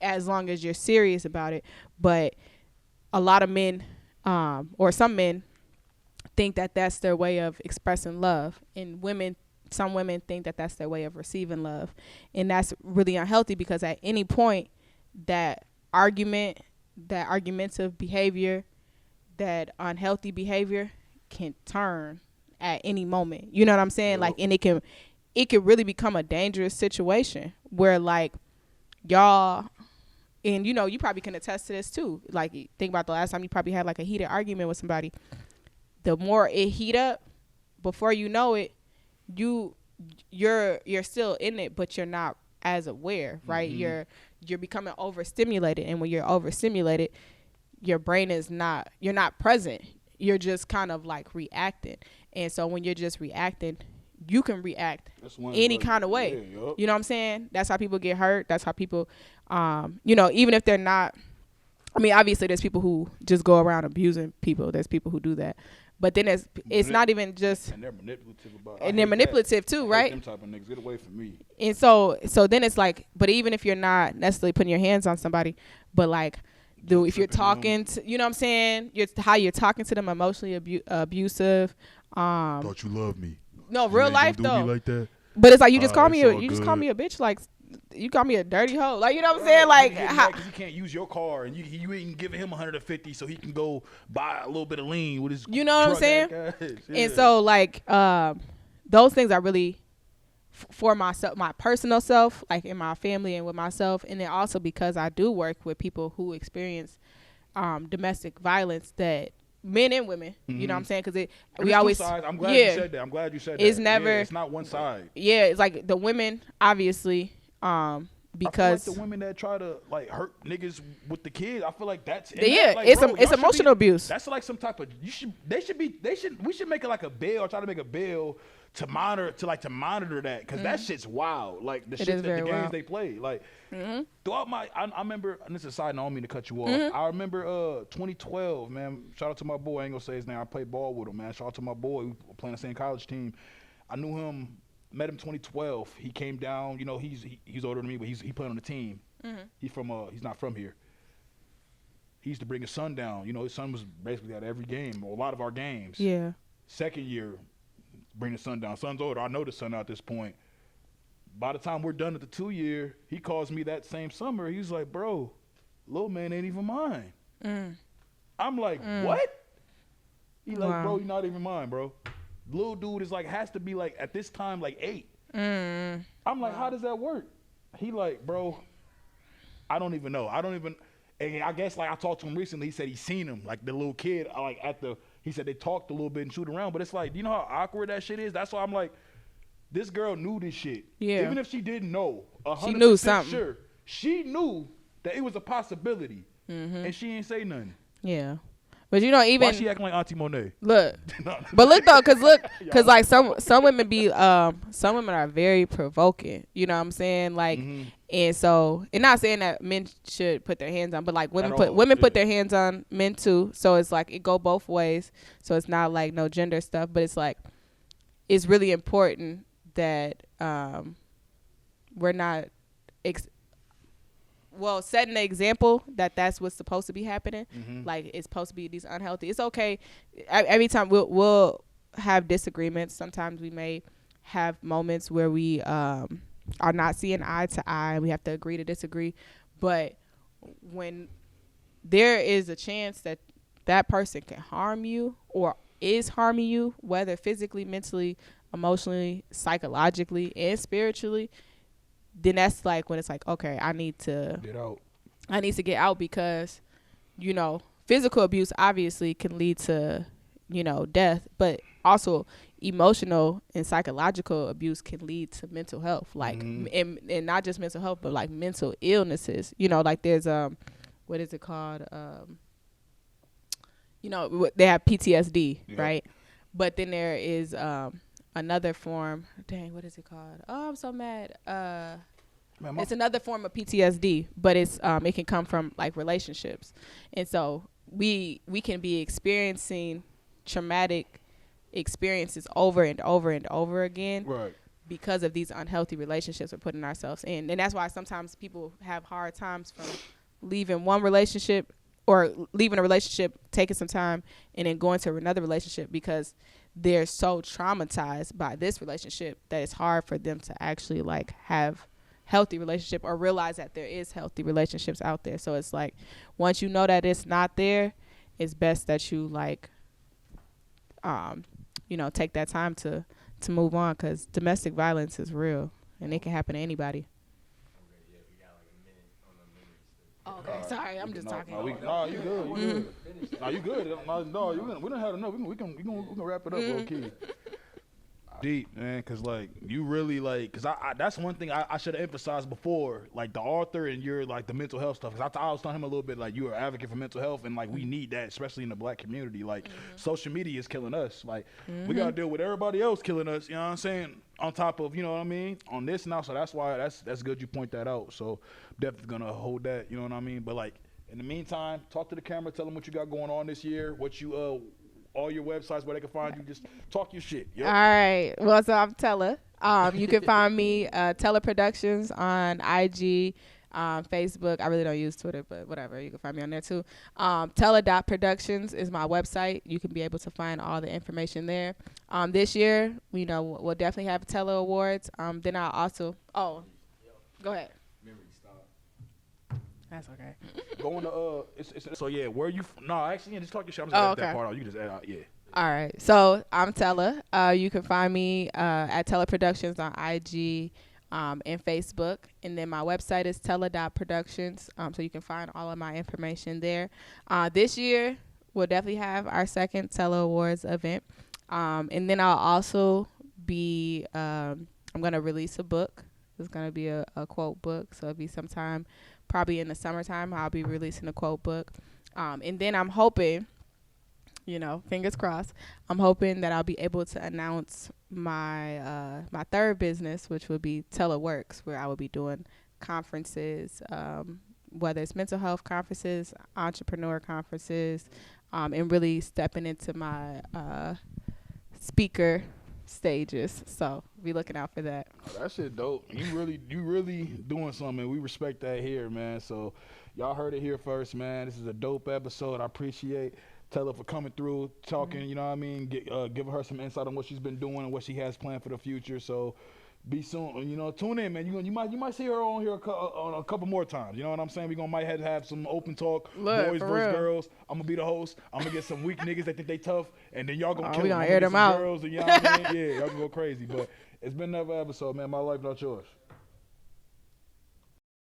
Speaker 3: as long as you're serious about it. But a lot of men, or some men, think that that's their way of expressing love. And some women think that that's their way of receiving love. And that's really unhealthy, because at any point that argumentative behavior, that unhealthy behavior can turn at any moment. You know what I'm saying?
Speaker 2: Yep.
Speaker 3: Like, and it can really become a dangerous situation where, like, y'all, and you probably can attest to this too. Like, think about the last time you probably had like a heated argument with somebody. The more it heat up, before you know it, you're still in it, but you're not as aware, right?
Speaker 2: Mm-hmm.
Speaker 3: You're becoming overstimulated, and when you're overstimulated, your brain you're not present. You're just kind of like reacting. And so when you're just reacting, you can react any kind of way.
Speaker 2: Yeah, yep.
Speaker 3: You know what I'm saying? That's how people get hurt. That's how people, even if they're not, I mean, obviously there's people who just go around abusing people. There's people who do that. But then it's not even just,
Speaker 2: and they're manipulative about it.
Speaker 3: and they're manipulative too, right?
Speaker 2: Them type of niggas, get away from me.
Speaker 3: And so then it's like, but even if you're not necessarily putting your hands on somebody, but like, if you're talking to, you know what I'm saying, how you're talking to them, emotionally abusive.
Speaker 5: Thought you loved me.
Speaker 3: No, real life
Speaker 5: do
Speaker 3: though.
Speaker 5: Me like that.
Speaker 3: But it's like, you just call
Speaker 5: it's
Speaker 3: me
Speaker 5: all
Speaker 3: just call
Speaker 5: good.
Speaker 3: me a bitch, like you call me a dirty hoe, like, you know what I'm saying, like, how,
Speaker 2: because he can't use your car, and you ain't giving him 150 so he can go buy a little bit of lean with his.
Speaker 3: You know what I'm
Speaker 2: drug
Speaker 3: saying?
Speaker 2: addict ass.
Speaker 3: And so, like, those things are really for myself, my personal self, like in my family and with myself, and then also because I do work with people who experience domestic violence, that men and women, you know what I'm saying? Because we always,
Speaker 2: I'm glad you said that. I'm glad you said that.
Speaker 3: It's never,
Speaker 2: it's not one side.
Speaker 3: Yeah, it's like the women, obviously, because
Speaker 2: I feel like the women that try to like hurt niggas with the kids, I feel like that's
Speaker 3: it's emotional abuse.
Speaker 2: That's like some type of we should make it like a bill, or try to make a bill to monitor that, because that shit's wild. Like the games they play. Like throughout I remember, and this is a side note, I don't mean to cut you off. I remember 2012, man. Shout out to my boy. I ain't gonna say his name. I played ball with him, man. Shout out to my boy. We were playing the same college team. I knew him. Met him 2012. He came down. He's older than me, but he played on the team. He's not from here. He used to bring his son down. His son was basically at every game, or a lot of our games.
Speaker 3: Yeah.
Speaker 2: Second year, bring the son down. Son's older. I know the son at this point. By the time we're done at the 2 year, he calls me that same summer. He's like, bro, little man ain't even mine. I'm like, what? He's like, bro, you're not even mine, bro. Little dude is like, has to be like at this time like 8. I'm like, how does that work? He like, bro, I don't even know. And I guess like I talked to him recently. He said he seen him, like the little kid, like he said they talked a little bit and shoot around. But it's like, you know how awkward that shit is? That's why I'm like, this girl knew this shit.
Speaker 3: Yeah.
Speaker 2: Even if she didn't know, 100%
Speaker 3: she knew something.
Speaker 2: Sure, she knew that it was a possibility, and she ain't say nothing.
Speaker 3: Yeah. But even
Speaker 2: why she acting like Auntie Monet?
Speaker 3: Look, but look though, cause like some women some women are very provoking. You know what I'm saying? Like, and so, and not saying that men should put their hands on, but like women put their hands on men too. So it's like it go both ways. So it's not like no gender stuff, but it's like it's really important that we're not. Setting the example that's what's supposed to be happening. Like, it's supposed to be these unhealthy. It's okay. Every time we'll have disagreements. Sometimes we may have moments where we are not seeing eye to eye, and we have to agree to disagree. But when there is a chance that that person can harm you or is harming you, whether physically, mentally, emotionally, psychologically, and spiritually, then that's like when it's like, okay, I need to get out, because, physical abuse obviously can lead to, death, but also emotional and psychological abuse can lead to mental health, like, and not just mental health, but like mental illnesses, like there's, what is it called? They have PTSD, right? But then there is, another form. Dang, what is it called? Oh, I'm so mad.
Speaker 2: Man,
Speaker 3: it's another form of PTSD, but it's it can come from like relationships, and so we can be experiencing traumatic experiences over and over and over again,
Speaker 2: right.
Speaker 3: because of these unhealthy relationships we're putting ourselves in. And that's why sometimes people have hard times from leaving one relationship or leaving a relationship, taking some time, and then going to another relationship because they're so traumatized by this relationship that it's hard for them to actually like have healthy relationship or realize that there is healthy relationships out there. So it's like once you know that it's not there, it's best that you like take that time to move on, because domestic violence is real and it can happen to anybody. Oh, okay, sorry, I'm just talking.
Speaker 2: You good. You good. No, you good. No, we don't have enough. We can wrap it up real key. Deep, man, because like you really like, because I that's one thing I should have emphasized before, like the author and your like the mental health stuff. Because I was telling him a little bit like you're an advocate for mental health, and like we need that, especially in the black community. Like social media is killing us. Like we gotta deal with everybody else killing us. You know what I'm saying? On top of, you know what I mean, on this now. So that's why that's good you point that out. So definitely gonna hold that. You know what I mean? But like in the meantime, talk to the camera, tell them what you got going on this year, what you all your websites where they can find you. Just talk your shit. Yep.
Speaker 3: All right. Well, so I'm Tella. You can find me Tella Productions on IG, Facebook. I really don't use Twitter, but whatever. You can find me on there too. Tella.productions is my website. You can be able to find all the information there. This year, we'll definitely have Tella Awards. Then I'll also go ahead. That's okay.
Speaker 2: Going to so yeah, where you? No, actually, just talk your shit. I'm just gonna edit that part out. You can just add out, yeah.
Speaker 3: All right. So I'm Tella. You can find me at Tella Productions on IG and Facebook, and then my website is Tella.productions. So you can find all of my information there. This year we'll definitely have our second Tella Awards event, and then I'll also be. I'm gonna release a book. It's gonna be a quote book. So it'll be sometime. Probably in the summertime, I'll be releasing a quote book. And then I'm hoping, fingers crossed, I'm hoping that I'll be able to announce my my third business, which would be Teleworks, where I will be doing conferences, whether it's mental health conferences, entrepreneur conferences, and really stepping into my speaker stages. So be looking out for that.
Speaker 2: Oh, that shit dope. You really doing something. We respect that here, man. So y'all heard it here first, man. This is a dope episode. I appreciate Tella for coming through, talking, you know what I mean, giving her some insight on what she's been doing and what she has planned for the future. So be soon, tune in, man. You might see her on here a couple more times. You know what I'm saying? We might have some open talk, boys versus girls. I'm gonna be the host. I'm gonna get some weak niggas that think they tough, and then y'all gonna kill them.
Speaker 3: We gonna air them out.
Speaker 2: Girls, and, you know what I mean? Yeah, y'all gonna go crazy. But it's been another episode, man. My life, not yours.